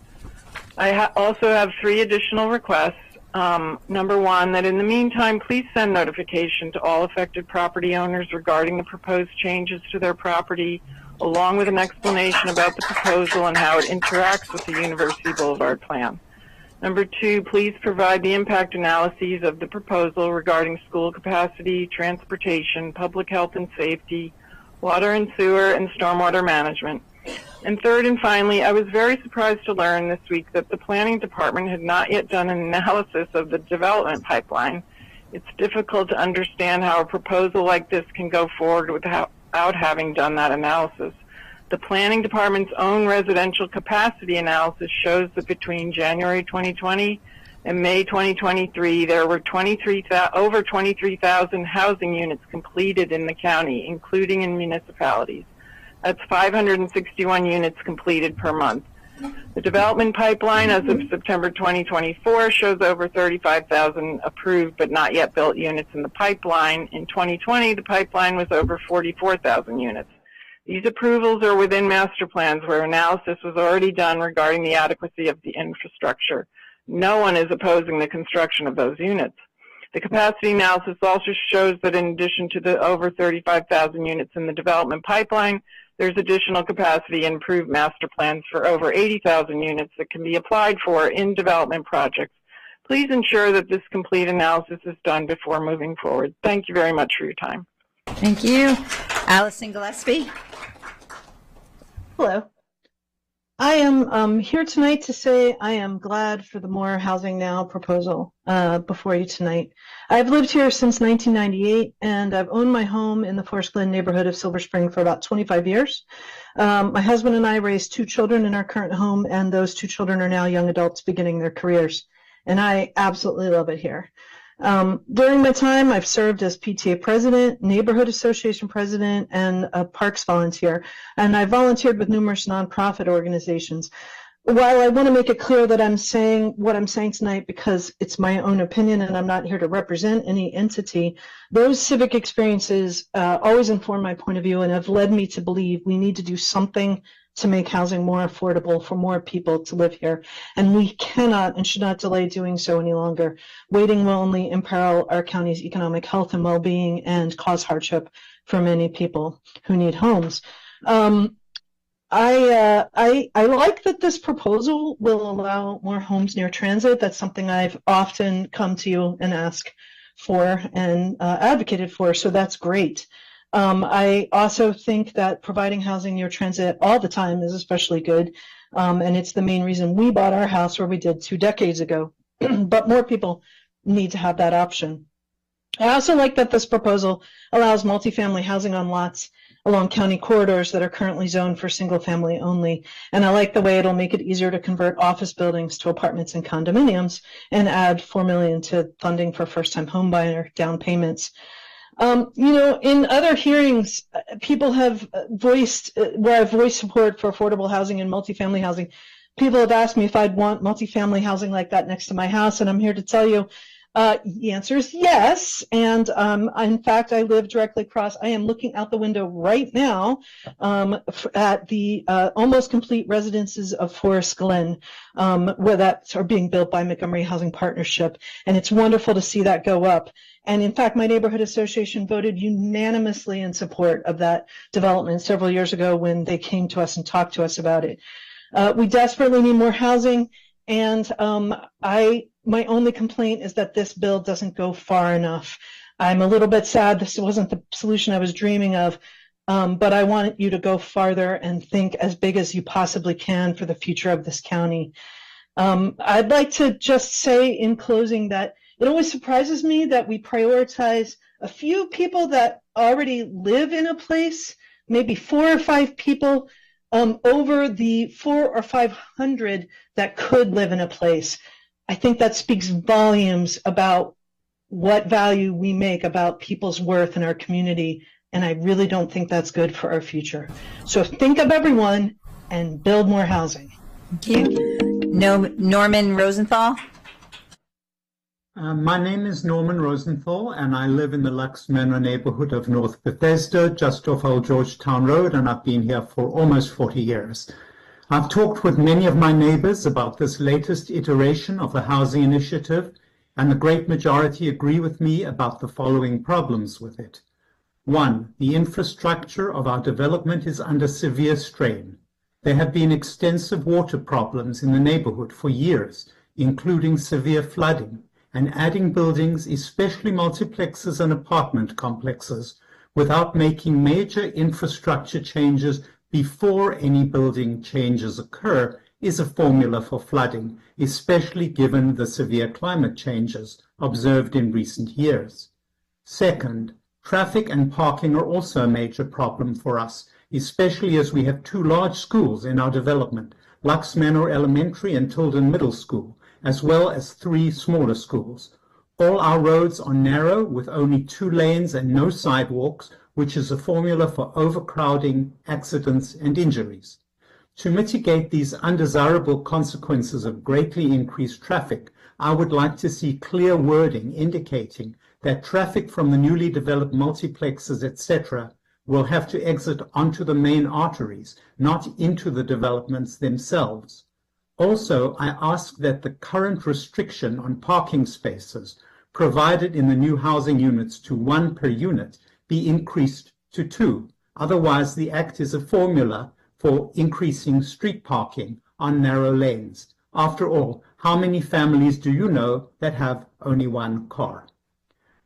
I also have 3 additional requests. Number 1, that in the meantime, please send notification to all affected property owners regarding the proposed changes to their property, along with an explanation about the proposal and how it interacts with the University Boulevard plan. Number 2, please provide the impact analyses of the proposal regarding school capacity, transportation, public health and safety, water and sewer, and stormwater management. And third and finally, I was very surprised to learn this week that the planning department had not yet done an analysis of the development pipeline. It's difficult to understand how a proposal like this can go forward without having done that analysis. The planning department's own residential capacity analysis shows that between January 2020 and May 2023, there were over 23,000 housing units completed in the county, including in municipalities. That's 561 units completed per month. The development pipeline as of September 2024 shows over 35,000 approved but not yet built units in the pipeline. In 2020, the pipeline was over 44,000 units. These approvals are within master plans where analysis was already done regarding the adequacy of the infrastructure. No one is opposing the construction of those units. The capacity analysis also shows that in addition to the over 35,000 units in the development pipeline, there's additional capacity in approved master plans for over 80,000 units that can be applied for in development projects. Please ensure that this complete analysis is done before moving forward. Thank you very much for your time. Thank you. Allison Gillespie. Hello. I am here tonight to say I am glad for the More Housing Now proposal before you tonight. I've lived here since 1998, and I've owned my home in the Forest Glen neighborhood of Silver Spring for about 25 years. My husband and I raised 2 children in our current home, and those 2 children are now young adults beginning their careers, and I absolutely love it here. During my time, I've served as PTA president, neighborhood association president, and a parks volunteer, and I volunteered with numerous nonprofit organizations. While I want to make it clear that I'm saying what I'm saying tonight because it's my own opinion and I'm not here to represent any entity, those civic experiences always inform my point of view and have led me to believe we need to do something to make housing more affordable for more people to live here. And we cannot and should not delay doing so any longer. Waiting will only imperil our county's economic health and well-being and cause hardship for many people who need homes. I like that this proposal will allow more homes near transit. That's something I've often come to you and asked for and advocated for, so that's great. I also think that providing housing near transit all the time is especially good, and it's the main reason we bought our house where we did 2 decades ago. But more people need to have that option. I also like that this proposal allows multifamily housing on lots along county corridors that are currently zoned for single family only. And I like the way it'll make it easier to convert office buildings to apartments and condominiums and add $4 million to funding for first-time homebuyer down payments. You know, in other hearings, people have voiced, where I've voiced support for affordable housing and multifamily housing, people have asked me if I'd want multifamily housing like that next to my house, and I'm here to tell you, the answer is yes. And in fact, I live directly across. I am looking out the window right now at the almost complete residences of Forest Glen, where that are being built by Montgomery Housing Partnership. And it's wonderful to see that go up. And in fact, my neighborhood association voted unanimously in support of that development several years ago when they came to us and talked to us about it. We desperately need more housing. And my only complaint is that this bill doesn't go far enough. I'm a little bit sad this wasn't the solution I was dreaming of, but I want you to go farther and think as big as you possibly can for the future of this county. I'd like to just say in closing that it always surprises me that we prioritize a few people that already live in a place, maybe 4 or 5 people, over the 400 or 500 that could live in a place. I think that speaks volumes about what value we make about people's worth in our community, and I really don't think that's good for our future. So think of everyone and build more housing. Thank you. Norman Rosenthal. My name is Norman Rosenthal, and I live in the Lux Manor neighborhood of North Bethesda, just off Old Georgetown Road, and I've been here for almost 40 years. I've talked with many of my neighbors about this latest iteration of the housing initiative, and the great majority agree with me about the following problems with it. 1, the infrastructure of our development is under severe strain. There have been extensive water problems in the neighborhood for years, including severe flooding, and adding buildings, especially multiplexes and apartment complexes, without making major infrastructure changes before any building changes occur is a formula for flooding, especially given the severe climate changes observed in recent years. Second, traffic and parking are also a major problem for us, especially as we have 2 large schools in our development, Lux Manor Elementary and Tilden Middle School, as well as 3 smaller schools. All our roads are narrow with only 2 lanes and no sidewalks, which is a formula for overcrowding, accidents, and injuries. To mitigate these undesirable consequences of greatly increased traffic, I would like to see clear wording indicating that traffic from the newly developed multiplexes, etc., will have to exit onto the main arteries, not into the developments themselves. Also, I ask that the current restriction on parking spaces provided in the new housing units to 1 per unit be increased to 2. Otherwise, the Act is a formula for increasing street parking on narrow lanes. After all, how many families do you know that have only 1 car?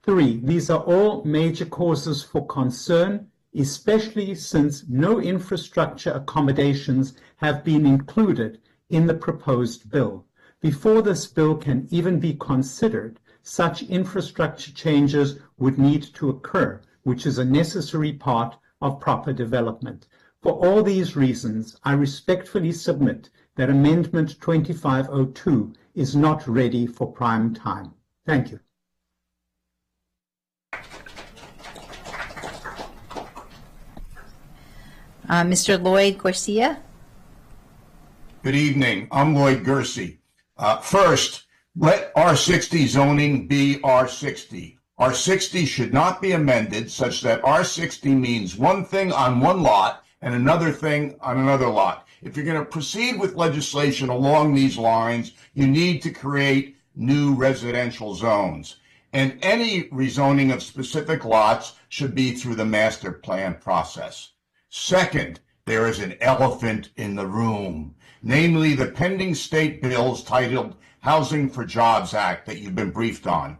3, these are all major causes for concern, especially since no infrastructure accommodations have been included in the proposed bill. Before this bill can even be considered, such infrastructure changes would need to occur, which is a necessary part of proper development. For all these reasons, I respectfully submit that Amendment 2502 is not ready for prime time. Thank you. Mr. Lloyd Garcia. Good evening. I'm Lloyd Gersey. First, let R60 zoning be R60. R60 should not be amended such that R60 means one thing on one lot and another thing on another lot. If you're going to proceed with legislation along these lines, you need to create new residential zones. And any rezoning of specific lots should be through the master plan process. Second, there is an elephant in the room, namely the pending state bills titled Housing for Jobs Act that you've been briefed on.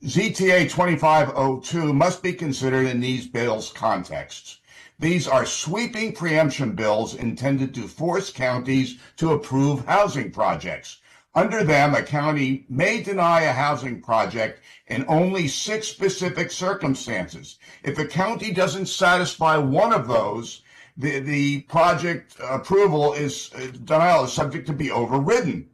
ZTA 2502 must be considered in these bills' contexts. These are sweeping preemption bills intended to force counties to approve housing projects. Under them, a county may deny a housing project in only 6 specific circumstances. If a county doesn't satisfy one of those, the project approval denial is subject to be overridden.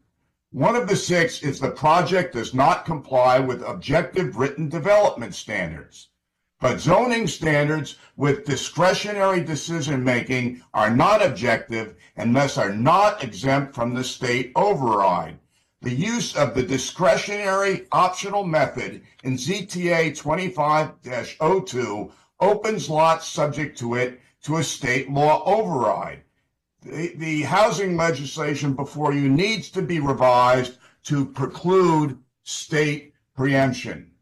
One of the 6 is the project does not comply with objective written development standards. But zoning standards with discretionary decision-making are not objective and thus are not exempt from the state override. The use of the discretionary optional method in ZTA 25-02 opens lots subject to it to a state law override. The housing legislation before you needs to be revised to preclude state preemption.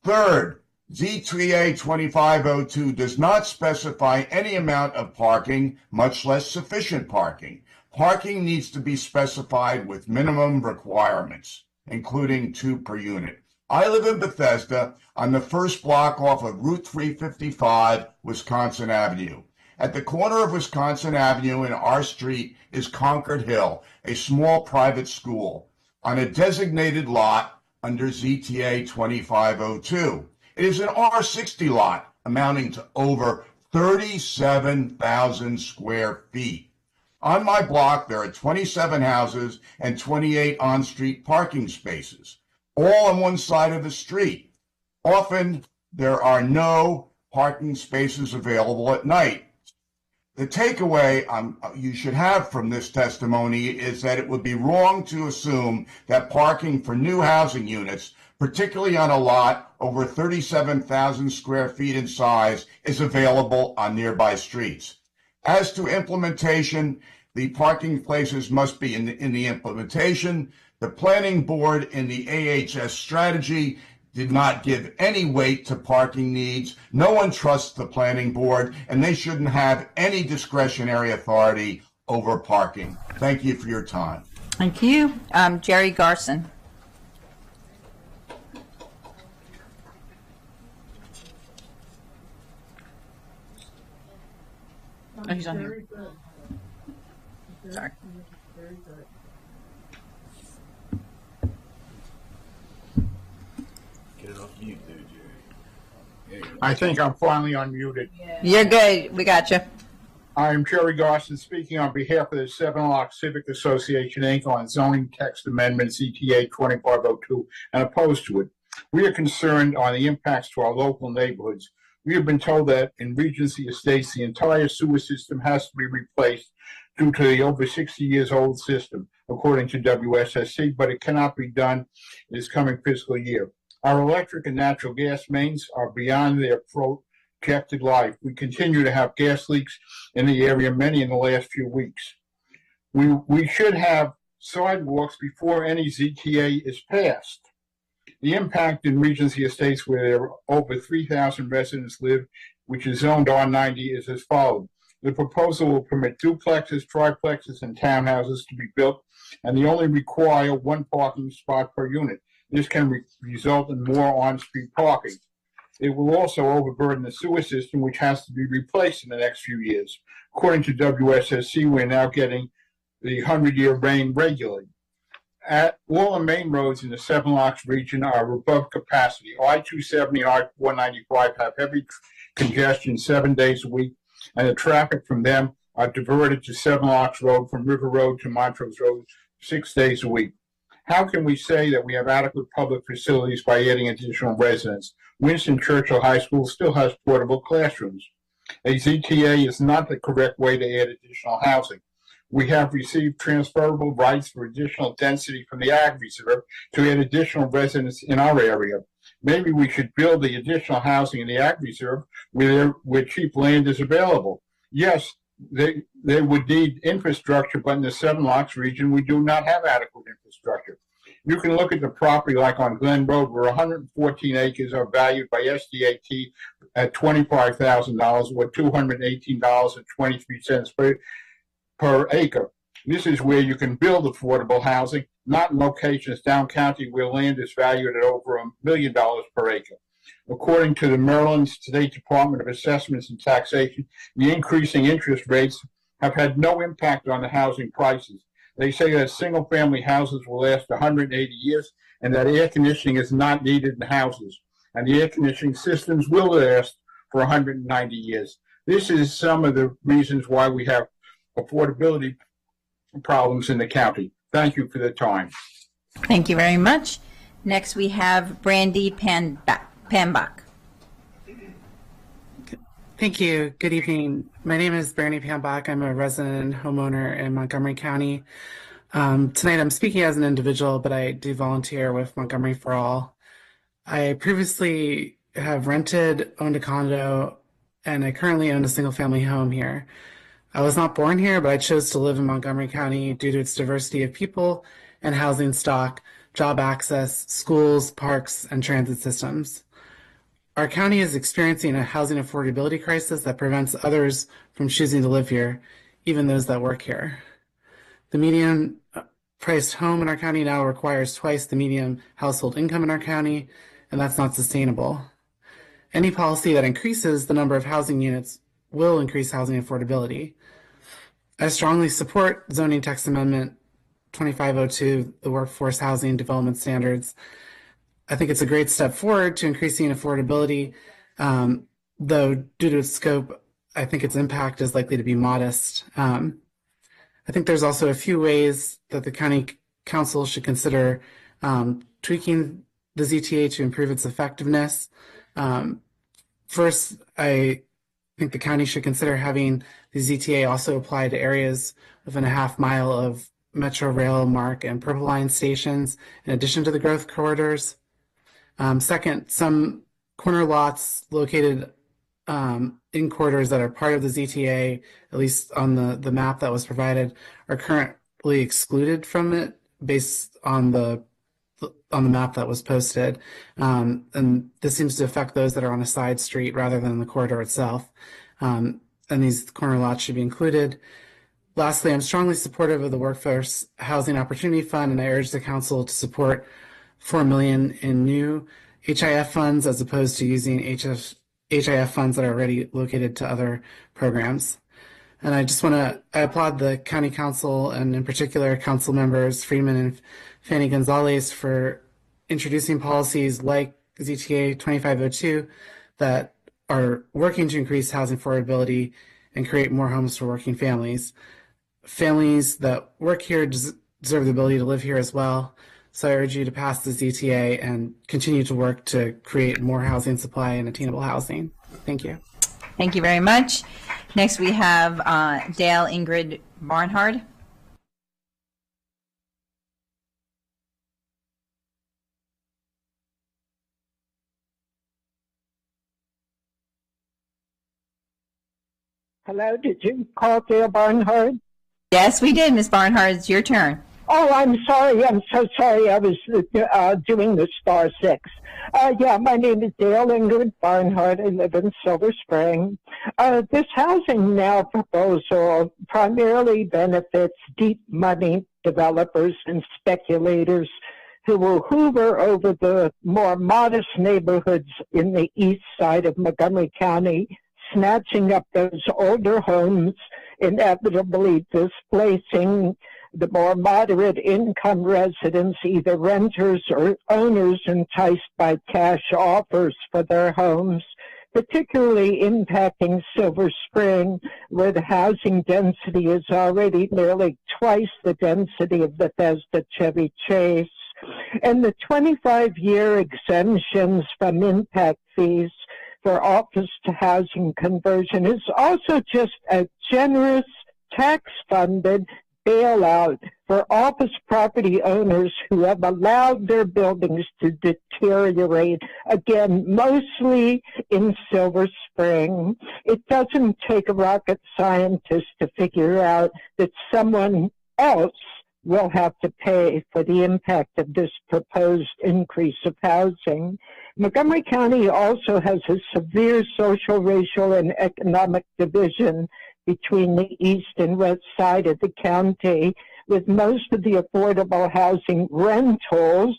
Third, ZTA 2502 does not specify any amount of parking, much less sufficient parking. Parking needs to be specified with minimum requirements, including 2 per unit. I live in Bethesda on the first block off of Route 355, Wisconsin Avenue. At the corner of Wisconsin Avenue and our street is Concord Hill, a small private school, on a designated lot under ZTA 2502. It is an R60 lot amounting to over 37,000 square feet. On my block, there are 27 houses and 28 on-street parking spaces, all on one side of the street. Often, there are no parking spaces available at night. The takeaway you should have from this testimony is that it would be wrong to assume that parking for new housing units, particularly on a lot over 37,000 square feet in size, is available on nearby streets. As to implementation, the parking places must be in the implementation. The planning board in the AHS strategy did not give any weight to parking needs. No one trusts the planning board, and they shouldn't have any discretionary authority over parking. Thank you for your time. Thank you. Jerry Garson. Oh, he's on here. Sorry. I think I'm finally unmuted. You're good. We got you. I am Jerry Garson speaking on behalf of the Seven Lock Civic Association, Inc. on zoning text amendment ZTA 2502 and opposed to it. We are concerned on the impacts to our local neighborhoods. We have been told that in Regency Estates, the entire sewer system has to be replaced due to the over 60 years old system, according to WSSC, but it cannot be done this coming fiscal year. Our electric and natural gas mains are beyond their projected life. We continue to have gas leaks in the area, many in the last few weeks. We should have sidewalks before any ZTA is passed. The impact in Regency Estates, where there are over 3,000 residents live, which is zoned R90, is as follows. The proposal will permit duplexes, triplexes, and townhouses to be built, and they only require 1 parking spot per unit. This can result in more on-street parking. It will also overburden the sewer system, which has to be replaced in the next few years. According to WSSC, we're now getting the 100-year rain regularly. All the main roads in the Seven Locks region are above capacity. I-270 and I-195 have heavy congestion 7 days a week, and the traffic from them are diverted to Seven Locks Road from River Road to Montrose Road 6 days a week. How can we say that we have adequate public facilities by adding additional residents? Winston Churchill High School still has portable classrooms. A ZTA is not the correct way to add additional housing. We have received transferable rights for additional density from the Ag Reserve to add additional residents in our area. Maybe we should build the additional housing in the Ag Reserve where cheap land is available. Yes, they would need infrastructure, but in the Seven Locks region, we do not have adequate infrastructure. You can look at the property like on Glen Road, where 114 acres are valued by SDAT at $25,000 or $218.23 per acre. This is where you can build affordable housing, not in locations down county where land is valued at over $1 million per acre. According to the Maryland State Department of Assessments and Taxation, the increasing interest rates have had no impact on the housing prices. They say that single-family houses will last 180 years and that air conditioning is not needed in houses. And the air conditioning systems will last for 190 years. This is some of the reasons why we have affordability problems in the county. Thank you for the time. Thank you very much. Next, we have Brandy Pambach. Thank you. Good evening. My name is Brandy Pambach. I'm a resident homeowner in Montgomery County. Tonight I'm speaking as an individual, but I do volunteer with Montgomery for All. I previously have rented, owned a condo, and I currently own a single-family home here. I was not born here, but I chose to live in Montgomery County due to its diversity of people and housing stock, job access, schools, parks, and transit systems. Our county is experiencing a housing affordability crisis that prevents others from choosing to live here, even those that work here. The median priced home in our county now requires twice the median household income in our county, and that's not sustainable. Any policy that increases the number of housing units will increase housing affordability. I strongly support zoning text amendment 2502, the workforce housing development standards. I think it's a great step forward to increasing affordability, though due to its scope, I think its impact is likely to be modest. I think there's also a few ways that the county council should consider tweaking the ZTA to improve its effectiveness. First, I think the county should consider having the ZTA also apply to areas within a half mile of Metro Rail, MARC, and Purple Line stations, in addition to the growth corridors. Second, some corner lots located in corridors that are part of the ZTA, at least on the map that was provided, are currently excluded from it based on the map that was posted. And this seems to affect those that are on a side street rather than the corridor itself. And these corner lots should be included. Lastly, I'm strongly supportive of the Workforce Housing Opportunity Fund, and I urge the council to support $4 million in new HIF funds as opposed to using HIF funds that are already located to other programs. And I just want to applaud the county council and in particular council members Freeman and Fanny Gonzalez for introducing policies like ZTA 2502 that are working to increase housing affordability and create more homes for working families. Families that work here deserve the ability to live here as well. So I urge you to pass the ZTA and continue to work to create more housing supply and attainable housing. Thank you. Thank you very much. Next, we have Dale Ingrid Barnhard. Hello, did you call Dale Barnhard? Yes, we did, Ms. Barnhard. It's your turn. Oh, I'm sorry. I'm so sorry. I was doing the star 6. Yeah, my name is Dale Ingrid Barnhart. I live in Silver Spring. This Housing Now proposal primarily benefits deep money developers and speculators who will hoover over the more modest neighborhoods in the east side of Montgomery County, snatching up those older homes, inevitably displacing the more moderate income residents, either renters or owners enticed by cash offers for their homes, particularly impacting Silver Spring, where the housing density is already nearly twice the density of Bethesda Chevy Chase. And the 25-year exemptions from impact fees for office to housing conversion is also just a generous tax-funded bailout for office property owners who have allowed their buildings to deteriorate, again, mostly in Silver Spring. It doesn't take a rocket scientist to figure out that someone else will have to pay for the impact of this proposed increase of housing. Montgomery County also has a severe social, racial, and economic division between the east and west side of the county, with most of the affordable housing rentals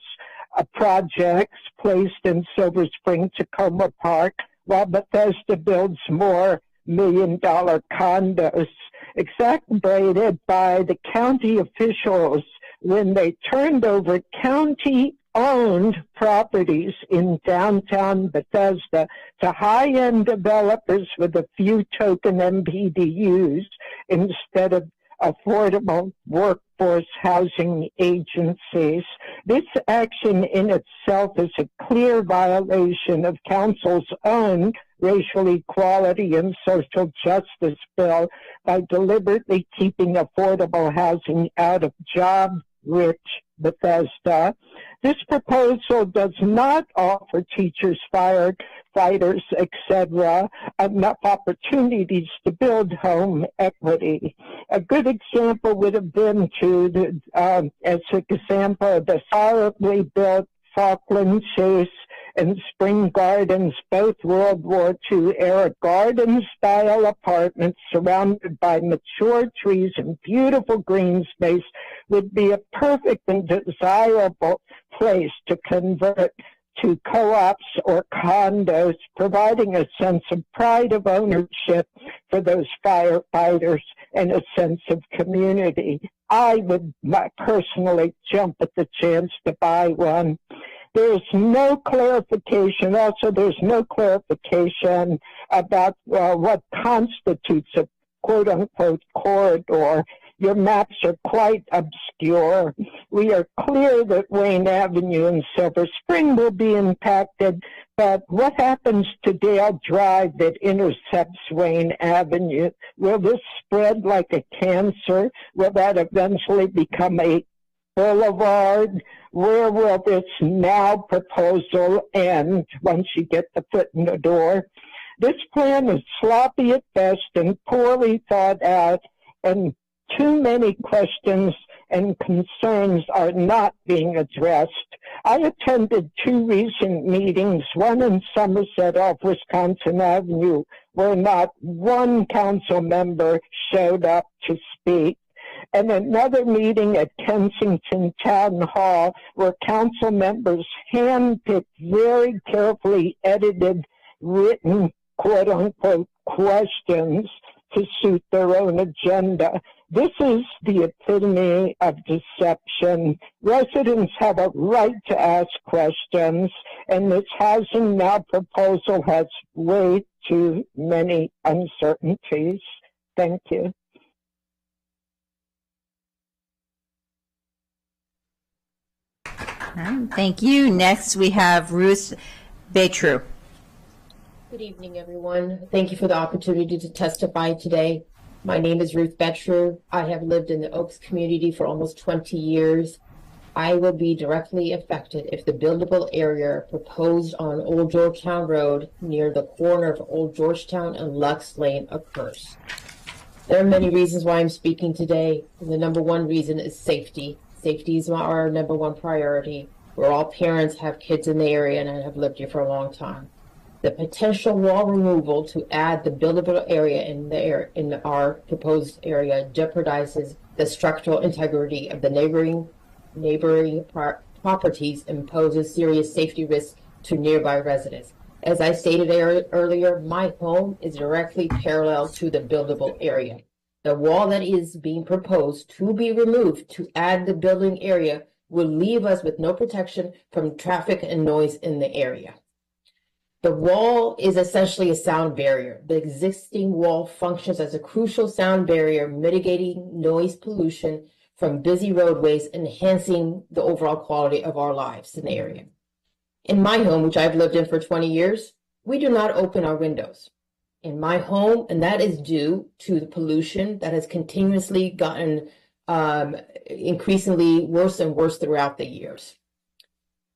projects placed in Silver Spring, Tacoma Park, while Bethesda builds more million-dollar condos, exacerbated by the county officials when they turned over county-owned properties in downtown Bethesda to high-end developers with a few token MPDUs instead of affordable workforce housing agencies. This action in itself is a clear violation of council's own racial equality and social justice bill by deliberately keeping affordable housing out of job-rich Bethesda. This proposal does not offer teachers, firefighters, etc., enough opportunities to build home equity. A good example would have been as an example, the solidly built Falkland Chase and Spring Gardens, both World War II era garden-style apartments surrounded by mature trees and beautiful green space, would be a perfect and desirable place to convert to co-ops or condos, providing a sense of pride of ownership for those firefighters and a sense of community. I would personally jump at the chance to buy one. There's no clarification. Also, there's no clarification about what constitutes a quote-unquote corridor. Your maps are quite obscure. We are clear that Wayne Avenue and Silver Spring will be impacted, but what happens to Dale Drive that intercepts Wayne Avenue? Will this spread like a cancer? Will that eventually become a boulevard? Where will this now proposal end once you get the foot in the door? This plan is sloppy at best and poorly thought out, and too many questions and concerns are not being addressed. I attended 2 recent meetings, one in Somerset off Wisconsin Avenue, where not one council member showed up to speak, and another meeting at Kensington Town Hall where council members handpicked very carefully edited, written, quote-unquote, questions to suit their own agenda. This is the epitome of deception. Residents have a right to ask questions, and this housing now proposal has way too many uncertainties. Thank you. Thank you. Next, we have Ruth Betru. Good evening, everyone. Thank you for the opportunity to testify today. My name is Ruth Betru. I have lived in the Oaks community for almost 20 years. I will be directly affected if the buildable area proposed on Old Georgetown Road near the corner of Old Georgetown and Lux Lane occurs. There are many reasons why I'm speaking today. The number one reason is safety. Safety is our number one priority. We're all parents, have kids in the area, and I have lived here for a long time. The potential wall removal to add the buildable area in our proposed area jeopardizes the structural integrity of the neighboring properties and poses serious safety risks to nearby residents. As I stated earlier, my home is directly parallel to the buildable area. The wall that is being proposed to be removed to add the building area will leave us with no protection from traffic and noise in the area. The wall is essentially a sound barrier. The existing wall functions as a crucial sound barrier, mitigating noise pollution from busy roadways, enhancing the overall quality of our lives in the area. In my home, which I've lived in for 20 years, we do not open our windows. In my home, and that is due to the pollution that has continuously gotten increasingly worse and worse throughout the years.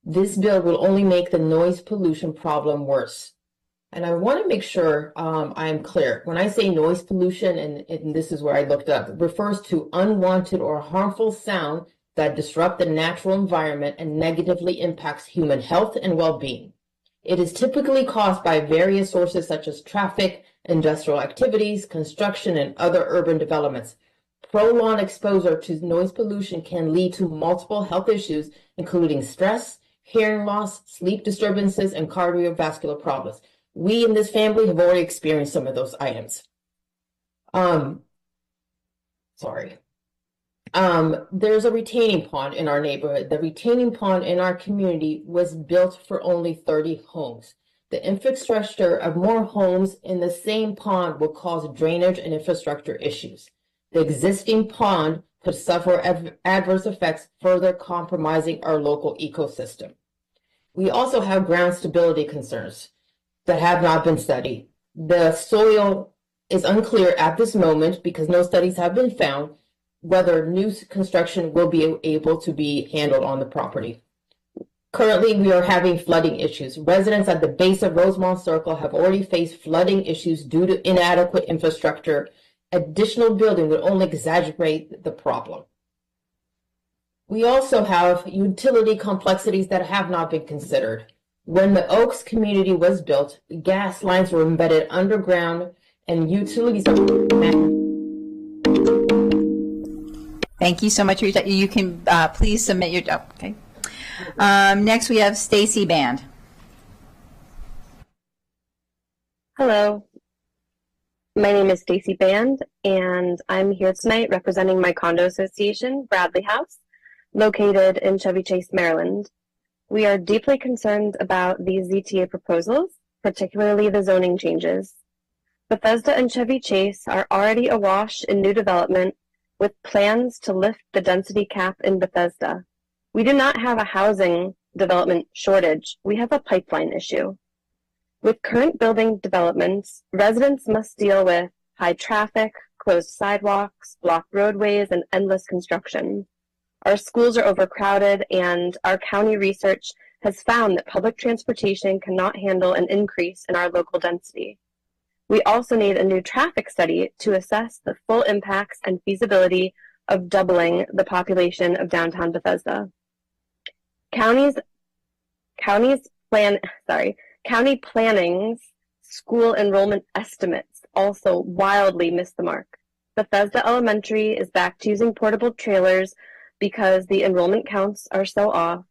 This bill will only make the noise pollution problem worse. And I want to make sure I am clear. When I say noise pollution, and this is where I looked up, it refers to unwanted or harmful sound that disrupt the natural environment and negatively impacts human health and well-being. It is typically caused by various sources such as traffic, industrial activities, construction, and other urban developments. Prolonged exposure to noise pollution can lead to multiple health issues, including stress, hearing loss, sleep disturbances, and cardiovascular problems. We in this family have already experienced some of those items. There's a retaining pond in our neighborhood. The retaining pond in our community was built for only 30 homes. The infrastructure of more homes in the same pond will cause drainage and infrastructure issues. The existing pond could suffer adverse effects, further compromising our local ecosystem. We also have ground stability concerns that have not been studied. The soil is unclear at this moment because no studies have been found whether new construction will be able to be handled on the property. Currently, we are having flooding issues. Residents at the base of Rosemont Circle have already faced flooding issues due to inadequate infrastructure. Additional building would only exaggerate the problem. We also have utility complexities that have not been considered. When the Oaks community was built, gas lines were embedded underground and utilities. Thank you so much, Rita. You can please submit your, okay. Next we have Stacy Band. Hello. My name is Stacy Band, and I'm here tonight representing my condo association, Bradley House, located in Chevy Chase, Maryland. We are deeply concerned about these ZTA proposals, particularly the zoning changes. Bethesda and Chevy Chase are already awash in new development with plans to lift the density cap in Bethesda. We do not have a housing development shortage. We have a pipeline issue. With current building developments, residents must deal with high traffic, closed sidewalks, blocked roadways, and endless construction. Our schools are overcrowded, and our county research has found that public transportation cannot handle an increase in our local density. We also need a new traffic study to assess the full impacts and feasibility of doubling the population of downtown Bethesda. County planning's school enrollment estimates also wildly miss the mark. Bethesda Elementary is back to using portable trailers because the enrollment counts are so off.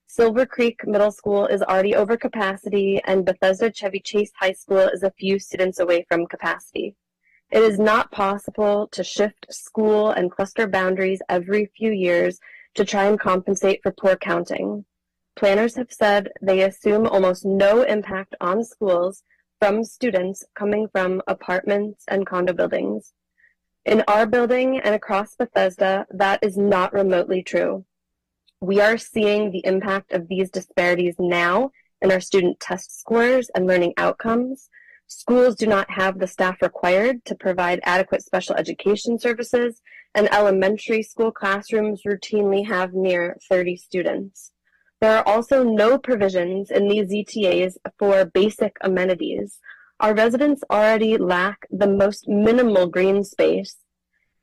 Silver Creek Middle School is already over capacity, and Bethesda Chevy Chase High School is a few students away from capacity. It is not possible to shift school and cluster boundaries every few years to try and compensate for poor counting. Planners have said they assume almost no impact on schools from students coming from apartments and condo buildings. In our building and across Bethesda, that is not remotely true. We are seeing the impact of these disparities now in our student test scores and learning outcomes. Schools do not have the staff required to provide adequate special education services, and elementary school classrooms routinely have near 30 students. There are also no provisions in these ZTAs for basic amenities. Our residents already lack the most minimal green space.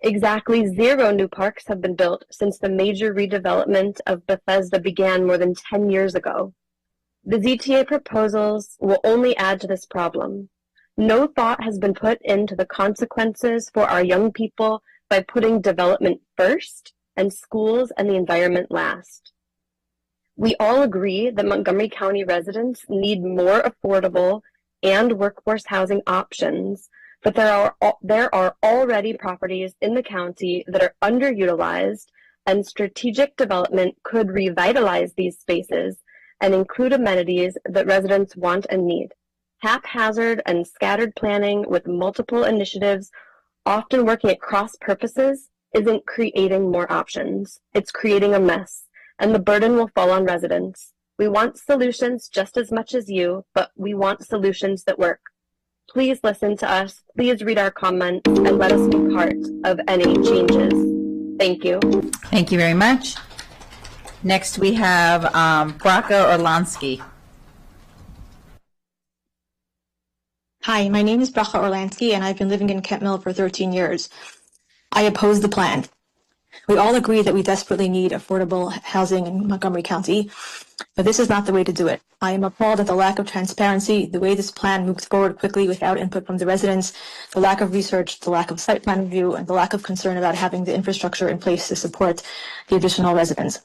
Exactly 0 new parks have been built since the major redevelopment of Bethesda began more than 10 years ago. The ZTA proposals will only add to this problem. No thought has been put into the consequences for our young people by putting development first and schools and the environment last. We all agree that Montgomery County residents need more affordable and workforce housing options, but there are already properties in the county that are underutilized, and strategic development could revitalize these spaces and include amenities that residents want and need. Haphazard and scattered planning with multiple initiatives, often working at cross purposes, isn't creating more options. It's creating a mess, and the burden will fall on residents. We want solutions just as much as you, but we want solutions that work. Please listen to us, please read our comments, and let us be part of any changes. Thank you. Thank you very much. Next, we have Bracha Orlansky. Hi, my name is Bracha Orlansky, and I've been living in Kent Mill for 13 years. I oppose the plan. We all agree that we desperately need affordable housing in Montgomery County, but this is not the way to do it. I am appalled at the lack of transparency, the way this plan moves forward quickly without input from the residents, the lack of research, the lack of site plan review, and the lack of concern about having the infrastructure in place to support the additional residents.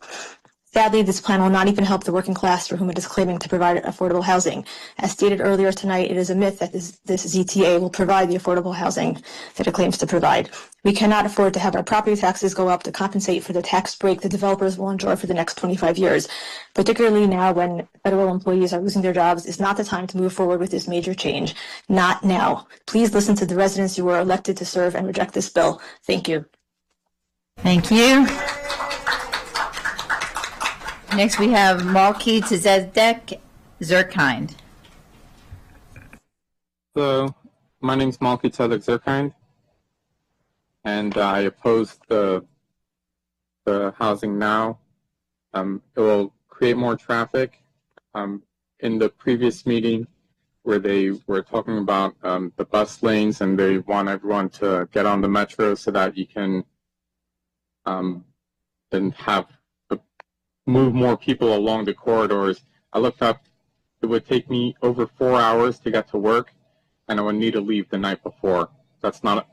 Sadly, this plan will not even help the working class for whom it is claiming to provide affordable housing. As stated earlier tonight, it is a myth that this ZTA will provide the affordable housing that it claims to provide. We cannot afford to have our property taxes go up to compensate for the tax break the developers will enjoy for the next 25 years. Particularly now when federal employees are losing their jobs is not the time to move forward with this major change. Not now. Please listen to the residents you were elected to serve and reject this bill. Thank you. Thank you. Next, we have Malki Tzedek Zerkind. So, my name is Malki Tzedek Zerkind, and I oppose the housing now. It will create more traffic. In the previous meeting, where they were talking about the bus lanes, and they want everyone to get on the metro so that you can then move more people along the corridors. I looked up, it would take me over 4 hours to get to work, and I would need to leave the night before. That's not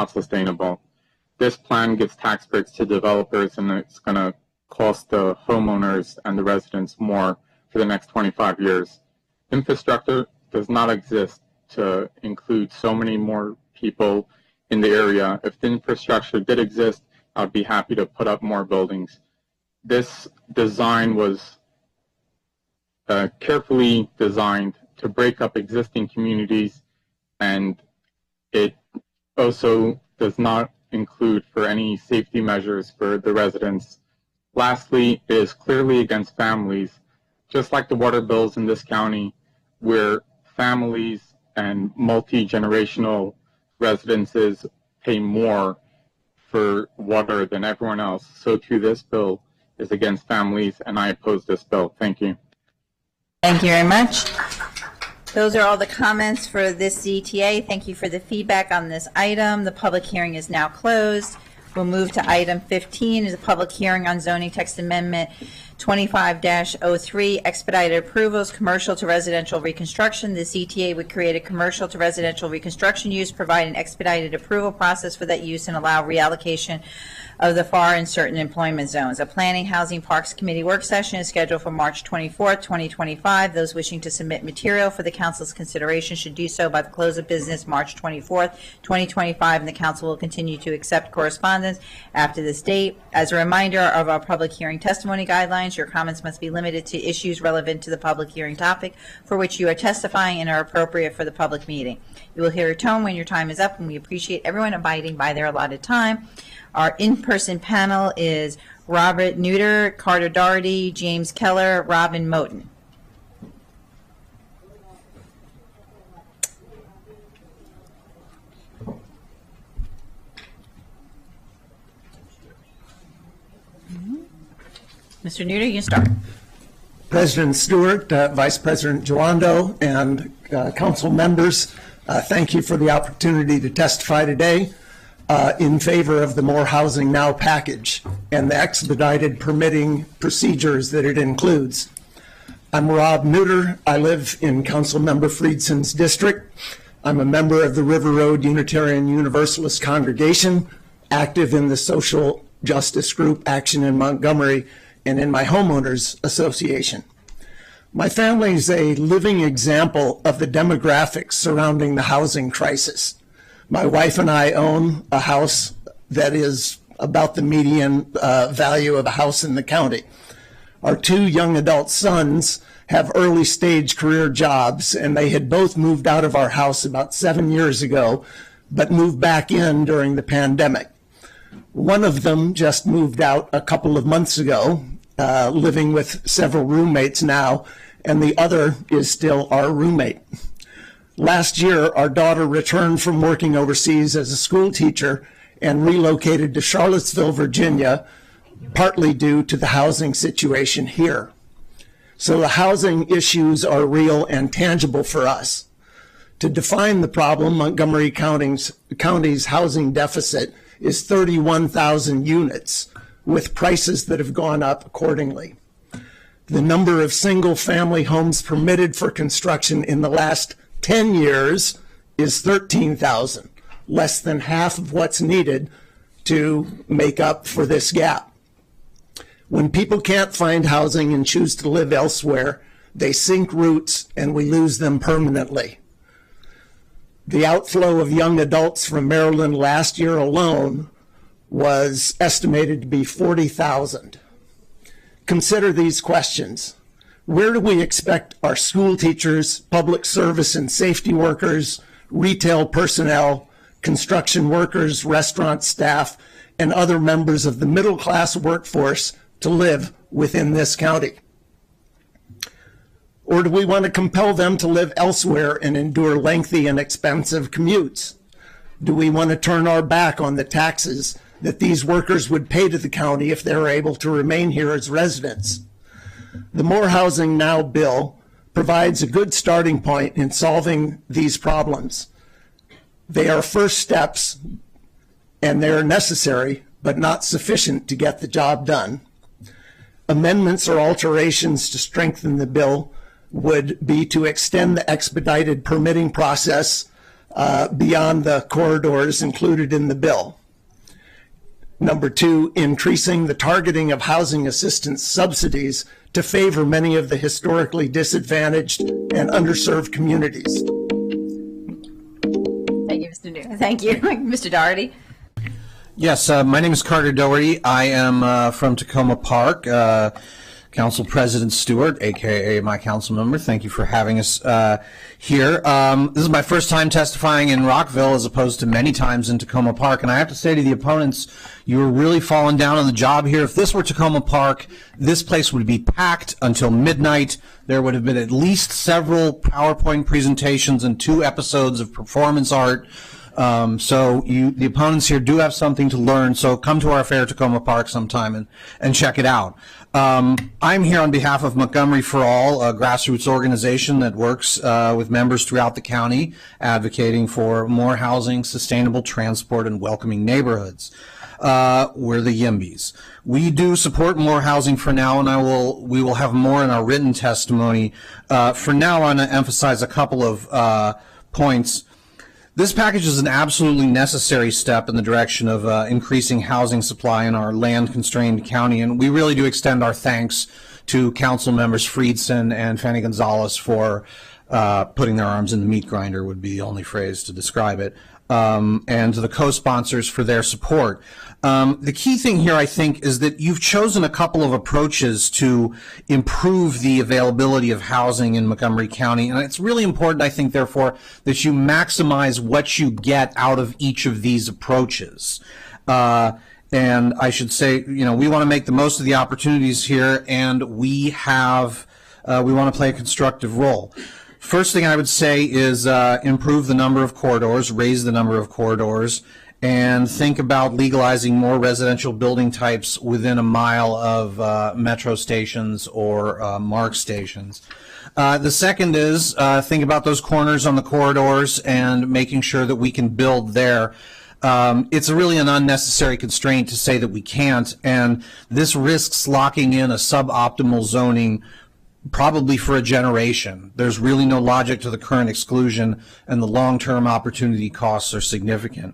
sustainable. This plan gives tax breaks to developers, and it's going to cost the homeowners and the residents more for the next 25 years. Infrastructure does not exist to include so many more people in the area. If the infrastructure did exist, I'd be happy to put up more buildings. This design was carefully designed to break up existing communities, and it also does not include for any safety measures for the residents. Lastly, it is clearly against families, just like the water bills in this county, where families and multi-generational residences pay more for water than everyone else. So too this bill is against families, and I oppose this bill. Thank you. Thank you very much. Those are all the comments for this ZTA. Thank you for the feedback on this item. The public hearing is now closed. We'll move to item 15, is a public hearing on zoning text amendment 25-03, expedited approvals, commercial to residential reconstruction. The ZTA would create a commercial to residential reconstruction use, provide an expedited approval process for that use, and allow reallocation of the FAR in certain employment zones. A Planning, Housing, Parks Committee work session is scheduled for March 24th, 2025. Those wishing to submit material for the Council's consideration should do so by the close of business March 24th, 2025, and the Council will continue to accept correspondence after this date. As a reminder of our public hearing testimony guidelines, your comments must be limited to issues relevant to the public hearing topic for which you are testifying and are appropriate for the public meeting. You will hear a tone when your time is up, and we appreciate everyone abiding by their allotted time. Our in-person panel is Robert Neuter, Carter Doherty, James Keller, Robin Moten. Mr. Neuter, you can start. President Stewart, Vice President Joando, and council members, thank you for the opportunity to testify today in favor of the More Housing Now package and the expedited permitting procedures that it includes. I'm Rob Neuter. I live in Councilmember Friedson's district. I'm a member of the River Road Unitarian Universalist Congregation, active in the social justice group Action in Montgomery, and in my homeowners association. My family is a living example of the demographics surrounding the housing crisis. My wife and I own a house that is about the median value of a house in the county. Our two young adult sons have early stage career jobs, and they had both moved out of our house about 7 years ago, but moved back in during the pandemic. One of them just moved out a couple of months ago, living with several roommates now, and the other is still our roommate. Last year, our daughter returned from working overseas as a school teacher and relocated to Charlottesville, Virginia, partly due to the housing situation here. So the housing issues are real and tangible for us. To define the problem, Montgomery County's housing deficit is 31,000 units, with prices that have gone up accordingly. The number of single-family homes permitted for construction in the last 10 years is 13,000, less than half of what's needed to make up for this gap. When people can't find housing and choose to live elsewhere, they sink roots and we lose them permanently. The outflow of young adults from Maryland last year alone was estimated to be 40,000. Consider these questions. Where do we expect our school teachers, public service and safety workers, retail personnel, construction workers, restaurant staff, and other members of the middle-class workforce to live within this county? Or do we want to compel them to live elsewhere and endure lengthy and expensive commutes? Do we want to turn our back on the taxes that these workers would pay to the county if they were able to remain here as residents? The More Housing Now bill provides a good starting point in solving these problems. They are first steps, and they are necessary, but not sufficient to get the job done. Amendments or alterations to strengthen the bill would be to extend the expedited permitting process beyond the corridors included in the bill. Number two, increasing the targeting of housing assistance subsidies to favor many of the historically disadvantaged and underserved communities. Thank you, Mr. New. Thank you, Mr. Doherty. Yes, my name is Carter Doherty. I am from Tacoma Park. Council President Stewart, aka my council member, thank you for having us here. This is my first time testifying in Rockville as opposed to many times in Tacoma Park, and I have to say to the opponents, you were really falling down on the job here. If this were Tacoma Park, this place would be packed until midnight. There would have been at least several PowerPoint presentations and 2 episodes of performance art. So the opponents here do have something to learn, so come to our fair Tacoma Park sometime and check it out. I'm here on behalf of Montgomery for All, a grassroots organization that works with members throughout the county, advocating for more housing, sustainable transport, and welcoming neighborhoods. We're the YIMBYs. We do support more housing for now, and we will have more in our written testimony. For now, I want to emphasize a couple of points. This package is an absolutely necessary step in the direction of increasing housing supply in our land-constrained county, and we really do extend our thanks to Council Members Friedson and Fanny Gonzalez for putting their arms in the meat grinder, would be the only phrase to describe it, and to the co-sponsors for their support. The key thing here, I think, is that you've chosen a couple of approaches to improve the availability of housing in Montgomery County, and it's really important, I think, therefore, that you maximize what you get out of each of these approaches. And I should say, you know, we want to make the most of the opportunities here, and we want to play a constructive role. First thing I would say is improve the number of corridors, raise the number of corridors, and think about legalizing more residential building types within a mile of metro stations or MARC stations. The second is think about those corners on the corridors and making sure that we can build there. It's really an unnecessary constraint to say that we can't, and this risks locking in a suboptimal zoning probably for a generation. There's really no logic to the current exclusion, and the long-term opportunity costs are significant.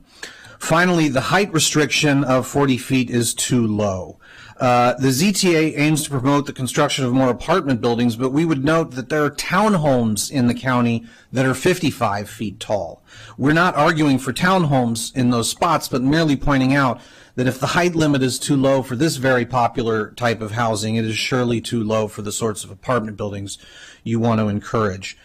Finally, the height restriction of 40 feet is too low. The ZTA aims to promote the construction of more apartment buildings, but we would note that there are townhomes in the county that are 55 feet tall. We're not arguing for townhomes in those spots, but merely pointing out that if the height limit is too low for this very popular type of housing, it is surely too low for the sorts of apartment buildings you want to encourage.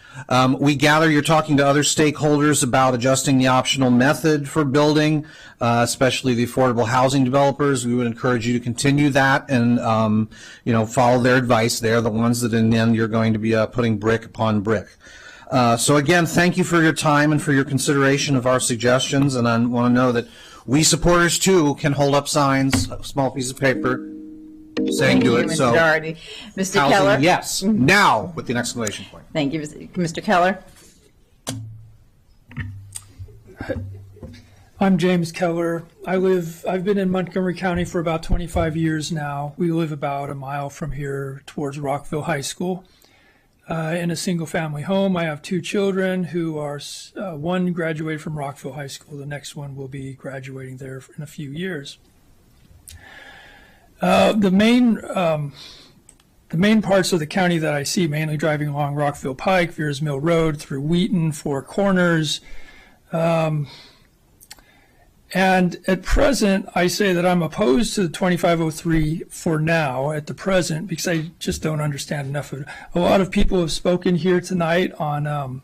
We gather you're talking to other stakeholders about adjusting the optional method for building, especially the affordable housing developers. We would encourage you to continue that and follow their advice. They're the ones that in the end you're going to be putting brick upon brick. So again, thank you for your time and for your consideration of our suggestions, and I want to know that we supporters too can hold up signs, a small piece of paper, saying Thank do you, it. Mr. So, Doherty. Mr. housing, Keller? yes. Now with the exclamation point. Thank you, Mr. Keller. I'm James Keller. I've been in Montgomery County for about 25 years now. We live about a mile from here towards Rockville High School. In a single family home. I have two children who are, one graduated from Rockville High School. The next one will be graduating there in a few years. The main parts of the county that I see, mainly driving along Rockville Pike, Veers Mill Road, through Wheaton, Four Corners, and at present, I say that I'm opposed to the 2503 for now, at the present, because I just don't understand enough of it. A lot of people have spoken here tonight on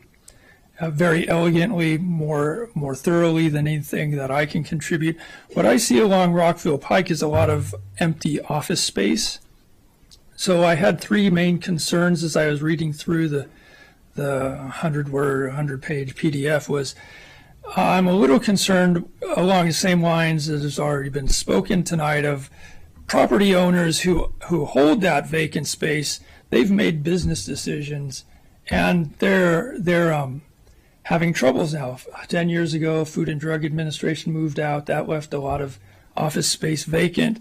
very elegantly, more thoroughly than anything that I can contribute. What I see along Rockville Pike is a lot of empty office space. So I had three main concerns as I was reading through the 100-word, 100-page PDF was, I'm a little concerned along the same lines as has already been spoken tonight of property owners who hold that vacant space. They've made business decisions and they're having troubles now. 10 years ago, Food and Drug Administration moved out. That left a lot of office space vacant.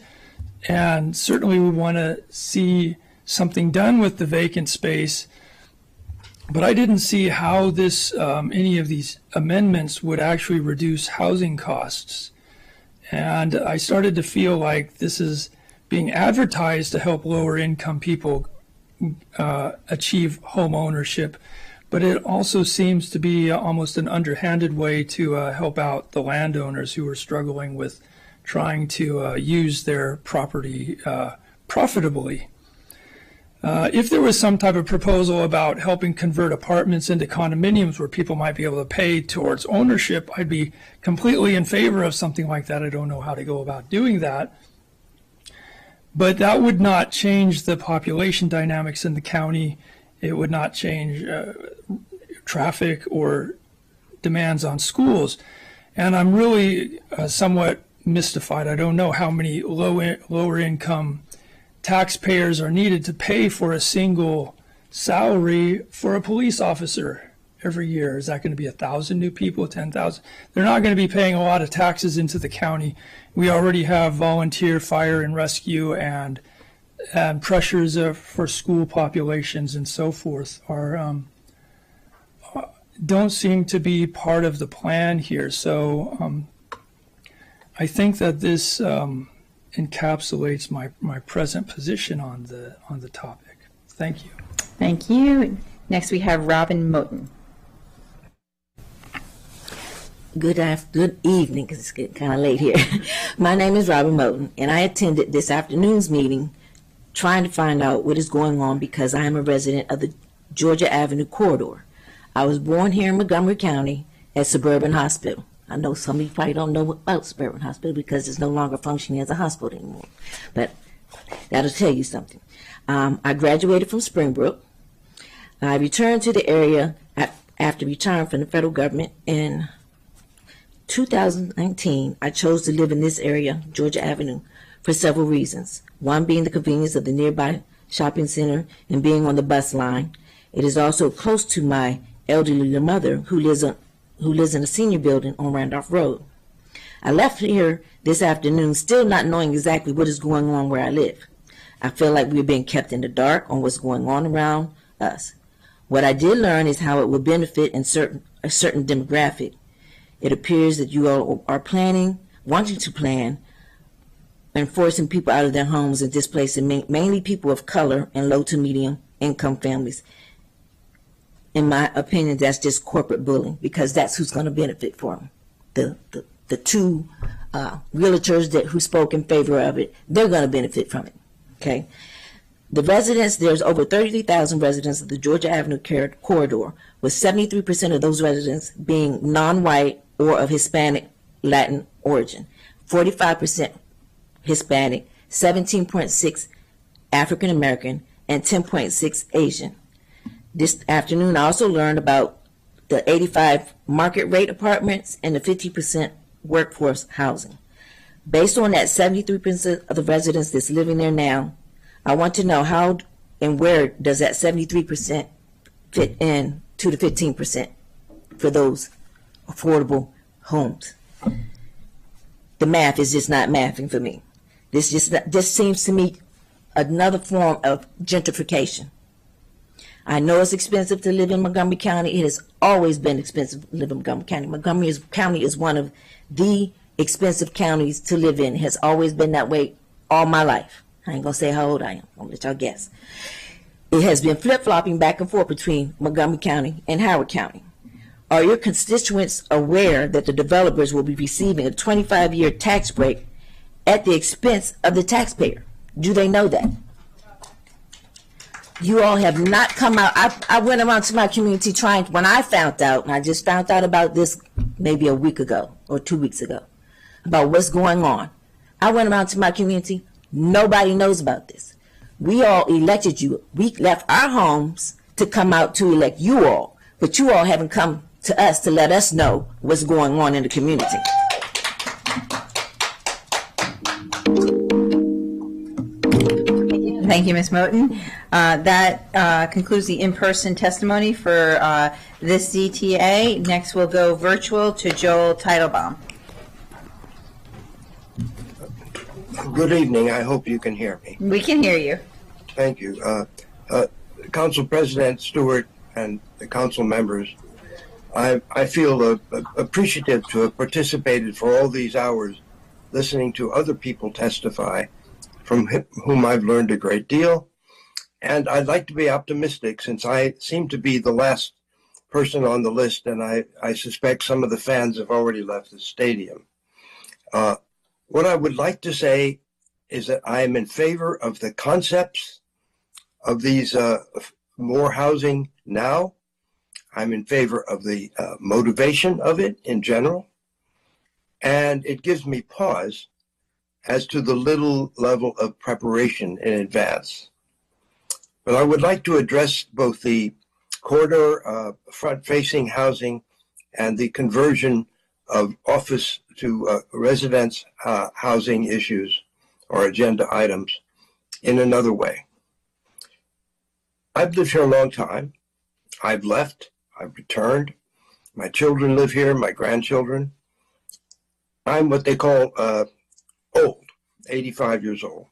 And certainly we want to see something done with the vacant space. But I didn't see how this, any of these amendments would actually reduce housing costs. And I started to feel like this is being advertised to help lower income people achieve home ownership. But it also seems to be almost an underhanded way to help out the landowners who are struggling with trying to use their property profitably. If there was some type of proposal about helping convert apartments into condominiums where people might be able to pay towards ownership, I'd be completely in favor of something like that. I don't know how to go about doing that. But that would not change the population dynamics in the county. It would not change traffic or demands on schools. And I'm really somewhat mystified. I don't know how many lower income taxpayers are needed to pay for a single salary for a police officer every year. Is that going to be 1,000 new people, 10,000? They're not going to be paying a lot of taxes into the county. We already have volunteer fire and rescue and pressures for school populations and so forth don't seem to be part of the plan here. So I think that this encapsulates my present position on the topic. Thank you. Thank you. Next we have Robin Moten. Good evening, because it's getting kind of late here. My name is Robin Moten, and I attended this afternoon's meeting trying to find out what is going on because I am a resident of the Georgia Avenue corridor. I was born here in Montgomery County at Suburban Hospital. I know some of you probably don't know about Suburban Hospital because it's no longer functioning as a hospital anymore. But that'll tell you something. I graduated from Springbrook. I returned to the area after retiring from the federal government in 2019. I chose to live in this area, Georgia Avenue, for several reasons. One being the convenience of the nearby shopping center and being on the bus line. It is also close to my elderly mother who lives in a senior building on Randolph Road. I left here this afternoon still not knowing exactly what is going on where I live. I feel like we're being kept in the dark on what's going on around us. What I did learn is how it will benefit a certain demographic. It appears that you all are wanting to plan, and forcing people out of their homes and displacing mainly people of color and low to medium income families. In my opinion, that's just corporate bullying because that's who's going to benefit from it. The two realtors who spoke in favor of it, they're going to benefit from it. Okay. The residents, there's over 33,000 residents of the Georgia Avenue corridor, with 73% of those residents being non-white or of Hispanic Latin origin, 45% Hispanic, 17.6 African American, and 10.6 Asian. This afternoon, I also learned about the 85 market rate apartments and the 50% workforce housing. Based on that 73% of the residents that's living there now, I want to know how and where does that 73% fit in to the 15% for those affordable homes. The math is just not mathing for me. This seems to me another form of gentrification. I know it's expensive to live in Montgomery County. It has always been expensive to live in Montgomery County. Montgomery County is one of the expensive counties to live in. It has always been that way all my life. I ain't gonna say how old I am. I'm gonna let y'all guess. It has been flip-flopping back and forth between Montgomery County and Howard County. Are your constituents aware that the developers will be receiving a 25-year tax break at the expense of the taxpayer? Do they know that? You all have not come out. I went around to my community trying, when I found out, and I just found out about this maybe a week ago or 2 weeks ago, about what's going on. I went around to my community. Nobody knows about this. We all elected you. We left our homes to come out to elect you all, but you all haven't come to us to let us know what's going on in the community. Thank you, Ms. Moten. That concludes the in-person testimony for this ZTA. Next, we'll go virtual to Joel Teitelbaum. Good evening. I hope you can hear me. We can hear you. Thank you. Council President Stewart and the council members, I feel appreciative to have participated for all these hours listening to other people testify, from whom I've learned a great deal. And I'd like to be optimistic, since I seem to be the last person on the list, and I suspect some of the fans have already left the stadium. What I would like to say is that I am in favor of the concepts of these more housing now. I'm in favor of the motivation of it in general. And it gives me pause as to the little level of preparation in advance. But I would like to address both the corridor front-facing housing and the conversion of office to residence housing issues or agenda items in another way. I've lived here a long time. I've left. I've returned. My children live here, my grandchildren. I'm what they call old, 85 years old.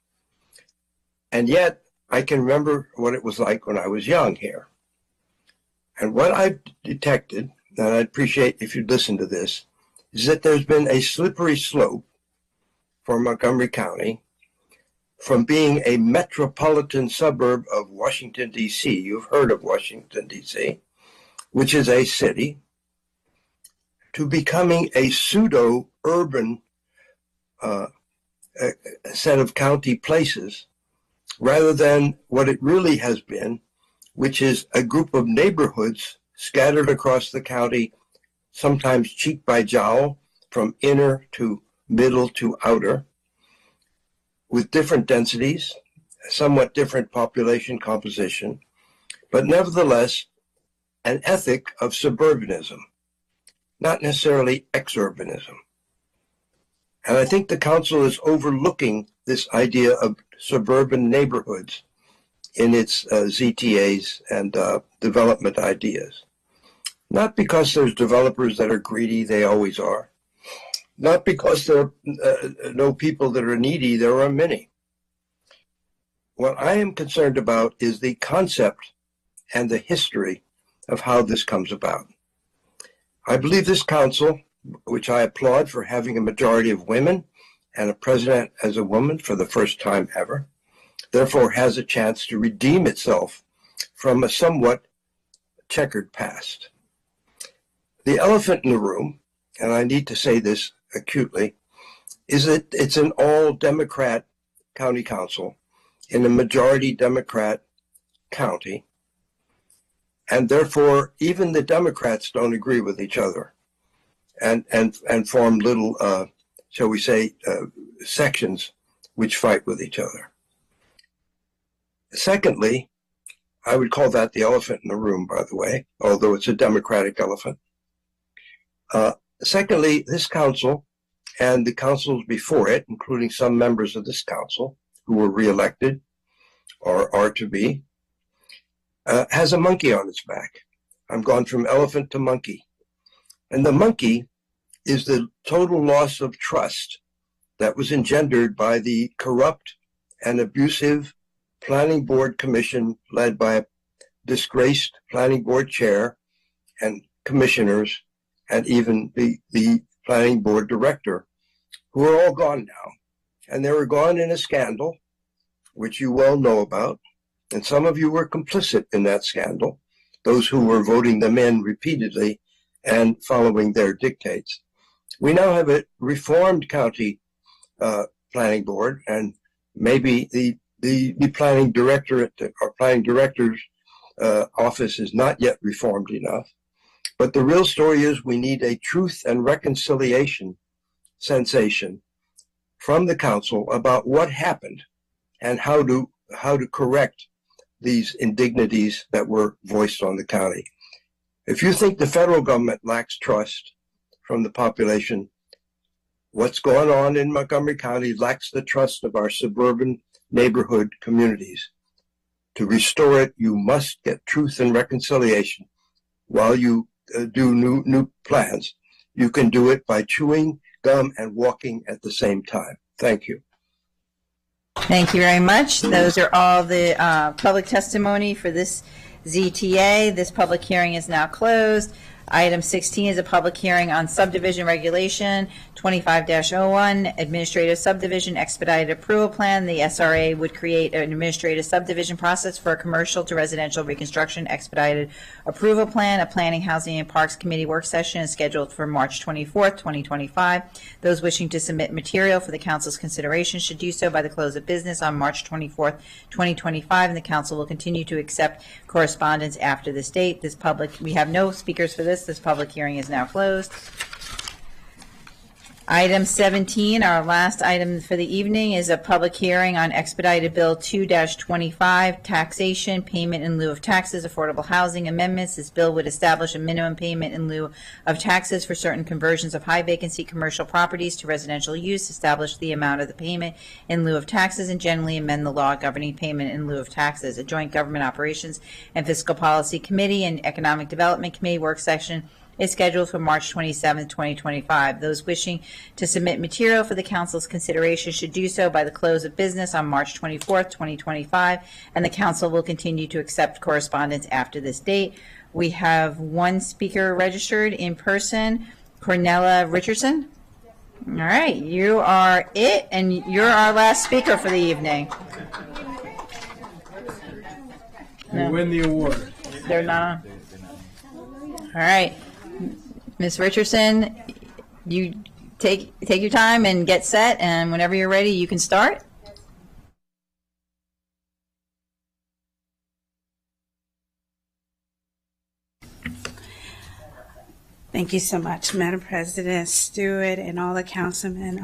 And yet, I can remember what it was like when I was young here. And what I've detected, and I'd appreciate if you'd listen to this, is that there's been a slippery slope for Montgomery County from being a metropolitan suburb of Washington, D.C. You've heard of Washington, D.C., which is a city, to becoming a pseudo-urban set of county places, rather than what it really has been, which is a group of neighborhoods scattered across the county, sometimes cheek by jowl, from inner to middle to outer, with different densities, somewhat different population composition, but nevertheless an ethic of suburbanism, not necessarily exurbanism. And I think the council is overlooking this idea of suburban neighborhoods in its ZTAs and development ideas. Not because there's developers that are greedy, they always are. Not because there are no people that are needy, there are many. What I am concerned about is the concept and the history of how this comes about. I believe this council, which I applaud for having a majority of women and a president as a woman for the first time ever, therefore has a chance to redeem itself from a somewhat checkered past. The elephant in the room, and I need to say this acutely, is that it's an all-Democrat county council in a majority Democrat county, and therefore even the Democrats don't agree with each other and form little, shall we say, sections which fight with each other. Secondly, I would call that the elephant in the room, by the way, although it's a Democratic elephant. Secondly, this council and the councils before it, including some members of this council who were reelected or are to be, has a monkey on its back. I'm gone from elephant to monkey. And the monkey is the total loss of trust that was engendered by the corrupt and abusive planning board commission led by a disgraced planning board chair and commissioners and even the planning board director, who are all gone now. And they were gone in a scandal, which you well know about. And some of you were complicit in that scandal, those who were voting them in repeatedly and following their dictates. We now have a reformed county planning board, and maybe the planning directorate or planning director's office is not yet reformed enough. But the real story is we need a truth and reconciliation sensation from the council about what happened and how to correct these indignities that were voiced on the county. If you think the federal government lacks trust from the population, what's going on in Montgomery County lacks the trust of our suburban neighborhood communities. To restore it, you must get truth and reconciliation while you do new plans. You can do it by chewing gum and walking at the same time. Thank you. Thank you very much. Those are all the public testimony for this ZTA. This public hearing is now closed. Item 16 is a public hearing on subdivision regulation 25-01, administrative subdivision expedited approval plan. The SRA would create an administrative subdivision process for a commercial to residential reconstruction expedited approval plan. A Planning, Housing, and Parks Committee work session is scheduled for March 24th, 2025. Those wishing to submit material for the council's consideration should do so by the close of business on March 24th, 2025, and the council will continue to accept correspondence after this date. We have no speakers for this. This public hearing is now closed. Item 17, our last item for the evening, is a public hearing on expedited bill 2-25, taxation, payment in lieu of taxes, affordable housing amendments. This bill would establish a minimum payment in lieu of taxes for certain conversions of high vacancy commercial properties to residential use, establish the amount of the payment in lieu of taxes, and generally amend the law governing payment in lieu of taxes. A joint government operations and fiscal policy committee and economic development committee work session is scheduled for March 27, 2025. Those wishing to submit material for the council's consideration should do so by the close of business on March 24, 2025, and the council will continue to accept correspondence after this date. We have one speaker registered in person, Cornella Richardson. All right, you are it, and you're our last speaker for the evening. You win the award. They're not on. All right. Ms. Richardson, you take your time and get set, and whenever you're ready, you can start. Thank you so much, Madam President Stewart, and all the councilmen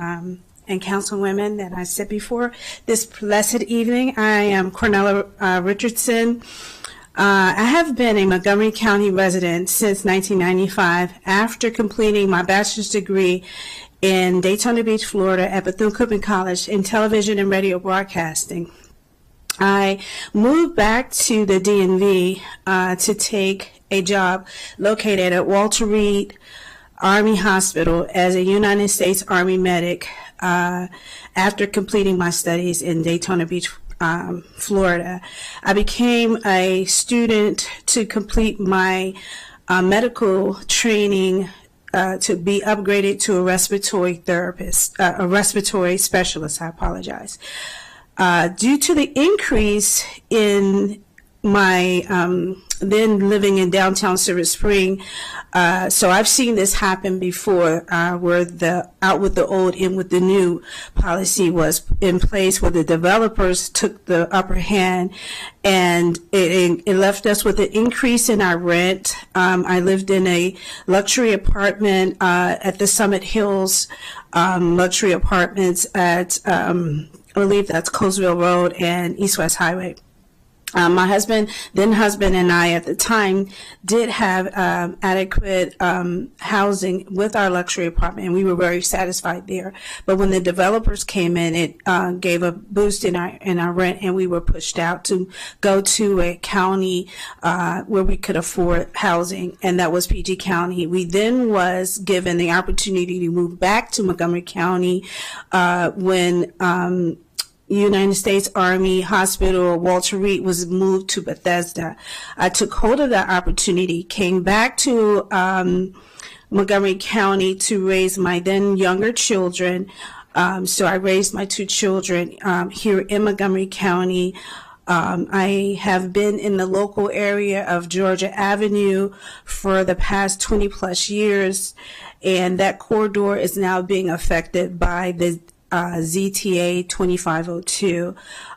and councilwomen that I sit before this blessed evening. I am Cornella Richardson. I have been a Montgomery County resident since 1995 after completing my bachelor's degree in Daytona Beach, Florida at Bethune-Cookman College in television and radio broadcasting. I moved back to the DMV to take a job located at Walter Reed Army Hospital as a United States Army medic after completing my studies in Daytona Beach, Florida. I became a student to complete my medical training to be upgraded to a respiratory therapist, a respiratory specialist, I apologize. Due to the increase in my then living in downtown Silver Spring, so I've seen this happen before, where the out with the old, in with the new policy was in place, where the developers took the upper hand, and it left us with an increase in our rent. I lived in a luxury apartment at the Summit Hills luxury apartments at I believe that's Colesville Road and East West Highway. My then husband and I at the time did have adequate housing with our luxury apartment, and we were very satisfied there. But when the developers came in, it gave a boost in our rent, and we were pushed out to go to a county where we could afford housing, and that was PG County. We then was given the opportunity to move back to Montgomery County when United States Army Hospital Walter Reed was moved to Bethesda. I took hold of that opportunity, came back to Montgomery County to raise my then younger children. So I raised my two children here in Montgomery County. I have been in the local area of Georgia Avenue for the past 20 plus years, and that corridor is now being affected by the ZTA 2502.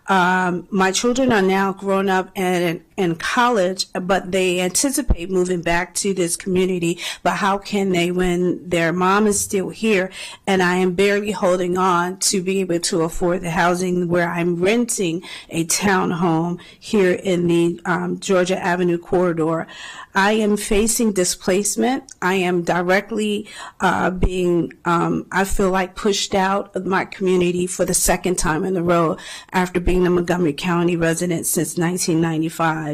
My children are now grown up and in college, but they anticipate moving back to this community. But how can they when their mom is still here and I am barely holding on to be able to afford the housing where I'm renting a townhome here in the Georgia Avenue corridor? I am facing displacement. I am directly being, I feel like, pushed out of my community for the second time in a row after being a Montgomery County resident since 1995.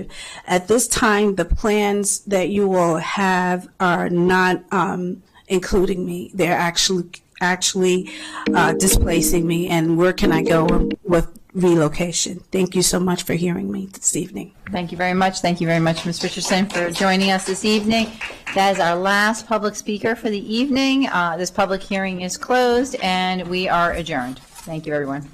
At this time, the plans that you all have are not including me. They're actually displacing me. And where can I go with relocation? Thank you so much for hearing me this evening. Thank you very much. Thank you very much, Ms. Richardson, for joining us this evening. That is our last public speaker for the evening. This public hearing is closed, and we are adjourned. Thank you, everyone.